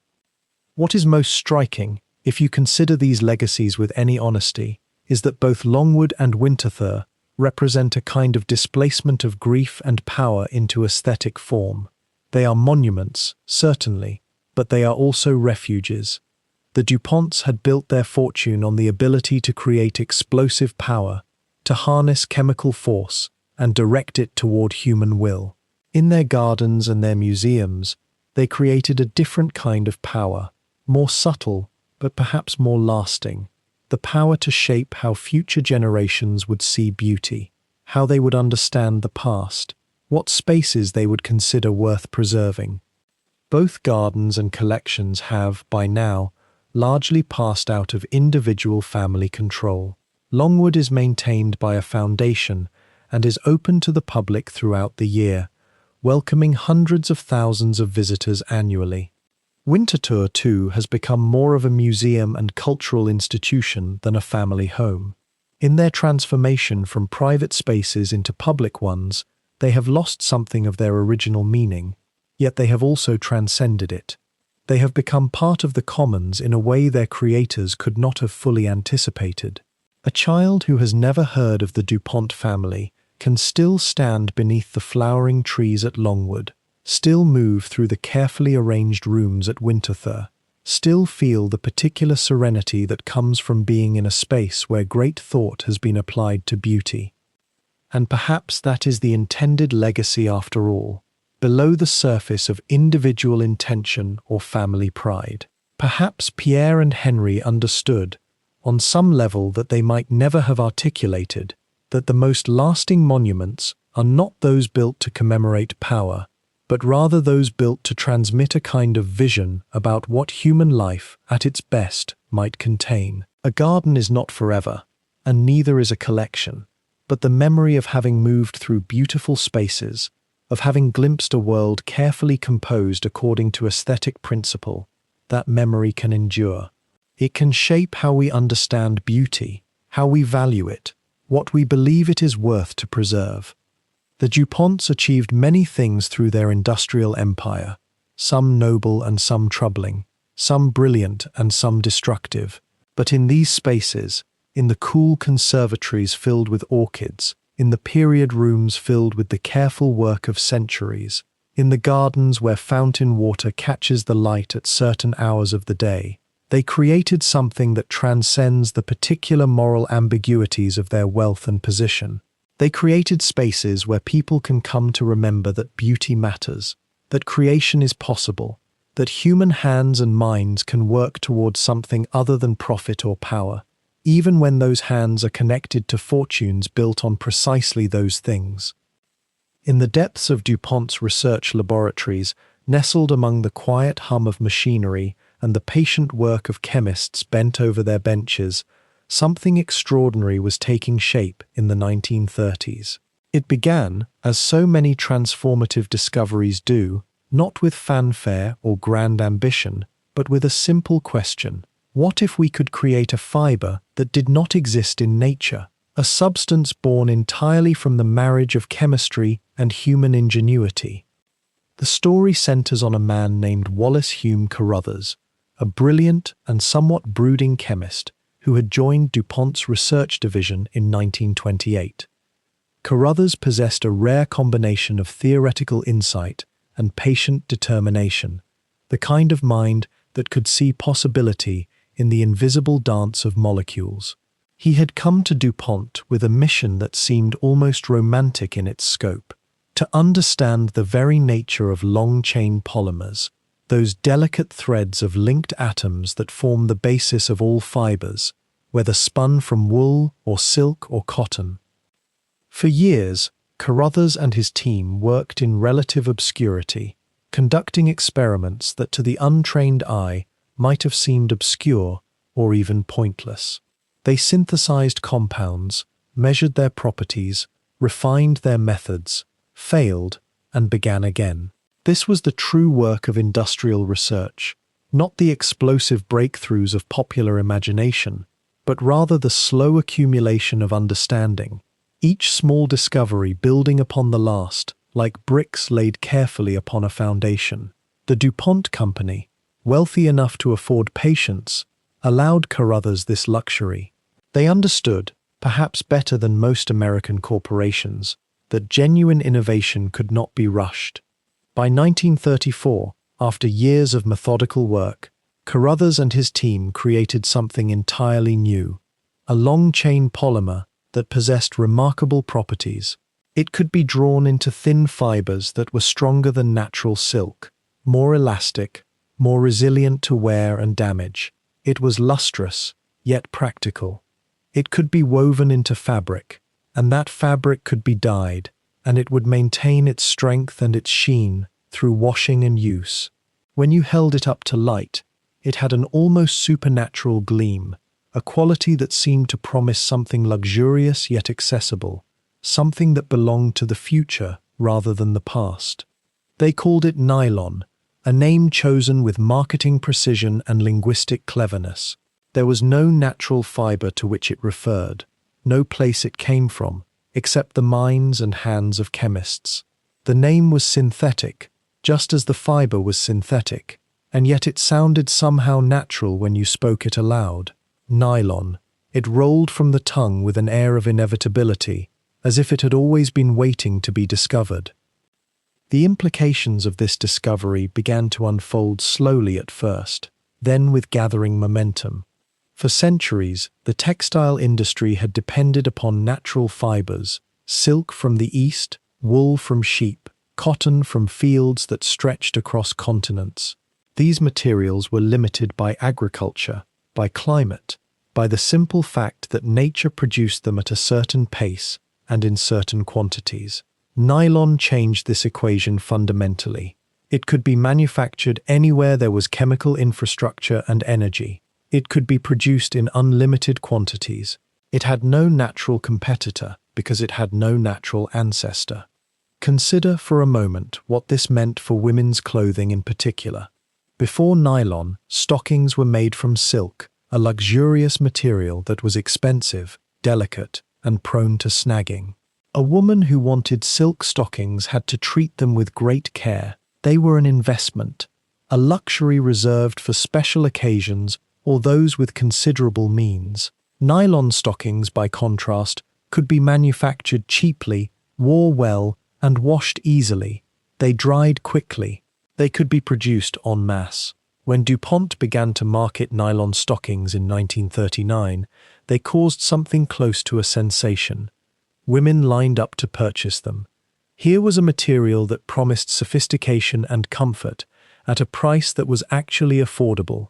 What is most striking, if you consider these legacies with any honesty, is that both Longwood and Winterthur represent a kind of displacement of grief and power into aesthetic form. They are monuments, certainly, but they are also refuges. The DuPonts had built their fortune on the ability to create explosive power, to harness chemical force, and direct it toward human will. In their gardens and their museums, they created a different kind of power, more subtle, but perhaps more lasting. The power to shape how future generations would see beauty, how they would understand the past, what spaces they would consider worth preserving. Both gardens and collections have, by now, largely passed out of individual family control. Longwood is maintained by a foundation and is open to the public throughout the year, welcoming hundreds of thousands of visitors annually. Winterthur, too, has become more of a museum and cultural institution than a family home. In their transformation from private spaces into public ones, they have lost something of their original meaning, yet they have also transcended it. They have become part of the commons in a way their creators could not have fully anticipated. A child who has never heard of the DuPont family can still stand beneath the flowering trees at Longwood, still move through the carefully arranged rooms at Winterthur, still feel the particular serenity that comes from being in a space where great thought has been applied to beauty. And perhaps that is the intended legacy after all, below the surface of individual intention or family pride. Perhaps Pierre and Henry understood, on some level that they might never have articulated, that the most lasting monuments are not those built to commemorate power, but rather those built to transmit a kind of vision about what human life, at its best, might contain. A garden is not forever, and neither is a collection, but the memory of having moved through beautiful spaces, of having glimpsed a world carefully composed according to aesthetic principle, that memory can endure. It can shape how we understand beauty, how we value it, what we believe it is worth to preserve. The DuPonts achieved many things through their industrial empire, some noble and some troubling, some brilliant and some destructive. But in these spaces, in the cool conservatories filled with orchids, in the period rooms filled with the careful work of centuries, in the gardens where fountain water catches the light at certain hours of the day, they created something that transcends the particular moral ambiguities of their wealth and position. They created spaces where people can come to remember that beauty matters, that creation is possible, that human hands and minds can work towards something other than profit or power, even when those hands are connected to fortunes built on precisely those things. In the depths of DuPont's research laboratories, nestled among the quiet hum of machinery and the patient work of chemists bent over their benches, something extraordinary was taking shape in the 1930s. It began, as so many transformative discoveries do, not with fanfare or grand ambition, but with a simple question: what if we could create a fiber that did not exist in nature, a substance born entirely from the marriage of chemistry and human ingenuity? The story centers on a man named Wallace Hume Carruthers, a brilliant and somewhat brooding chemist who had joined DuPont's research division in 1928. Carruthers possessed a rare combination of theoretical insight and patient determination, the kind of mind that could see possibility in the invisible dance of molecules. He had come to DuPont with a mission that seemed almost romantic in its scope: to understand the very nature of long-chain polymers, those delicate threads of linked atoms that form the basis of all fibers, whether spun from wool or silk or cotton. For years, Carruthers and his team worked in relative obscurity, conducting experiments that to the untrained eye might have seemed obscure or even pointless. They synthesized compounds, measured their properties, refined their methods, failed, and began again. This was the true work of industrial research, not the explosive breakthroughs of popular imagination, but rather the slow accumulation of understanding, each small discovery building upon the last, like bricks laid carefully upon a foundation. The DuPont Company, wealthy enough to afford patience, allowed Carruthers this luxury. They understood, perhaps better than most American corporations, that genuine innovation could not be rushed. By 1934, after years of methodical work, Carruthers and his team created something entirely new, a long-chain polymer that possessed remarkable properties. It could be drawn into thin fibers that were stronger than natural silk, more elastic, more resilient to wear and damage. It was lustrous, yet practical. It could be woven into fabric, and that fabric could be dyed, and it would maintain its strength and its sheen through washing and use. When you held it up to light, it had an almost supernatural gleam, a quality that seemed to promise something luxurious yet accessible, something that belonged to the future rather than the past. They called it nylon, a name chosen with marketing precision and linguistic cleverness. There was no natural fiber to which it referred, no place it came from, except the minds and hands of chemists. The name was synthetic, just as the fiber was synthetic, and yet it sounded somehow natural when you spoke it aloud. Nylon. It rolled from the tongue with an air of inevitability, as if it had always been waiting to be discovered. The implications of this discovery began to unfold slowly at first, then with gathering momentum. For centuries, the textile industry had depended upon natural fibers, silk from the east, wool from sheep, cotton from fields that stretched across continents. These materials were limited by agriculture, by climate, by the simple fact that nature produced them at a certain pace and in certain quantities. Nylon changed this equation fundamentally. It could be manufactured anywhere there was chemical infrastructure and energy. It could be produced in unlimited quantities. It had no natural competitor because it had no natural ancestor. Consider for a moment what this meant for women's clothing in particular. Before nylon, stockings were made from silk, a luxurious material that was expensive, delicate, and prone to snagging. A woman who wanted silk stockings had to treat them with great care. They were an investment, a luxury reserved for special occasions or those with considerable means. Nylon stockings, by contrast, could be manufactured cheaply, wore well, and washed easily. They dried quickly. They could be produced en masse. When DuPont began to market nylon stockings in 1939, they caused something close to a sensation. Women lined up to purchase them. Here was a material that promised sophistication and comfort at a price that was actually affordable.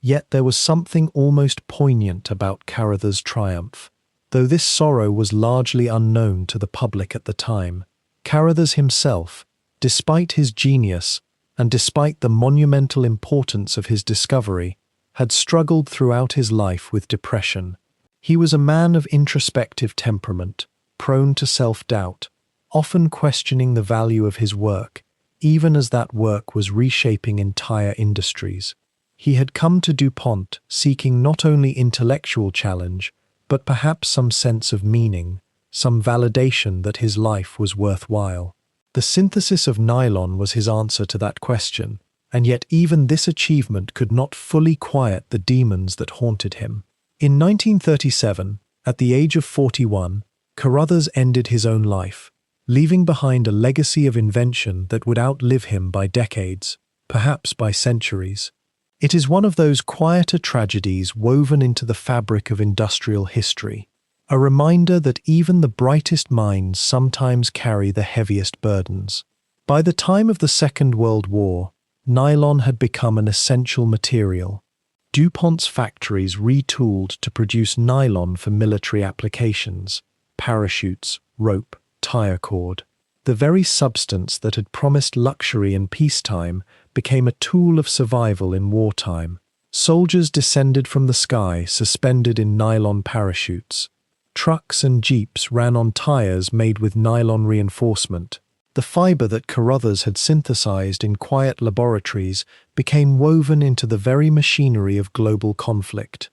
Yet there was something almost poignant about Carather's triumph. Though this sorrow was largely unknown to the public at the time, Carather's himself, despite his genius and despite the monumental importance of his discovery, had struggled throughout his life with depression. He was a man of introspective temperament, prone to self-doubt, often questioning the value of his work, even as that work was reshaping entire industries. He had come to DuPont seeking not only intellectual challenge, but perhaps some sense of meaning, some validation that his life was worthwhile. The synthesis of nylon was his answer to that question, and yet even this achievement could not fully quiet the demons that haunted him. In 1937, at the age of 41, Carothers ended his own life, leaving behind a legacy of invention that would outlive him by decades, perhaps by centuries. It is one of those quieter tragedies woven into the fabric of industrial history, a reminder that even the brightest minds sometimes carry the heaviest burdens. By the time of the Second World War, nylon had become an essential material. DuPont's factories retooled to produce nylon for military applications, parachutes, rope, tire cord. The very substance that had promised luxury in peacetime became a tool of survival in wartime. Soldiers descended from the sky suspended in nylon parachutes. Trucks and jeeps ran on tires made with nylon reinforcement. The fiber that Carothers had synthesized in quiet laboratories became woven into the very machinery of global conflict.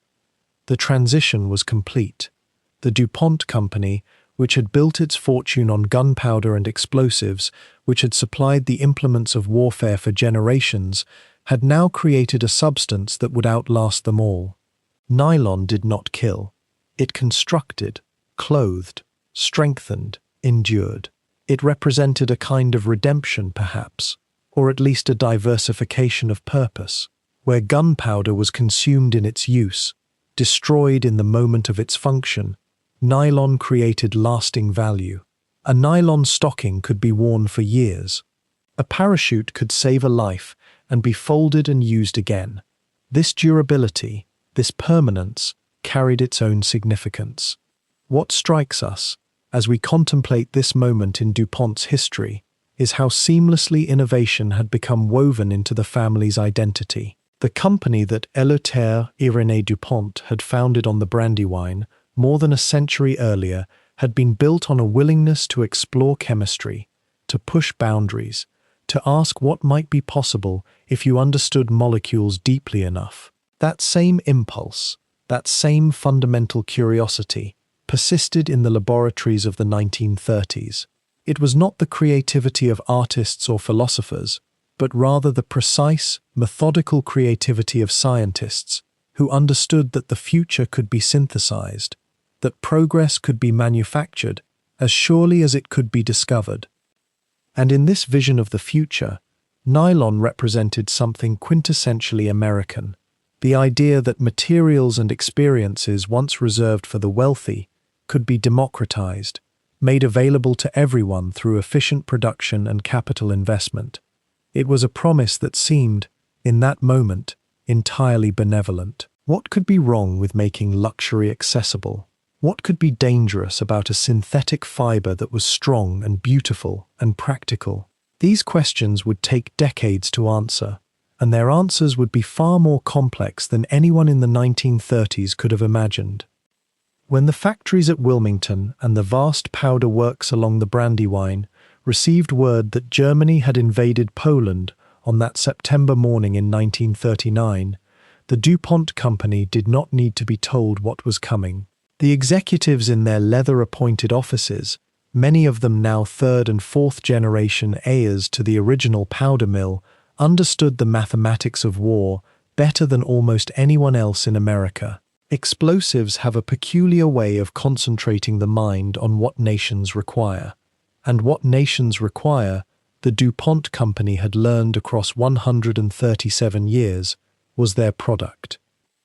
The transition was complete. The DuPont Company, which had built its fortune on gunpowder and explosives, which had supplied the implements of warfare for generations, had now created a substance that would outlast them all. Nylon did not kill. It constructed, clothed, strengthened, endured. It represented a kind of redemption, perhaps, or at least a diversification of purpose, where gunpowder was consumed in its use, destroyed in the moment of its function. Nylon created lasting value. A nylon stocking could be worn for years. A parachute could save a life and be folded and used again. This durability, this permanence, carried its own significance. What strikes us, as we contemplate this moment in DuPont's history, is how seamlessly innovation had become woven into the family's identity. The company that Éleuthère Irénée du Pont had founded on the Brandywine more than a century earlier had been built on a willingness to explore chemistry, to push boundaries, to ask what might be possible if you understood molecules deeply enough. That same impulse, that same fundamental curiosity, persisted in the laboratories of the 1930s. It was not the creativity of artists or philosophers, but rather the precise, methodical creativity of scientists who understood that the future could be synthesized, that progress could be manufactured as surely as it could be discovered. And in this vision of the future, nylon represented something quintessentially American, the idea that materials and experiences once reserved for the wealthy could be democratized, made available to everyone through efficient production and capital investment. It was a promise that seemed, in that moment, entirely benevolent. What could be wrong with making luxury accessible? What could be dangerous about a synthetic fiber that was strong and beautiful and practical? These questions would take decades to answer, and their answers would be far more complex than anyone in the 1930s could have imagined. When the factories at Wilmington and the vast powder works along the Brandywine received word that Germany had invaded Poland on that September morning in 1939, the DuPont Company did not need to be told what was coming. The executives in their leather-appointed offices, many of them now third and fourth generation heirs to the original powder mill, understood the mathematics of war better than almost anyone else in America. Explosives have a peculiar way of concentrating the mind on what nations require. And what nations require, the DuPont Company had learned across 137 years, was their product.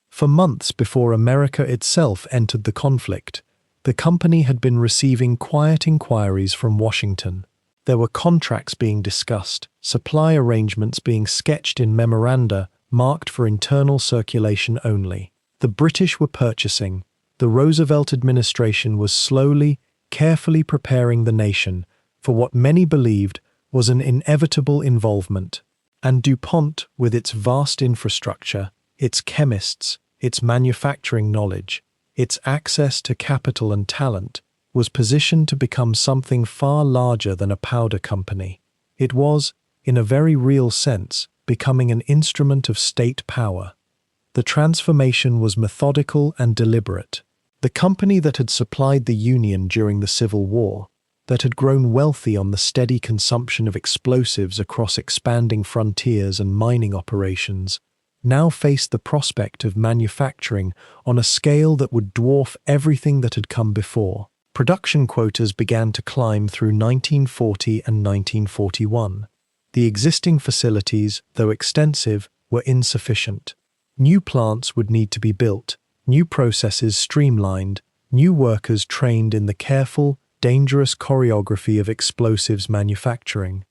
For months before America itself entered the conflict, the company had been receiving quiet inquiries from Washington. There were contracts being discussed, supply arrangements being sketched in memoranda marked for internal circulation only. The British were purchasing. The Roosevelt administration was slowly, carefully preparing the nation for what many believed was an inevitable involvement. And DuPont, with its vast infrastructure, its chemists, its manufacturing knowledge, its access to capital and talent, was positioned to become something far larger than a powder company. It was, in a very real sense, becoming an instrument of state power. The transformation was methodical and deliberate. The company that had supplied the Union during the Civil War, that had grown wealthy on the steady consumption of explosives across expanding frontiers and mining operations, now faced the prospect of manufacturing on a scale that would dwarf everything that had come before. Production quotas began to climb through 1940 and 1941. The existing facilities, though extensive, were insufficient. New plants would need to be built, new processes streamlined, new workers trained in the careful, dangerous choreography of explosives manufacturing.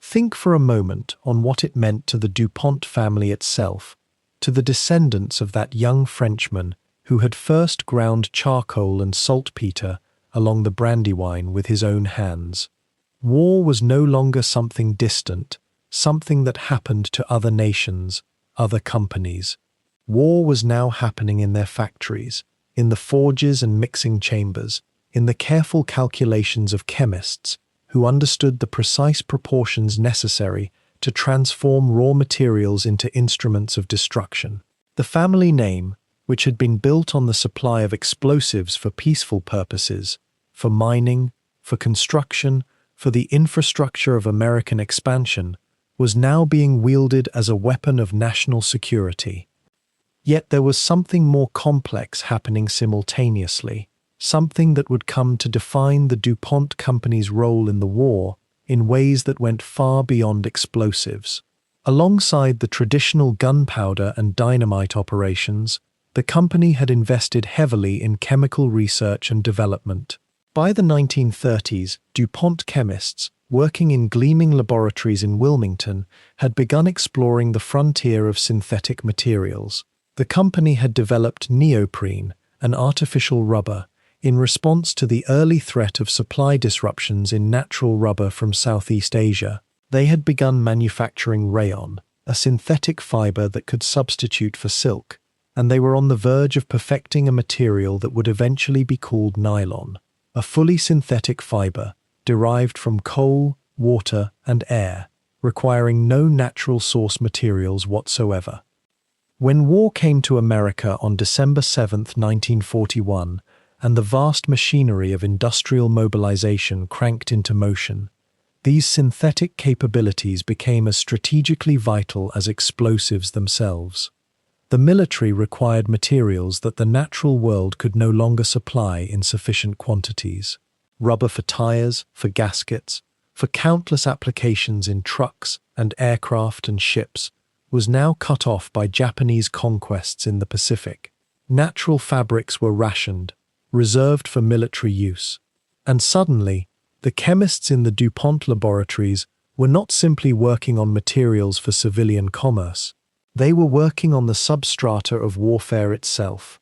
Think for a moment on what it meant to the DuPont family itself, to the descendants of that young Frenchman who had first ground charcoal and saltpeter along the Brandywine with his own hands. War was no longer something distant, something that happened to other nations, other companies. War was now happening in their factories, in the forges and mixing chambers, in the careful calculations of chemists who understood the precise proportions necessary to transform raw materials into instruments of destruction. The family name, which had been built on the supply of explosives for peaceful purposes, for mining, for construction, for the infrastructure of American expansion, was now being wielded as a weapon of national security. Yet there was something more complex happening simultaneously, something that would come to define the DuPont Company's role in the war in ways that went far beyond explosives. Alongside the traditional gunpowder and dynamite operations, the company had invested heavily in chemical research and development. By the 1930s, DuPont chemists, working in gleaming laboratories in Wilmington, had begun exploring the frontier of synthetic materials. The company had developed neoprene, an artificial rubber, in response to the early threat of supply disruptions in natural rubber from Southeast Asia. They had begun manufacturing rayon, a synthetic fiber that could substitute for silk, and they were on the verge of perfecting a material that would eventually be called nylon, a fully synthetic fiber derived from coal, water, and air. requiring no natural source materials whatsoever. When war came to America on December 7, 1941, and the vast machinery of industrial mobilization cranked into motion, these synthetic capabilities became as strategically vital as explosives themselves. The military required materials that the natural world could no longer supply in sufficient quantities. Rubber for tires, for gaskets, for countless applications in trucks and aircraft and ships, was now cut off by Japanese conquests in the Pacific. Natural fabrics were rationed, reserved for military use. And suddenly, the chemists in the DuPont laboratories were not simply working on materials for civilian commerce. They were working on the substrata of warfare itself.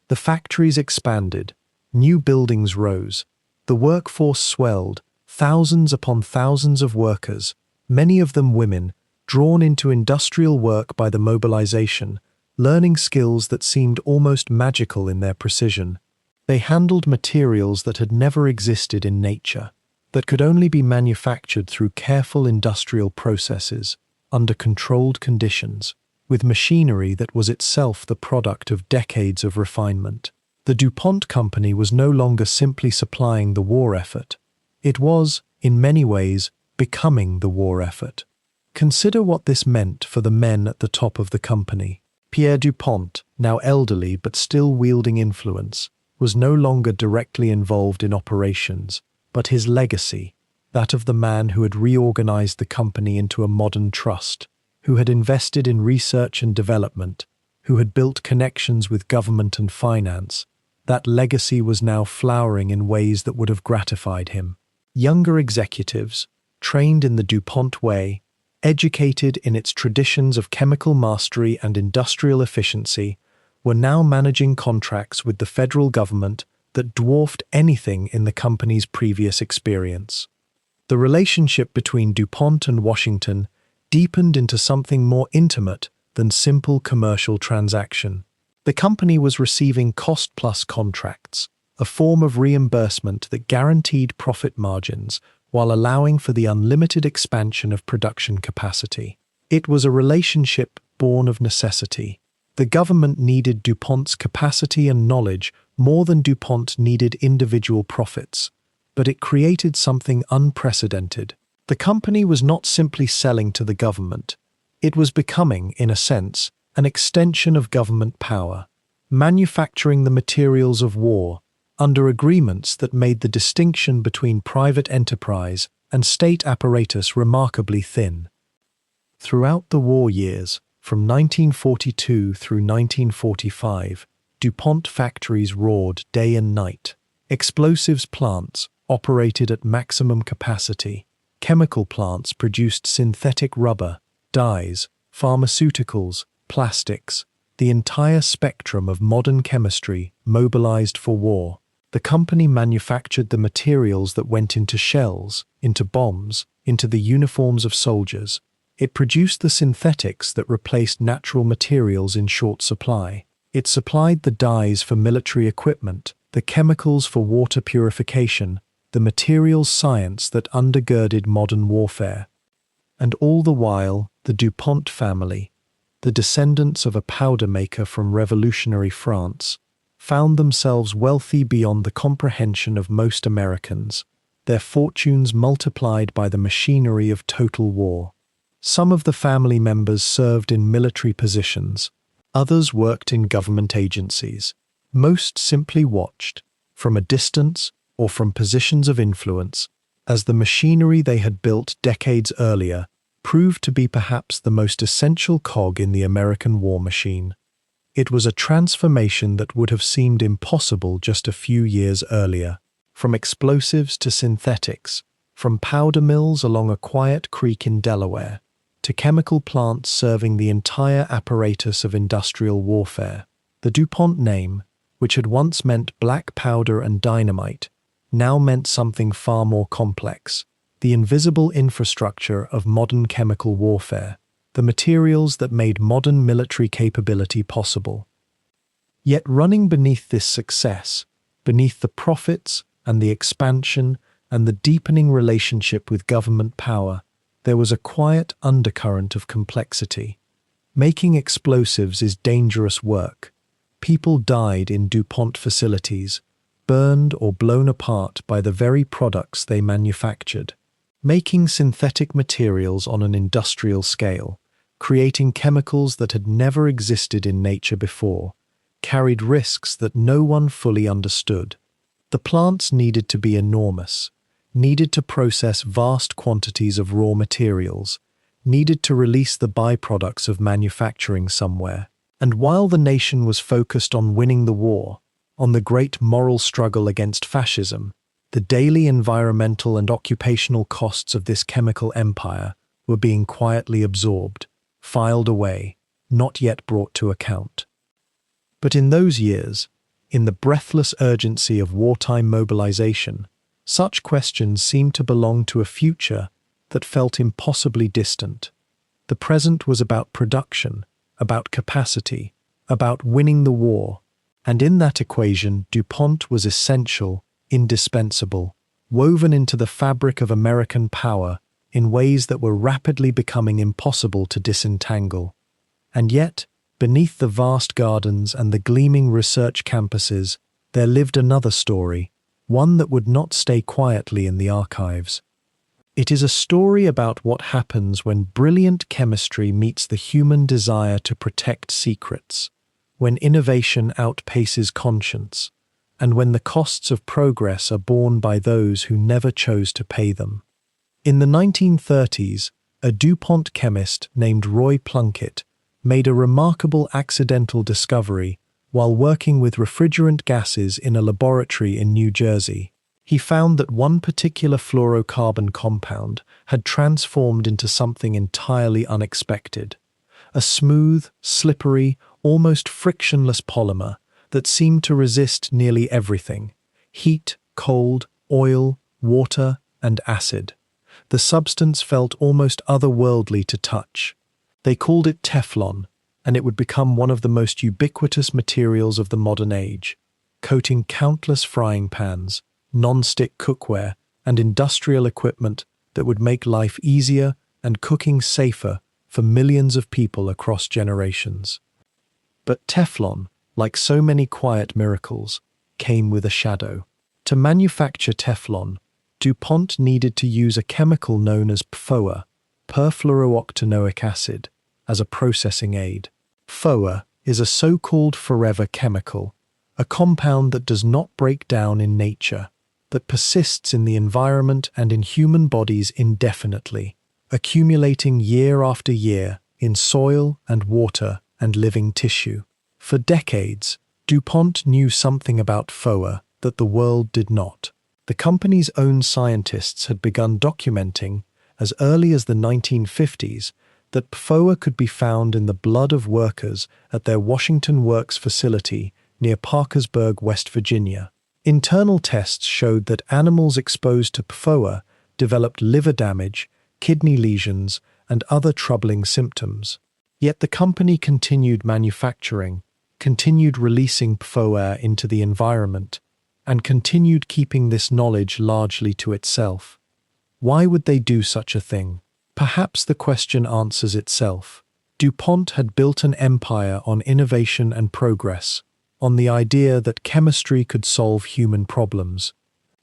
The factories expanded, new buildings rose, the workforce swelled, thousands upon thousands of workers, many of them women, drawn into industrial work by the mobilization, learning skills that seemed almost magical in their precision. They handled materials that had never existed in nature, that could only be manufactured through careful industrial processes, under controlled conditions, with machinery that was itself the product of decades of refinement. The DuPont Company was no longer simply supplying the war effort. It was, in many ways, becoming the war effort. Consider what this meant for the men at the top of the company. Pierre DuPont, now elderly but still wielding influence, was no longer directly involved in operations, but his legacy, that of the man who had reorganized the company into a modern trust, who had invested in research and development, who had built connections with government and finance, that legacy was now flowering in ways that would have gratified him. Younger executives, trained in the DuPont way, educated in its traditions of chemical mastery and industrial efficiency, were now managing contracts with the federal government that dwarfed anything in the company's previous experience. The relationship between DuPont and Washington deepened into something more intimate than simple commercial transaction. The company was receiving cost-plus contracts, a form of reimbursement that guaranteed profit margins while allowing for the unlimited expansion of production capacity. It was a relationship born of necessity. The government needed DuPont's capacity and knowledge more than DuPont needed individual profits, but it created something unprecedented. The company was not simply selling to the government. It was becoming, in a sense, an extension of government power, manufacturing the materials of war, under agreements that made the distinction between private enterprise and state apparatus remarkably thin. Throughout the war years, from 1942 through 1945, DuPont factories roared day and night. Explosives plants operated at maximum capacity. Chemical plants produced synthetic rubber, dyes, pharmaceuticals, plastics, the entire spectrum of modern chemistry mobilized for war. The company manufactured the materials that went into shells, into bombs, into the uniforms of soldiers. It produced the synthetics that replaced natural materials in short supply. It supplied the dyes for military equipment, the chemicals for water purification, the materials science that undergirded modern warfare. And all the while, the DuPont family, the descendants of a powder maker from revolutionary France, found themselves wealthy beyond the comprehension of most Americans, their fortunes multiplied by the machinery of total war. Some of the family members served in military positions, others worked in government agencies. Most simply watched, from a distance or from positions of influence, as the machinery they had built decades earlier proved to be perhaps the most essential cog in the American war machine. It was a transformation that would have seemed impossible just a few years earlier. From explosives to synthetics, from powder mills along a quiet creek in Delaware, to chemical plants serving the entire apparatus of industrial warfare, the DuPont name, which had once meant black powder and dynamite, now meant something far more complex: the invisible infrastructure of modern chemical warfare, the materials that made modern military capability possible. Yet running beneath this success, beneath the profits and the expansion and the deepening relationship with government power, there was a quiet undercurrent of complexity. Making explosives is dangerous work. People died in DuPont facilities, burned or blown apart by the very products they manufactured. Making synthetic materials on an industrial scale, creating chemicals that had never existed in nature before, carried risks that no one fully understood. The plants needed to be enormous, needed to process vast quantities of raw materials, needed to release the byproducts of manufacturing somewhere. And while the nation was focused on winning the war, on the great moral struggle against fascism, the daily environmental and occupational costs of this chemical empire were being quietly absorbed, filed away, not yet brought to account. But in those years, in the breathless urgency of wartime mobilization, such questions seemed to belong to a future that felt impossibly distant. The present was about production, about capacity, about winning the war, and in that equation DuPont was essential, indispensable, woven into the fabric of American power in ways that were rapidly becoming impossible to disentangle. And yet, beneath the vast gardens and the gleaming research campuses, there lived another story, one that would not stay quietly in the archives. It is a story about what happens when brilliant chemistry meets the human desire to protect secrets, when innovation outpaces conscience, and when the costs of progress are borne by those who never chose to pay them. In the 1930s, a DuPont chemist named Roy Plunkett made a remarkable accidental discovery while working with refrigerant gases in a laboratory in New Jersey. He found that one particular fluorocarbon compound had transformed into something entirely unexpected, a smooth, slippery, almost frictionless polymer that seemed to resist nearly everything: heat, cold, oil, water, and acid. The substance felt almost otherworldly to touch. They called it Teflon, and it would become one of the most ubiquitous materials of the modern age, coating countless frying pans, non-stick cookware, and industrial equipment that would make life easier and cooking safer for millions of people across generations. But Teflon, like so many quiet miracles, came with a shadow. To manufacture Teflon, DuPont needed to use a chemical known as PFOA, perfluorooctanoic acid, as a processing aid. PFOA is a so-called forever chemical, a compound that does not break down in nature, that persists in the environment and in human bodies indefinitely, accumulating year after year in soil and water and living tissue. For decades, DuPont knew something about PFOA that the world did not. The company's own scientists had begun documenting, as early as the 1950s, that PFOA could be found in the blood of workers at their Washington Works facility near Parkersburg, West Virginia. Internal tests showed that animals exposed to PFOA developed liver damage, kidney lesions, and other troubling symptoms. Yet the company continued manufacturing, continued releasing PFOA into the environment, and continued keeping this knowledge largely to itself. Why would they do such a thing? Perhaps the question answers itself. DuPont had built an empire on innovation and progress, on the idea that chemistry could solve human problems.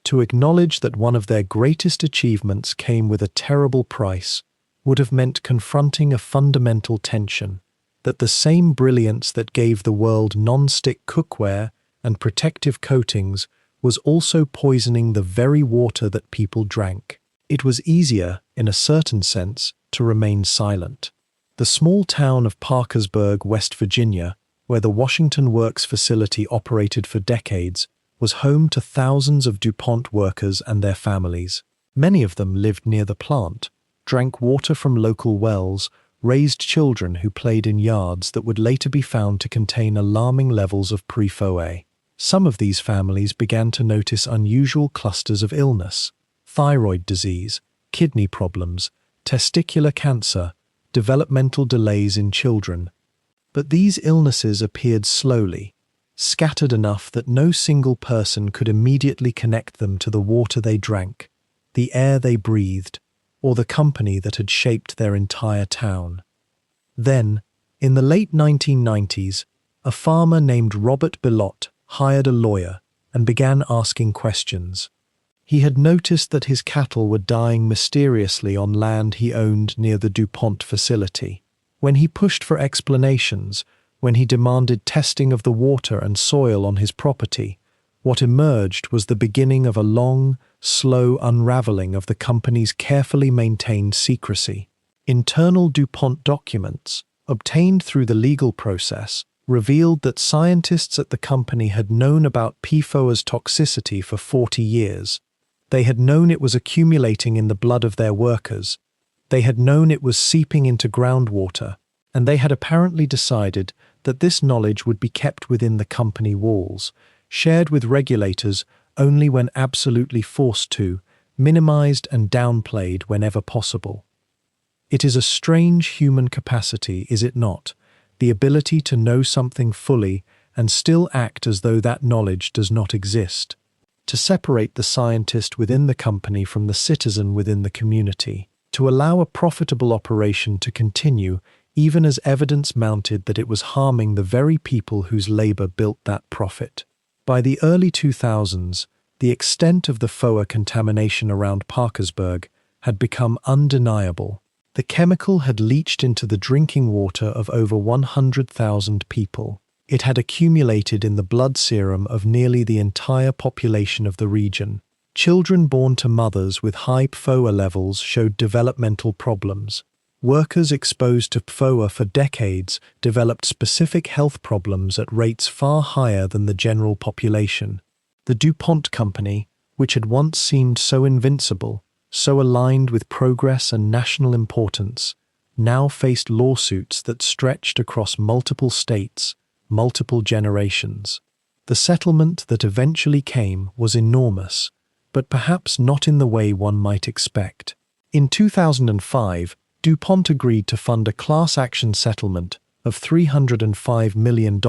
To acknowledge that one of their greatest achievements came with a terrible price would have meant confronting a fundamental tension, that the same brilliance that gave the world non-stick cookware and protective coatings was also poisoning the very water that people drank. It was easier, in a certain sense, to remain silent. The small town of Parkersburg, West Virginia, where the Washington Works facility operated for decades, was home to thousands of DuPont workers and their families. Many of them lived near the plant, drank water from local wells, raised children who played in yards that would later be found to contain alarming levels of PFOA. Some of these families began to notice unusual clusters of illness: thyroid disease, kidney problems, testicular cancer, developmental delays in children. But these illnesses appeared slowly, scattered enough that no single person could immediately connect them to the water they drank, the air they breathed, or the company that had shaped their entire town. Then, in the late 1990s, a farmer named Robert Bilott hired a lawyer and began asking questions. He had noticed that his cattle were dying mysteriously on land he owned near the DuPont facility. When he pushed for explanations, when he demanded testing of the water and soil on his property, what emerged was the beginning of a long, slow unraveling of the company's carefully maintained secrecy. Internal DuPont documents, obtained through the legal process, revealed that scientists at the company had known about PFOA's toxicity for 40 years. They had known it was accumulating in the blood of their workers. They had known it was seeping into groundwater, and they had apparently decided that this knowledge would be kept within the company walls, shared with regulators only when absolutely forced to, minimized and downplayed whenever possible. It is a strange human capacity, is it not? The ability to know something fully and still act as though that knowledge does not exist. To separate the scientist within the company from the citizen within the community. To allow a profitable operation to continue even as evidence mounted that it was harming the very people whose labor built that profit. By the early 2000s, the extent of the PFOA contamination around Parkersburg had become undeniable. The chemical had leached into the drinking water of over 100,000 people. It had accumulated in the blood serum of nearly the entire population of the region. Children born to mothers with high PFOA levels showed developmental problems. Workers exposed to PFOA for decades developed specific health problems at rates far higher than the general population. The DuPont Company, which had once seemed so invincible, so aligned with progress and national importance, now faced lawsuits that stretched across multiple states, multiple generations. The settlement that eventually came was enormous, but perhaps not in the way one might expect. In 2005, DuPont agreed to fund a class action settlement of $305 million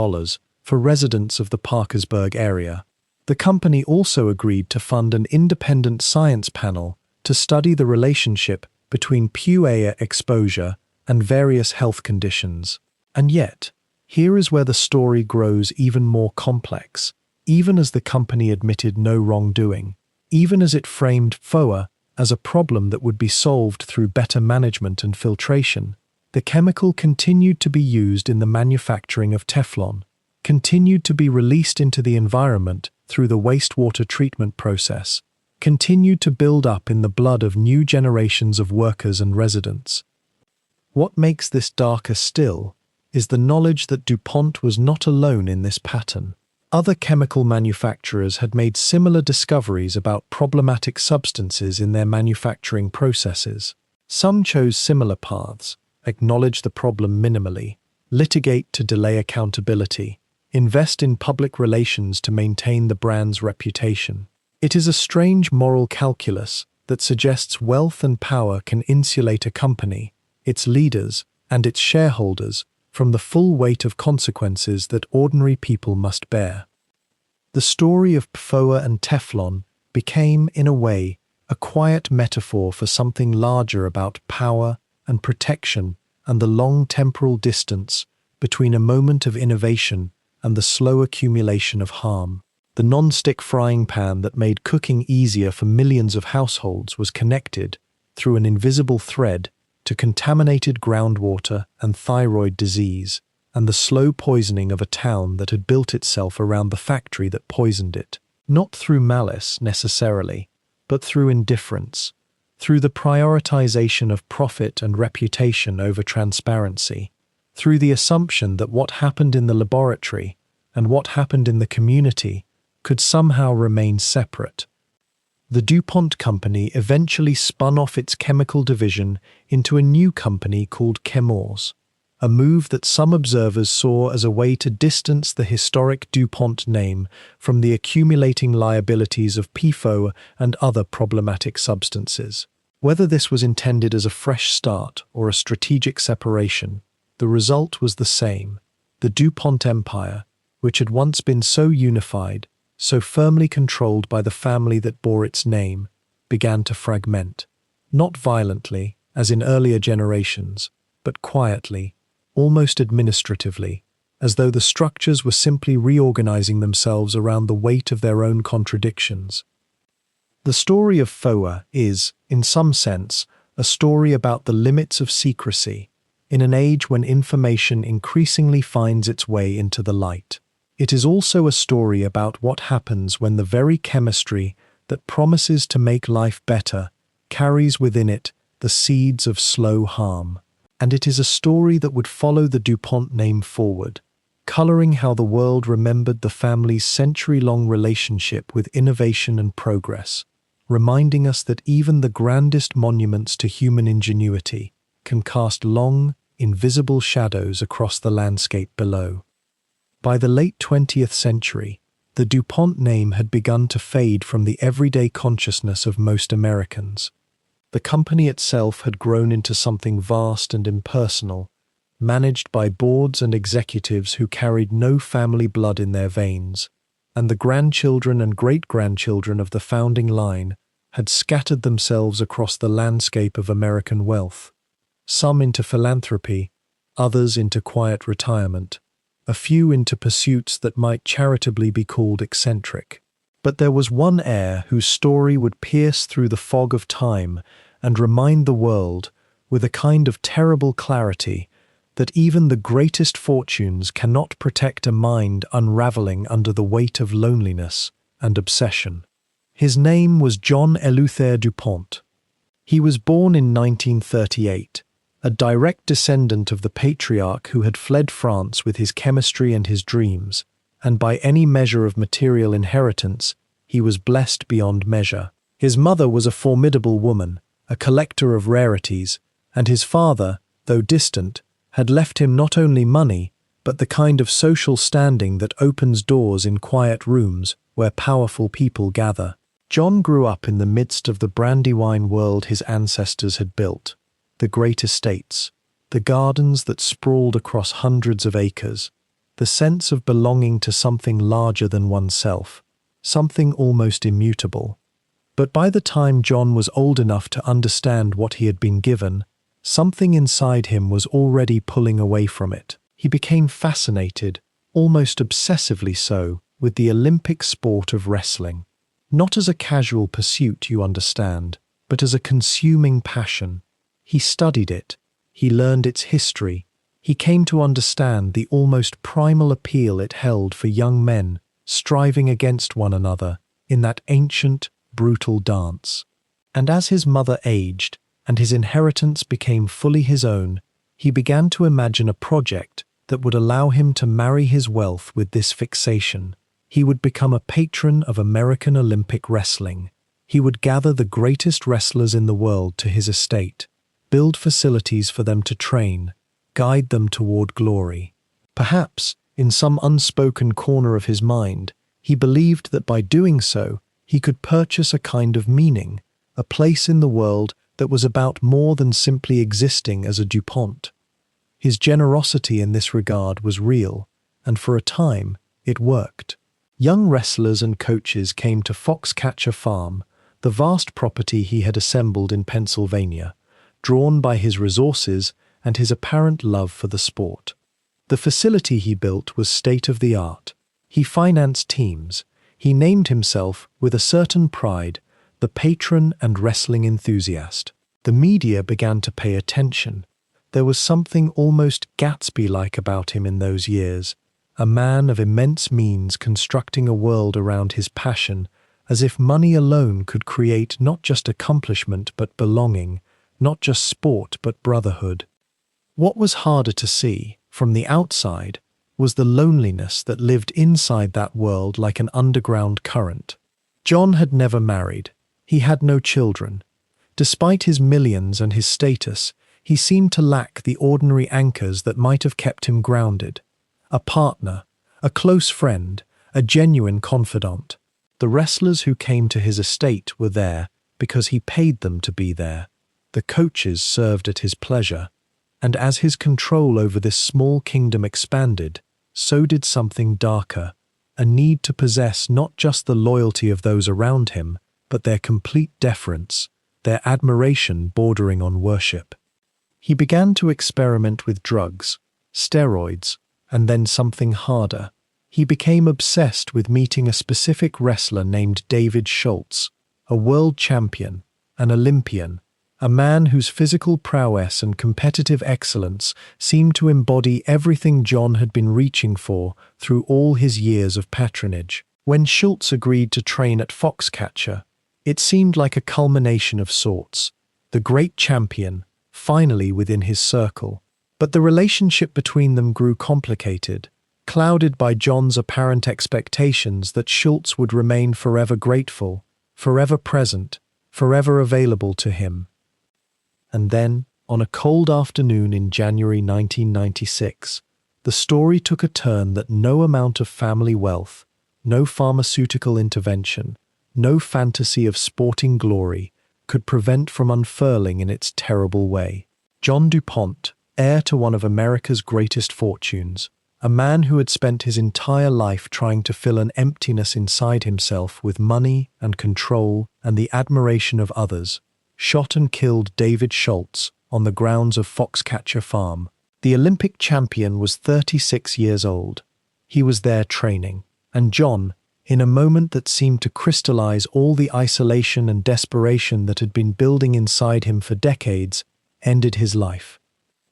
for residents of the Parkersburg area. The company also agreed to fund an independent science panel to study the relationship between PFOA exposure and various health conditions. And yet, here is where the story grows even more complex. Even as the company admitted no wrongdoing, even as it framed PFOA as a problem that would be solved through better management and filtration, the chemical continued to be used in the manufacturing of Teflon, continued to be released into the environment through the wastewater treatment process, continued to build up in the blood of new generations of workers and residents. What makes this darker still is the knowledge that DuPont was not alone in this pattern. Other chemical manufacturers had made similar discoveries about problematic substances in their manufacturing processes. Some chose similar paths, acknowledge the problem minimally, litigate to delay accountability, invest in public relations to maintain the brand's reputation. It is a strange moral calculus that suggests wealth and power can insulate a company, its leaders, and its shareholders from the full weight of consequences that ordinary people must bear. The story of PFOA and Teflon became, in a way, a quiet metaphor for something larger about power and protection and the long temporal distance between a moment of innovation and the slow accumulation of harm. The non-stick frying pan that made cooking easier for millions of households was connected, through an invisible thread, to contaminated groundwater and thyroid disease, and the slow poisoning of a town that had built itself around the factory that poisoned it, not through malice necessarily, but through indifference, through the prioritization of profit and reputation over transparency, through the assumption that what happened in the laboratory and what happened in the community could somehow remain separate. The DuPont Company eventually spun off its chemical division into a new company called Nemours, a move that some observers saw as a way to distance the historic DuPont name from the accumulating liabilities of PFOA and other problematic substances. Whether this was intended as a fresh start or a strategic separation, the result was the same. The DuPont empire, which had once been so unified, so firmly controlled by the family that bore its name, began to fragment. not violently, as in earlier generations, but quietly, almost administratively, as though the structures were simply reorganizing themselves around the weight of their own contradictions. The story of Foa is, in some sense, a story about the limits of secrecy, in an age when information increasingly finds its way into the light. It is also a story about what happens when the very chemistry that promises to make life better carries within it the seeds of slow harm. And it is a story that would follow the DuPont name forward, coloring how the world remembered the family's century-long relationship with innovation and progress, reminding us that even the grandest monuments to human ingenuity can cast long, invisible shadows across the landscape below. By the late 20th century, the DuPont name had begun to fade from the everyday consciousness of most Americans. The company itself had grown into something vast and impersonal, managed by boards and executives who carried no family blood in their veins, and the grandchildren and great-grandchildren of the founding line had scattered themselves across the landscape of American wealth, some into philanthropy, others into quiet retirement, a few into pursuits that might charitably be called eccentric. But there was one heir whose story would pierce through the fog of time and remind the world, with a kind of terrible clarity, that even the greatest fortunes cannot protect a mind unraveling under the weight of loneliness and obsession. His name was John Éleuthère du Pont. He was born in 1938, a direct descendant of the patriarch who had fled France with his chemistry and his dreams, and by any measure of material inheritance, he was blessed beyond measure. His mother was a formidable woman, a collector of rarities, and his father, though distant, had left him not only money, but the kind of social standing that opens doors in quiet rooms where powerful people gather. John grew up in the midst of the Brandywine world his ancestors had built, the great estates, the gardens that sprawled across hundreds of acres, the sense of belonging to something larger than oneself, something almost immutable. But by the time John was old enough to understand what he had been given, something inside him was already pulling away from it. He became fascinated, almost obsessively so, with the Olympic sport of wrestling. Not as a casual pursuit, you understand, but as a consuming passion. He studied it, he learned its history, he came to understand the almost primal appeal it held for young men striving against one another in that ancient, brutal dance. And as his mother aged, and his inheritance became fully his own, he began to imagine a project that would allow him to marry his wealth with this fixation. He would become a patron of American Olympic wrestling. He would gather the greatest wrestlers in the world to his estate, build facilities for them to train, guide them toward glory. Perhaps, in some unspoken corner of his mind, he believed that by doing so, he could purchase a kind of meaning, a place in the world that was about more than simply existing as a DuPont. His generosity in this regard was real, and for a time, it worked. Young wrestlers and coaches came to Foxcatcher Farm, the vast property he had assembled in Pennsylvania, drawn by his resources and his apparent love for the sport. The facility he built was state-of-the-art. He financed teams. He named himself, with a certain pride, the patron and wrestling enthusiast. The media began to pay attention. There was something almost Gatsby-like about him in those years, a man of immense means constructing a world around his passion, as if money alone could create not just accomplishment but belonging, not just sport but brotherhood. What was harder to see, from the outside, was the loneliness that lived inside that world like an underground current. John had never married. He had no children. Despite his millions and his status, he seemed to lack the ordinary anchors that might have kept him grounded. A partner, a close friend, a genuine confidant. The wrestlers who came to his estate were there because he paid them to be there. The coaches served at his pleasure, and as his control over this small kingdom expanded, so did something darker, a need to possess not just the loyalty of those around him, but their complete deference, their admiration bordering on worship. He began to experiment with drugs, steroids, and then something harder. He became obsessed with meeting a specific wrestler named David Schultz, a world champion, an Olympian, a man whose physical prowess and competitive excellence seemed to embody everything John had been reaching for through all his years of patronage. When Schultz agreed to train at Foxcatcher, it seemed like a culmination of sorts, the great champion, finally within his circle. But the relationship between them grew complicated, clouded by John's apparent expectations that Schultz would remain forever grateful, forever present, forever available to him. And then, on a cold afternoon in January 1996, the story took a turn that no amount of family wealth, no pharmaceutical intervention, no fantasy of sporting glory could prevent from unfurling in its terrible way. John DuPont, heir to one of America's greatest fortunes, a man who had spent his entire life trying to fill an emptiness inside himself with money and control and the admiration of others, shot and killed David Schultz on the grounds of Foxcatcher Farm. The Olympic champion was 36 years old. He was there training, and John, in a moment that seemed to crystallize all the isolation and desperation that had been building inside him for decades, ended his life.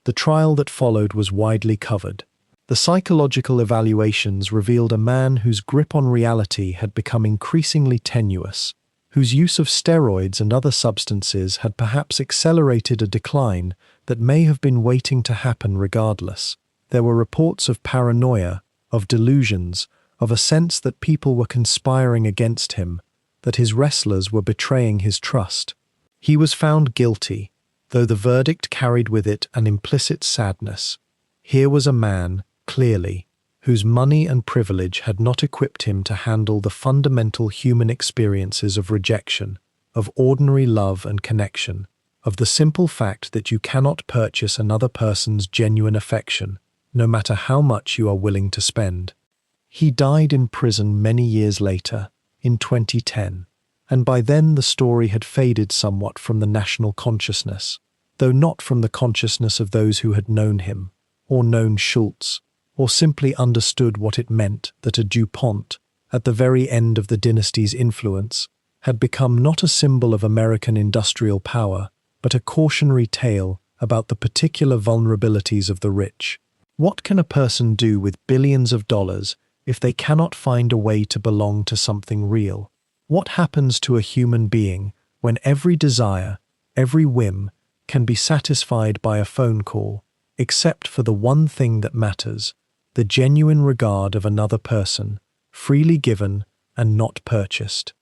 The trial that followed was widely covered. The psychological evaluations revealed a man whose grip on reality had become increasingly tenuous, whose use of steroids and other substances had perhaps accelerated a decline that may have been waiting to happen regardless. There were reports of paranoia, of delusions, of a sense that people were conspiring against him, that his wrestlers were betraying his trust. He was found guilty, though the verdict carried with it an implicit sadness. Here was a man, clearly, whose money and privilege had not equipped him to handle the fundamental human experiences of rejection, of ordinary love and connection, of the simple fact that you cannot purchase another person's genuine affection, no matter how much you are willing to spend. He died in prison many years later, in 2010, and by then the story had faded somewhat from the national consciousness, though not from the consciousness of those who had known him, or known Schultz, or simply understood what it meant that a DuPont, at the very end of the dynasty's influence, had become not a symbol of American industrial power, but a cautionary tale about the particular vulnerabilities of the rich. What can a person do with billions of dollars if they cannot find a way to belong to something real? What happens to a human being when every desire, every whim, can be satisfied by a phone call, except for the one thing that matters, the genuine regard of another person, freely given and not purchased?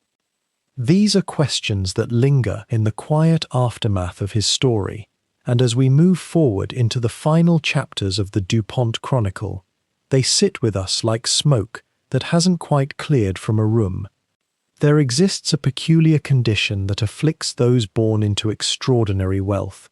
These are questions that linger in the quiet aftermath of his story, and as we move forward into the final chapters of the DuPont Chronicle, they sit with us like smoke that hasn't quite cleared from a room. There exists a peculiar condition that afflicts those born into extraordinary wealth,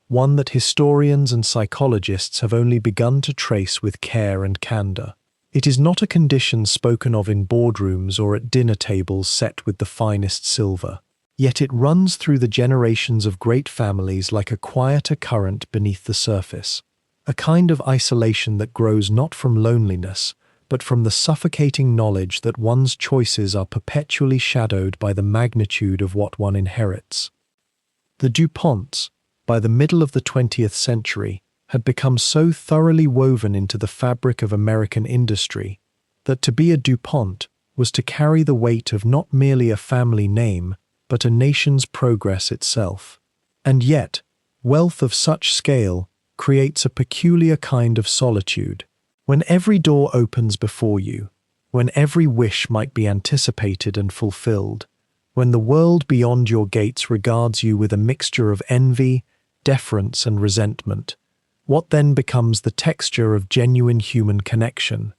one that historians and psychologists have only begun to trace with care and candor. It is not a condition spoken of in boardrooms or at dinner tables set with the finest silver. Yet it runs through the generations of great families like a quieter current beneath the surface, a kind of isolation that grows not from loneliness, but from the suffocating knowledge that one's choices are perpetually shadowed by the magnitude of what one inherits. The DuPonts, by the middle of the 20th century, had become so thoroughly woven into the fabric of American industry that to be a DuPont was to carry the weight of not merely a family name, but a nation's progress itself. And yet, wealth of such scale creates a peculiar kind of solitude. When every door opens before you, when every wish might be anticipated and fulfilled, when the world beyond your gates regards you with a mixture of envy, deference, and resentment, what then becomes the texture of genuine human connection?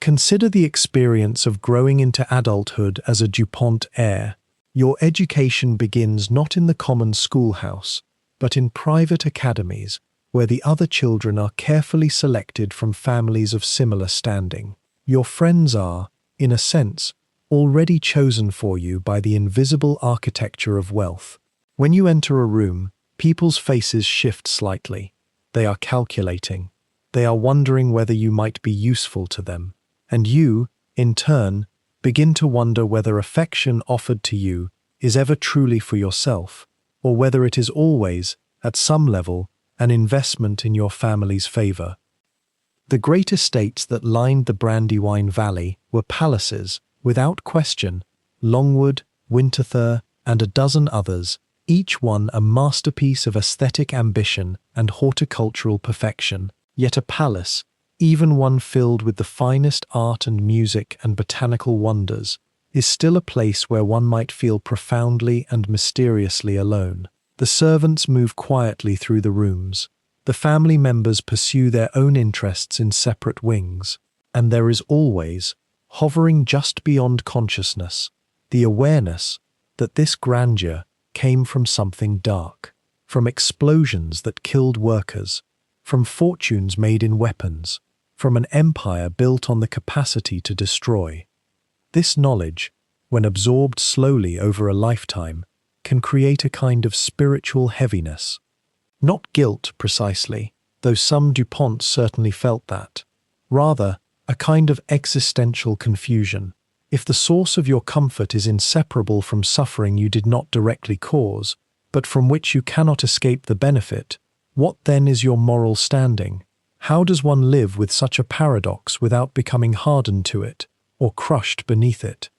Consider the experience of growing into adulthood as a DuPont heir. Your education begins not in the common schoolhouse, but in private academies, where the other children are carefully selected from families of similar standing. Your friends are, in a sense, already chosen for you by the invisible architecture of wealth. When you enter a room, people's faces shift slightly. They are calculating. They are wondering whether you might be useful to them. And you, in turn, begin to wonder whether affection offered to you is ever truly for yourself, or whether it is always, at some level, an investment in your family's favor. The great estates that lined the Brandywine Valley were palaces, without question, Longwood, Winterthur, and a dozen others, each one a masterpiece of aesthetic ambition and horticultural perfection. Yet a palace, even one filled with the finest art and music and botanical wonders, is still a place where one might feel profoundly and mysteriously alone. The servants move quietly through the rooms. The family members pursue their own interests in separate wings, and there is always, hovering just beyond consciousness, the awareness that this grandeur came from something dark, from explosions that killed workers, from fortunes made in weapons, from an empire built on the capacity to destroy. This knowledge, when absorbed slowly over a lifetime, can create a kind of spiritual heaviness. Not guilt, precisely, though some DuPonts certainly felt that. Rather, a kind of existential confusion. If the source of your comfort is inseparable from suffering you did not directly cause, but from which you cannot escape the benefit, what then is your moral standing? How does one live with such a paradox without becoming hardened to it, or crushed beneath it?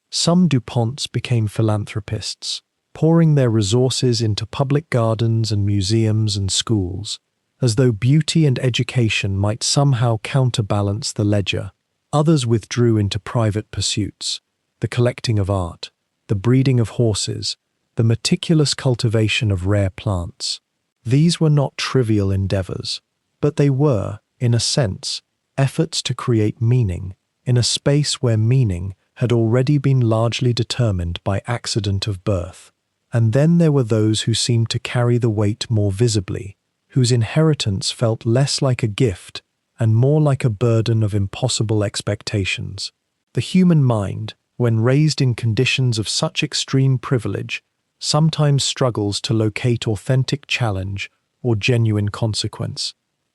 Some DuPonts became philanthropists, pouring their resources into public gardens and museums and schools, as though beauty and education might somehow counterbalance the ledger. Others withdrew into private pursuits, the collecting of art, the breeding of horses, the meticulous cultivation of rare plants. These were not trivial endeavors, but they were, in a sense, efforts to create meaning in a space where meaning had already been largely determined by accident of birth. And then there were those who seemed to carry the weight more visibly, whose inheritance felt less like a gift and more like a burden of impossible expectations. The human mind, when raised in conditions of such extreme privilege, sometimes struggles to locate authentic challenge or genuine consequence.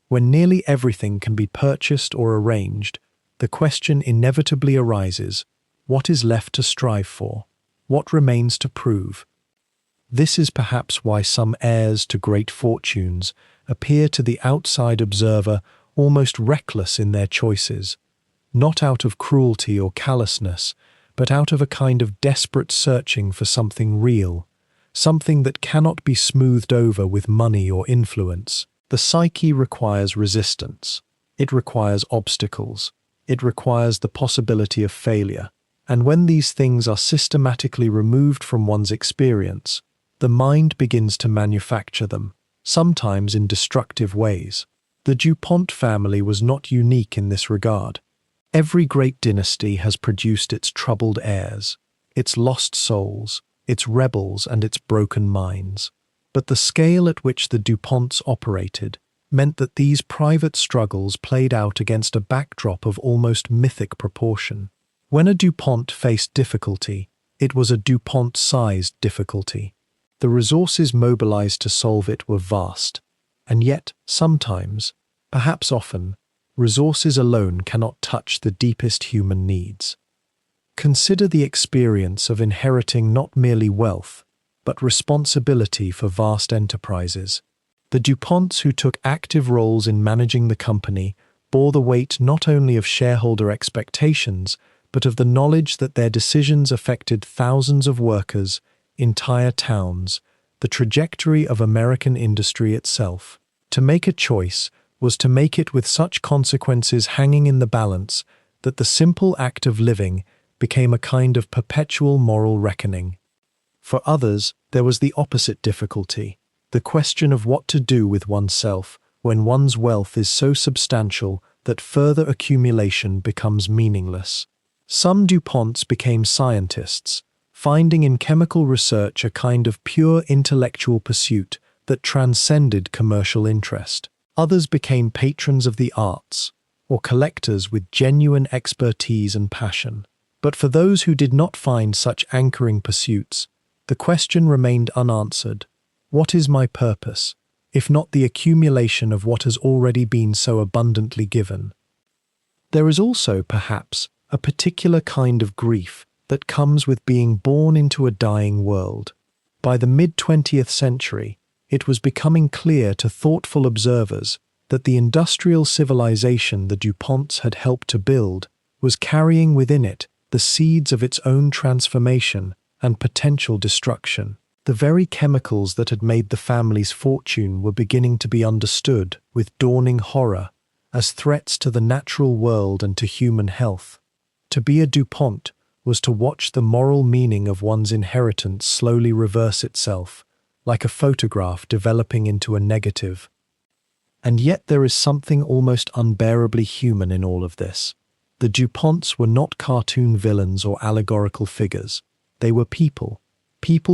When nearly everything can be purchased or arranged, the question inevitably arises, what is left to strive for? What remains to prove? This is perhaps why some heirs to great fortunes appear to the outside observer almost reckless in their choices, not out of cruelty or callousness, but out of a kind of desperate searching for something real, something that cannot be smoothed over with money or influence. The psyche requires resistance. It requires obstacles. It requires the possibility of failure. And when these things are systematically removed from one's experience, the mind begins to manufacture them, sometimes in destructive ways. The DuPont family was not unique in this regard. Every great dynasty has produced its troubled heirs, its lost souls, its rebels and its broken minds. But the scale at which the DuPonts operated meant that these private struggles played out against a backdrop of almost mythic proportion. When a DuPont faced difficulty, it was a DuPont-sized difficulty. The resources mobilized to solve it were vast, and yet, sometimes, perhaps often, resources alone cannot touch the deepest human needs. Consider the experience of inheriting not merely wealth, but responsibility for vast enterprises. The DuPonts who took active roles in managing the company bore the weight not only of shareholder expectations, but of the knowledge that their decisions affected thousands of workers, entire towns, the trajectory of American industry itself. To make a choice was to make it with such consequences hanging in the balance that the simple act of living became a kind of perpetual moral reckoning. For others, there was the opposite difficulty, the question of what to do with oneself when one's wealth is so substantial that further accumulation becomes meaningless. Some DuPonts became scientists, finding in chemical research a kind of pure intellectual pursuit that transcended commercial interest. Others became patrons of the arts, or collectors with genuine expertise and passion. But for those who did not find such anchoring pursuits, the The question remained unanswered. What is my purpose, if not the accumulation of what has already been so abundantly given? There is also, perhaps, a particular kind of grief that comes with being born into a dying world. By the mid-20th century, it was becoming clear to thoughtful observers that the industrial civilization the DuPonts had helped to build was carrying within it the seeds of its own transformation and potential destruction. The very chemicals that had made the family's fortune were beginning to be understood with dawning horror as threats to the natural world and to human health. To be a DuPont was to watch the moral meaning of one's inheritance slowly reverse itself, like a photograph developing into a negative. And yet there is something almost unbearably human in all of this. The DuPonts were not cartoon villains or allegorical figures. They were people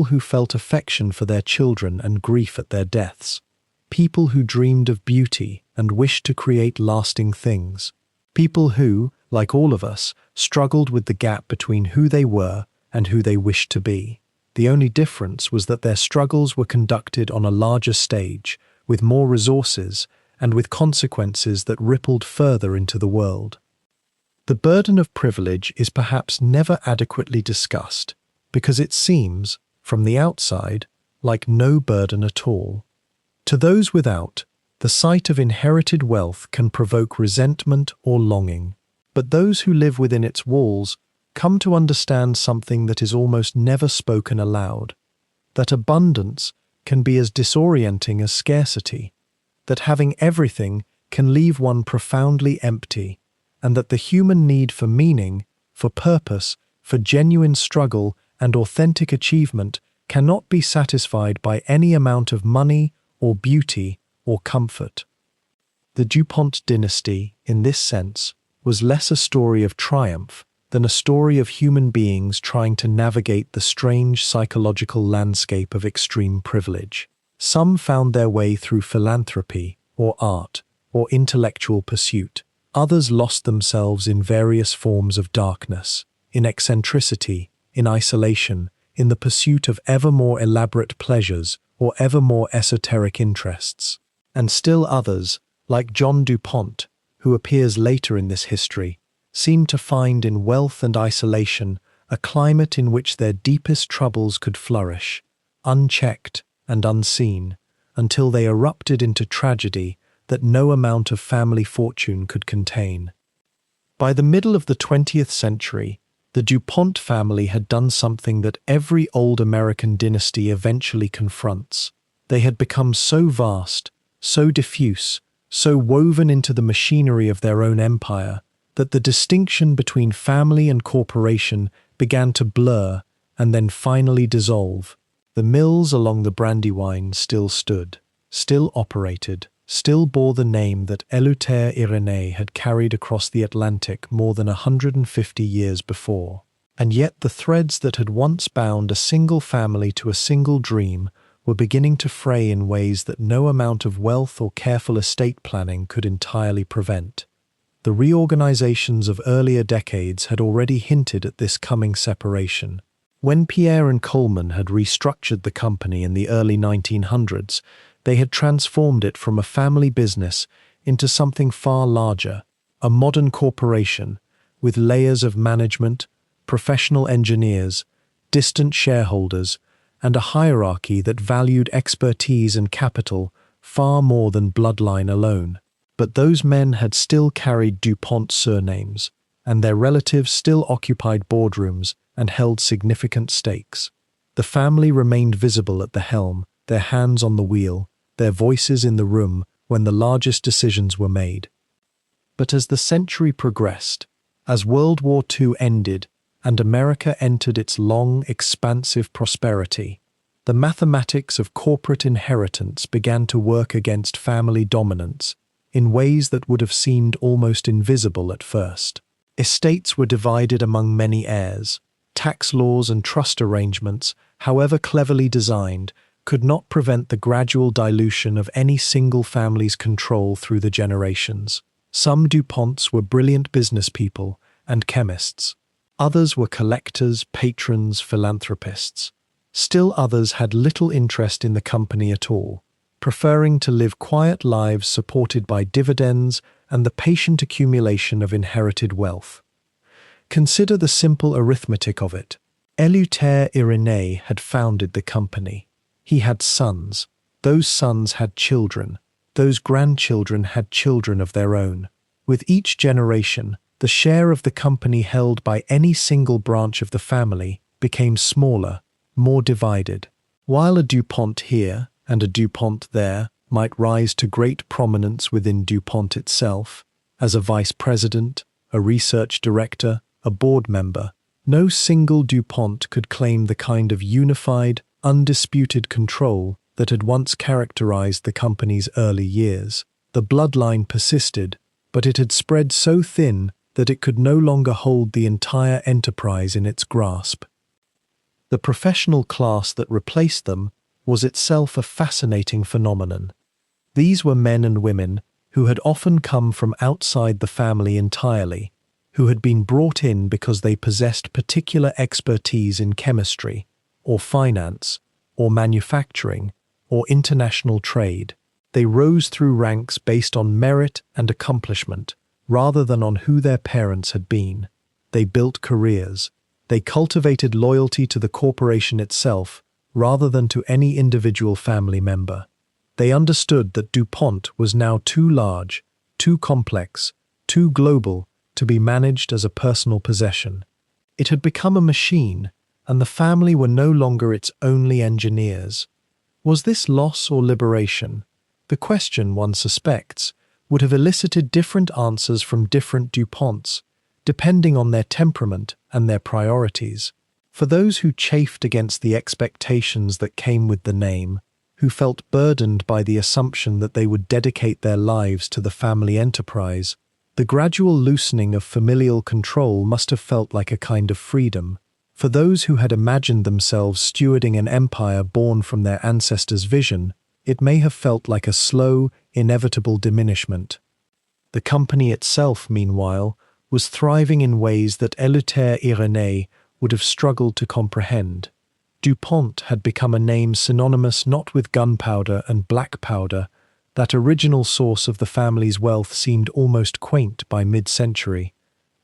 who felt affection for their children and grief at their deaths, people who dreamed of beauty and wished to create lasting things, people who, like all of us, struggled with the gap between who they were and who they wished to be. The only difference was that their struggles were conducted on a larger stage, with more resources, and with consequences that rippled further into the world. The burden of privilege is perhaps never adequately discussed, because it seems, from the outside, like no burden at all. To those without, the sight of inherited wealth can provoke resentment or longing, but those who live within its walls come to understand something that is almost never spoken aloud, that abundance can be as disorienting as scarcity, that having everything can leave one profoundly empty, and that the human need for meaning, for purpose, for genuine struggle and authentic achievement cannot be satisfied by any amount of money or beauty or comfort. The DuPont dynasty, in this sense, was less a story of triumph than a story of human beings trying to navigate the strange psychological landscape of extreme privilege. Some found their way through philanthropy, or art, or intellectual pursuit. Others lost themselves in various forms of darkness, in eccentricity, in isolation, in the pursuit of ever more elaborate pleasures or ever more esoteric interests. And still others, like John DuPont, who appears later in this history, seem to find in wealth and isolation a climate in which their deepest troubles could flourish, unchecked and unseen, until they erupted into tragedy that no amount of family fortune could contain. By the middle of the 20th century, the DuPont family had done something that every old American dynasty eventually confronts. They had become so vast, so diffuse, so woven into the machinery of their own empire, that the distinction between family and corporation began to blur and then finally dissolve. The mills along the Brandywine still stood, still operated, still bore the name that Éleuthère Irénée had carried across the Atlantic more than 150 years before. And yet the threads that had once bound a single family to a single dream were beginning to fray in ways that no amount of wealth or careful estate planning could entirely prevent. The reorganizations of earlier decades had already hinted at this coming separation. When Pierre and Coleman had restructured the company in the early 1900s, they had transformed it from a family business into something far larger, a modern corporation, with layers of management, professional engineers, distant shareholders, and a hierarchy that valued expertise and capital far more than bloodline alone. But those men had still carried DuPont surnames, and their relatives still occupied boardrooms and held significant stakes. The family remained visible at the helm, their hands on the wheel, their voices in the room when the largest decisions were made. But as the century progressed, as World War II ended and America entered its long, expansive prosperity, the mathematics of corporate inheritance began to work against family dominance in ways that would have seemed almost invisible at first. Estates were divided among many heirs. Tax laws and trust arrangements, however cleverly designed, could not prevent the gradual dilution of any single family's control through the generations. Some DuPonts were brilliant business people and chemists. Others were collectors, patrons, philanthropists. Still others had little interest in the company at all, preferring to live quiet lives supported by dividends and the patient accumulation of inherited wealth. Consider the simple arithmetic of it. Éleuthère Irénée had founded the company. He had sons. Those sons had children. Those grandchildren had children of their own. With each generation, the share of the company held by any single branch of the family became smaller, more divided. While a DuPont here and a DuPont there might rise to great prominence within DuPont itself, as a vice president, a research director, a board member, no single DuPont could claim the kind of unified, undisputed control that had once characterized the company's early years. The bloodline persisted, but it had spread so thin that it could no longer hold the entire enterprise in its grasp. The professional class that replaced them was itself a fascinating phenomenon. These were men and women who had often come from outside the family entirely, who had been brought in because they possessed particular expertise in chemistry, or finance, or manufacturing, or international trade. They rose through ranks based on merit and accomplishment, rather than on who their parents had been. They built careers. They cultivated loyalty to the corporation itself, rather than to any individual family member. They understood that DuPont was now too large, too complex, too global to be managed as a personal possession. It had become a machine, and the family were no longer its only engineers. Was this loss or liberation? The question, one suspects, would have elicited different answers from different DuPonts, depending on their temperament and their priorities. For those who chafed against the expectations that came with the name, who felt burdened by the assumption that they would dedicate their lives to the family enterprise, the gradual loosening of familial control must have felt like a kind of freedom. For those who had imagined themselves stewarding an empire born from their ancestors' vision, it may have felt like a slow, inevitable diminishment. The company itself, meanwhile, was thriving in ways that Éleuthère Irénée would have struggled to comprehend. DuPont had become a name synonymous not with gunpowder and black powder. That original source of the family's wealth seemed almost quaint by mid-century,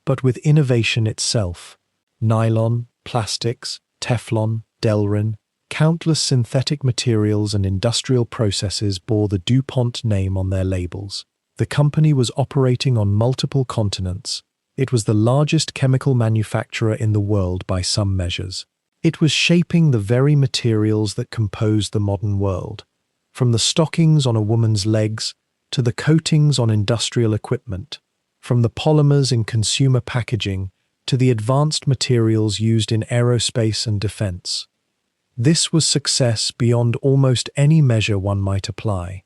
but with innovation itself. Nylon, plastics, Teflon, Delrin, countless synthetic materials and industrial processes bore the DuPont name on their labels. The company was operating on multiple continents. It was the largest chemical manufacturer in the world by some measures. It was shaping the very materials that compose the modern world, from the stockings on a woman's legs to the coatings on industrial equipment, from the polymers in consumer packaging to the advanced materials used in aerospace and defense. This was success beyond almost any measure one might apply.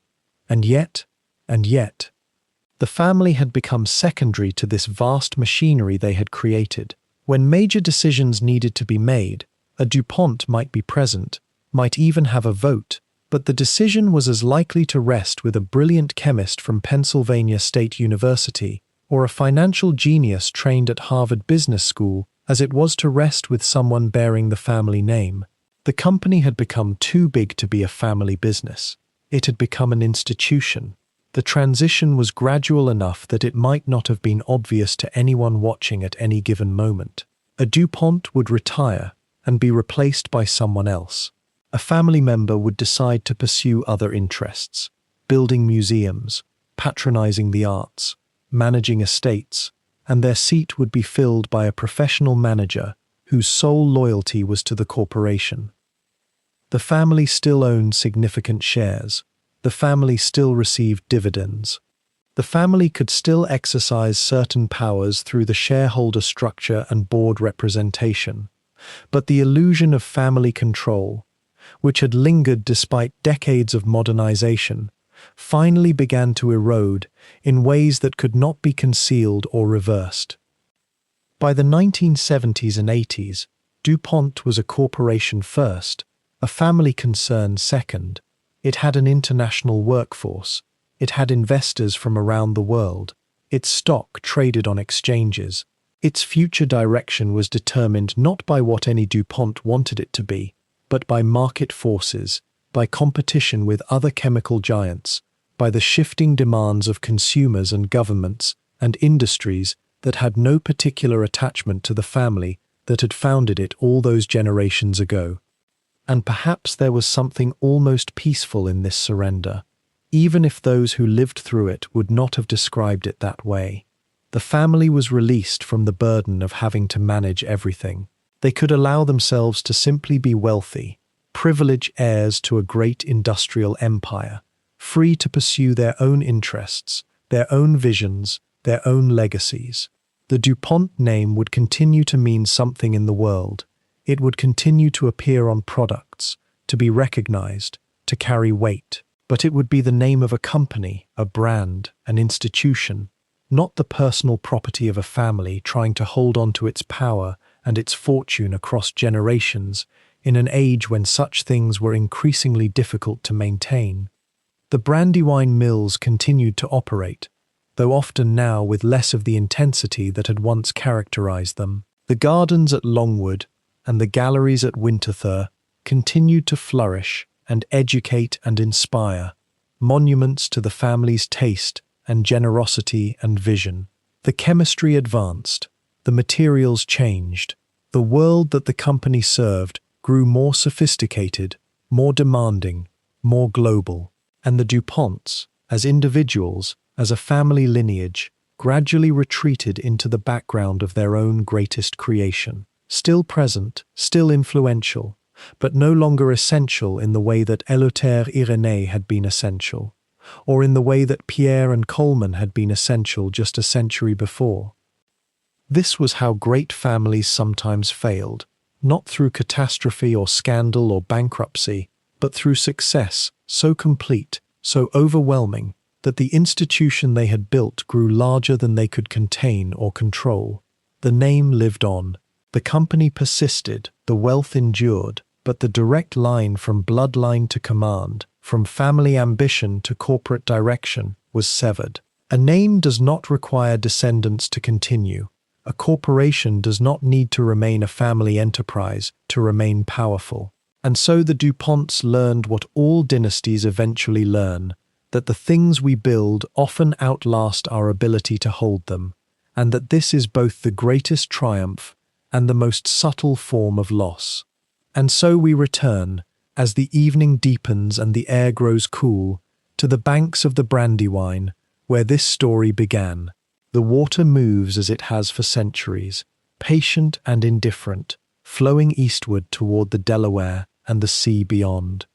And yet, the family had become secondary to this vast machinery they had created. When major decisions needed to be made, a DuPont might be present, might even have a vote, but the decision was as likely to rest with a brilliant chemist from Pennsylvania State University or a financial genius trained at Harvard Business School as it was to rest with someone bearing the family name. The company had become too big to be a family business. It had become an institution. The transition was gradual enough that it might not have been obvious to anyone watching at any given moment. A DuPont would retire and be replaced by someone else. A family member would decide to pursue other interests, building museums, patronizing the arts, managing estates, and their seat would be filled by a professional manager whose sole loyalty was to the corporation. The family still owned significant shares. The family still received dividends. The family could still exercise certain powers through the shareholder structure and board representation. But the illusion of family control, which had lingered despite decades of modernization, finally began to erode in ways that could not be concealed or reversed. By the 1970s and 80s, DuPont was a corporation first, a family concern second. It had an international workforce. It had investors from around the world. Its stock traded on exchanges. Its future direction was determined not by what any DuPont wanted it to be, but by market forces, by competition with other chemical giants, by the shifting demands of consumers and governments and industries that had no particular attachment to the family that had founded it all those generations ago. And perhaps there was something almost peaceful in this surrender, even if those who lived through it would not have described it that way. The family was released from the burden of having to manage everything. They could allow themselves to simply be wealthy, privileged heirs to a great industrial empire, free to pursue their own interests, their own visions, their own legacies. The DuPont name would continue to mean something in the world. It would continue to appear on products, to be recognized, to carry weight. But it would be the name of a company, a brand, an institution, not the personal property of a family trying to hold on to its power and its fortune across generations in an age when such things were increasingly difficult to maintain. The Brandywine Mills continued to operate, though often now with less of the intensity that had once characterized them. The gardens at Longwood and the galleries at Winterthur continued to flourish and educate and inspire, monuments to the family's taste and generosity and vision. The chemistry advanced, the materials changed, the world that the company served grew more sophisticated, more demanding, more global, and the DuPonts, as individuals, as a family lineage, gradually retreated into the background of their own greatest creation, still present, still influential, but no longer essential in the way that Éleuthère Irénée had been essential, or in the way that Pierre and Coleman had been essential just a century before. This was how great families sometimes failed, not through catastrophe or scandal or bankruptcy, but through success so complete, so overwhelming, that the institution they had built grew larger than they could contain or control. The name lived on, the company persisted, the wealth endured, but the direct line from bloodline to command, from family ambition to corporate direction, was severed. A name does not require descendants to continue. A corporation does not need to remain a family enterprise to remain powerful. And so the DuPonts learned what all dynasties eventually learn, that the things we build often outlast our ability to hold them, and that this is both the greatest triumph and the most subtle form of loss. And so we return, as the evening deepens and the air grows cool, to the banks of the Brandywine, where this story began. The water moves as it has for centuries, patient and indifferent, flowing eastward toward the Delaware and the sea beyond.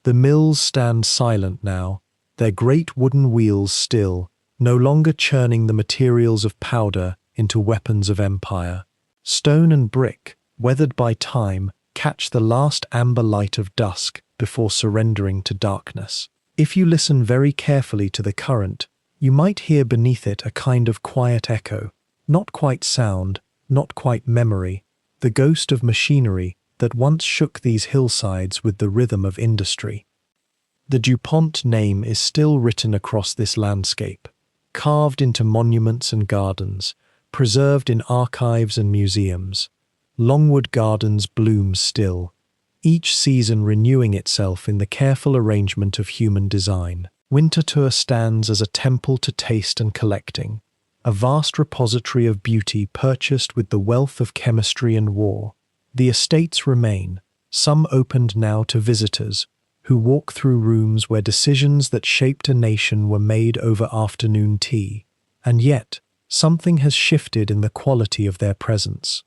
The mills stand silent now, their great wooden wheels still, no longer churning the materials of powder into weapons of empire. Stone and brick, weathered by time, catch the last amber light of dusk before surrendering to darkness. If you listen very carefully to the current, you might hear beneath it a kind of quiet echo, not quite sound, not quite memory, the ghost of machinery that once shook these hillsides with the rhythm of industry. The DuPont name is still written across this landscape, carved into monuments and gardens, preserved in archives and museums. Longwood Gardens bloom still, each season renewing itself in the careful arrangement of human design. Winterthur stands as a temple to taste and collecting, a vast repository of beauty purchased with the wealth of chemistry and war. The estates remain, some opened now to visitors, who walk through rooms where decisions that shaped a nation were made over afternoon tea, and yet something has shifted in the quality of their presence.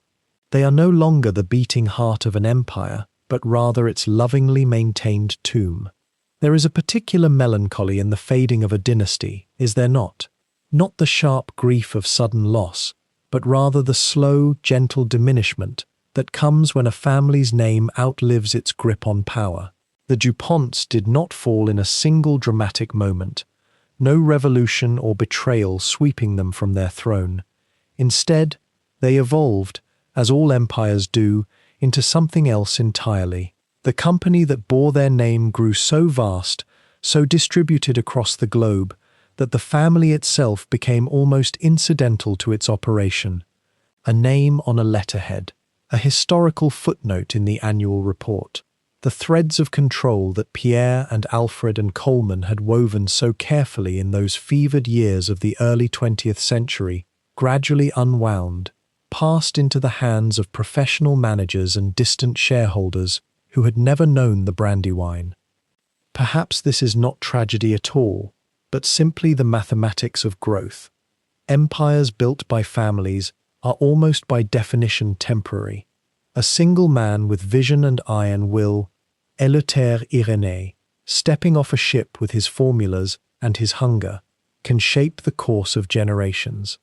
They are no longer the beating heart of an empire, but rather its lovingly maintained tomb. There is a particular melancholy in the fading of a dynasty, is there not? Not the sharp grief of sudden loss, but rather the slow, gentle diminishment that comes when a family's name outlives its grip on power. The DuPonts did not fall in a single dramatic moment, no revolution or betrayal sweeping them from their throne. Instead, they evolved, as all empires do, into something else entirely. The company that bore their name grew so vast, so distributed across the globe, that the family itself became almost incidental to its operation. A name on a letterhead, a historical footnote in the annual report. The threads of control that Pierre and Alfred and Coleman had woven so carefully in those fevered years of the early 20th century gradually unwound, passed into the hands of professional managers and distant shareholders who had never known the Brandywine. Perhaps this is not tragedy at all, but simply the mathematics of growth. Empires built by families are almost by definition temporary. A single man with vision and iron will, Éleuthère Irénée, stepping off a ship with his formulas and his hunger, can shape the course of generations.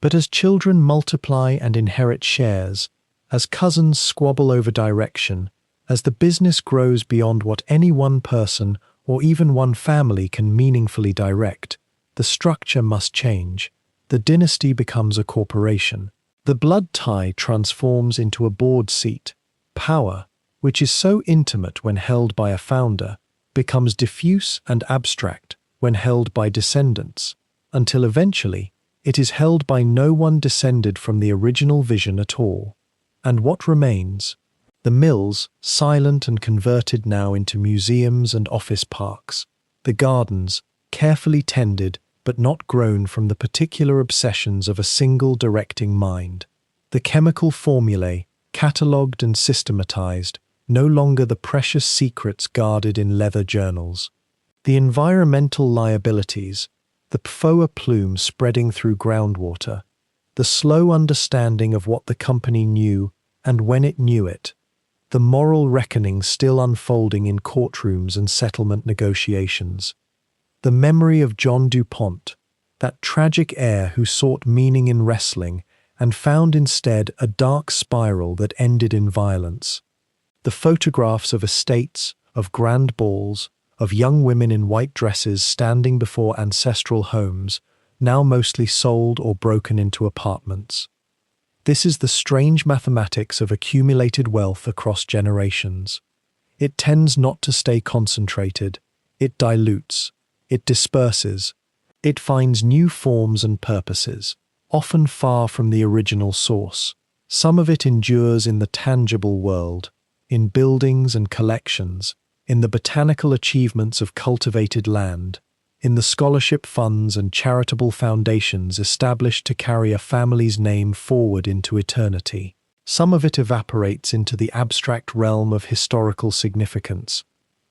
But as children multiply and inherit shares, as cousins squabble over direction, as the business grows beyond what any one person or even one family can meaningfully direct, the structure must change. The dynasty becomes a corporation. The blood tie transforms into a board seat. Power, which is so intimate when held by a founder, becomes diffuse and abstract when held by descendants, until eventually it is held by no one descended from the original vision at all. And what remains? The mills, silent and converted now into museums and office parks. The gardens, carefully tended but not grown from the particular obsessions of a single directing mind. The chemical formulae, catalogued and systematized, no longer the precious secrets guarded in leather journals. The environmental liabilities, the PFOA plume spreading through groundwater, the slow understanding of what the company knew and when it knew it, the moral reckoning still unfolding in courtrooms and settlement negotiations. The memory of John DuPont, that tragic heir who sought meaning in wrestling and found instead a dark spiral that ended in violence. The photographs of estates, of grand balls, of young women in white dresses standing before ancestral homes, now mostly sold or broken into apartments. This is the strange mathematics of accumulated wealth across generations. It tends not to stay concentrated. It dilutes. It disperses. It finds new forms and purposes, often far from the original source. Some of it endures in the tangible world, in buildings and collections, in the botanical achievements of cultivated land, in the scholarship funds and charitable foundations established to carry a family's name forward into eternity. Some of it evaporates into the abstract realm of historical significance,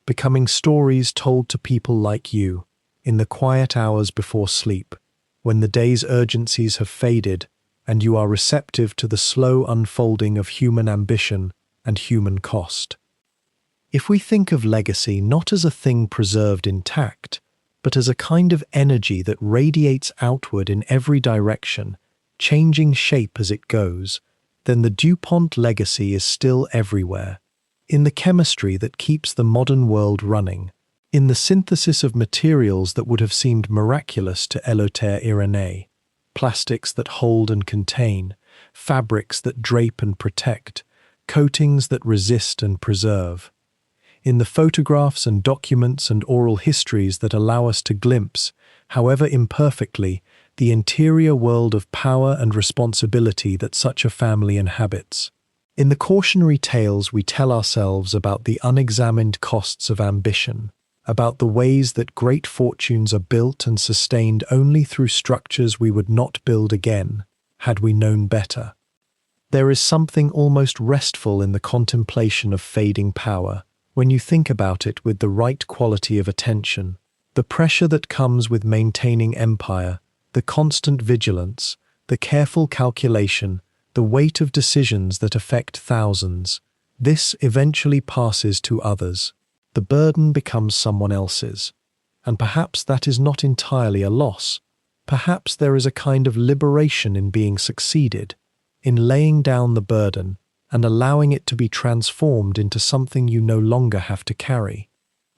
becoming stories told to people like you, in the quiet hours before sleep, when the day's urgencies have faded and you are receptive to the slow unfolding of human ambition and human cost. If we think of legacy not as a thing preserved intact, but as a kind of energy that radiates outward in every direction, changing shape as it goes, then the DuPont legacy is still everywhere, in the chemistry that keeps the modern world running, in the synthesis of materials that would have seemed miraculous to Éleuthère Irénée, plastics that hold and contain, fabrics that drape and protect, coatings that resist and preserve. In the photographs and documents and oral histories that allow us to glimpse, however imperfectly, the interior world of power and responsibility that such a family inhabits. In the cautionary tales we tell ourselves about the unexamined costs of ambition, about the ways that great fortunes are built and sustained only through structures we would not build again, had we known better. There is something almost restful in the contemplation of fading power, when you think about it with the right quality of attention. The pressure that comes with maintaining empire, the constant vigilance, the careful calculation, the weight of decisions that affect thousands, this eventually passes to others. The burden becomes someone else's. And perhaps that is not entirely a loss. Perhaps there is a kind of liberation in being succeeded, in laying down the burden and allowing it to be transformed into something you no longer have to carry.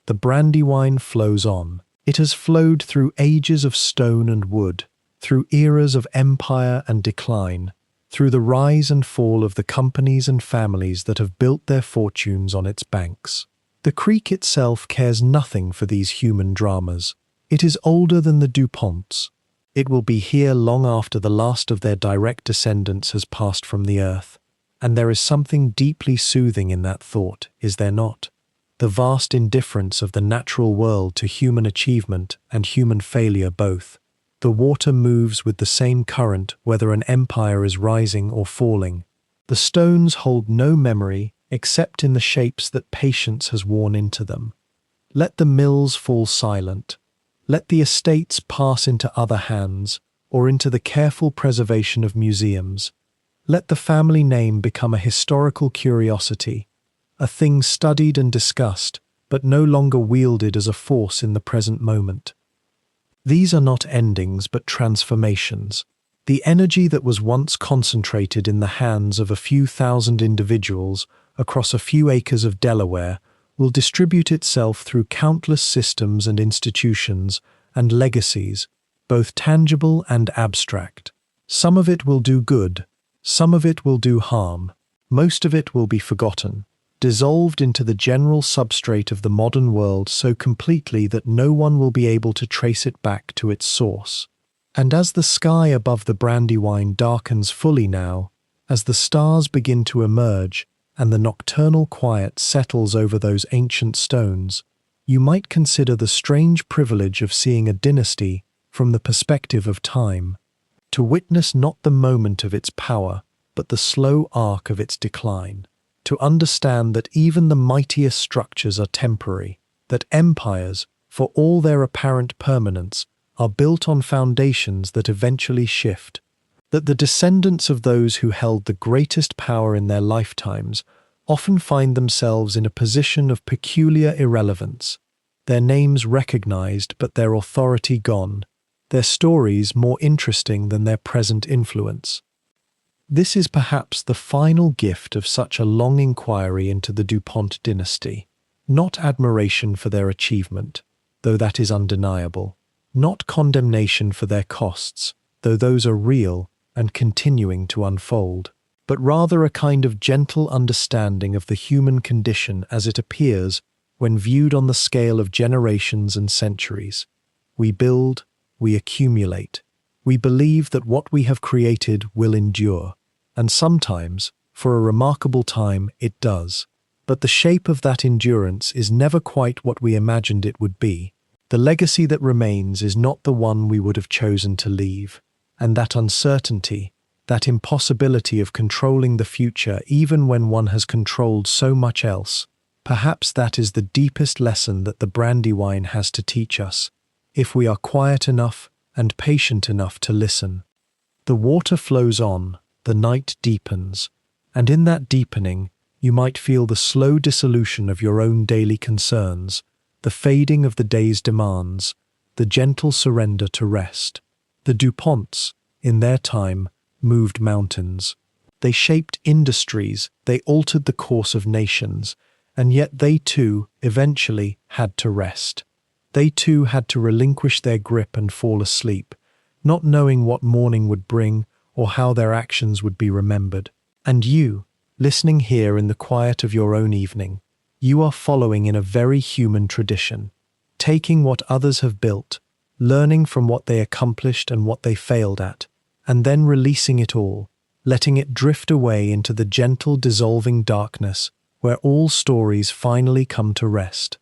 The Brandywine flows on. It has flowed through ages of stone and wood, through eras of empire and decline, through the rise and fall of the companies and families that have built their fortunes on its banks. The creek itself cares nothing for these human dramas. It is older than the DuPonts. It will be here long after the last of their direct descendants has passed from the earth. And there is something deeply soothing in that thought, is there not? the vast indifference of the natural world to human achievement and human failure both. The water moves with the same current whether an empire is rising or falling. The stones hold no memory except in the shapes that patience has worn into them. Let the mills fall silent. Let the estates pass into other hands or into the careful preservation of museums. Let the family name become a historical curiosity, a thing studied and discussed, but no longer wielded as a force in the present moment. These are not endings but transformations. The energy that was once concentrated in the hands of a few thousand individuals across a few acres of Delaware will distribute itself through countless systems and institutions and legacies, both tangible and abstract. Some of it will do good, some of it will do harm, most of it will be forgotten, dissolved into the general substrate of the modern world so completely that no one will be able to trace it back to its source. And as the sky above the Brandywine darkens fully now, as the stars begin to emerge and the nocturnal quiet settles over those ancient stones, you might consider the strange privilege of seeing a dynasty from the perspective of time, to witness not the moment of its power, but the slow arc of its decline, to understand that even the mightiest structures are temporary, that empires, for all their apparent permanence, are built on foundations that eventually shift, that the descendants of those who held the greatest power in their lifetimes often find themselves in a position of peculiar irrelevance, their names recognized but their authority gone, their stories more interesting than their present influence. This is perhaps the final gift of such a long inquiry into the Pont Dynasty, not admiration for their achievement, though that is undeniable, not condemnation for their costs, though those are real and continuing to unfold, but rather a kind of gentle understanding of the human condition as it appears when viewed on the scale of generations and centuries. We build, we accumulate, we believe that what we have created will endure, and sometimes, for a remarkable time, it does. But the shape of that endurance is never quite what we imagined it would be. The legacy that remains is not the one we would have chosen to leave, and that uncertainty, that impossibility of controlling the future even when one has controlled so much else, perhaps that is the deepest lesson that the Brandywine has to teach us, if we are quiet enough and patient enough to listen. The water flows on, the night deepens, and in that deepening you might feel the slow dissolution of your own daily concerns, the fading of the day's demands, the gentle surrender to rest. The DuPonts, in their time, moved mountains. They shaped industries, they altered the course of nations, and yet they too, eventually, had to rest. They too had to relinquish their grip and fall asleep, not knowing what morning would bring or how their actions would be remembered. And you, listening here in the quiet of your own evening, you are following in a very human tradition, taking what others have built, learning from what they accomplished and what they failed at, and then releasing it all, letting it drift away into the gentle dissolving darkness where all stories finally come to rest.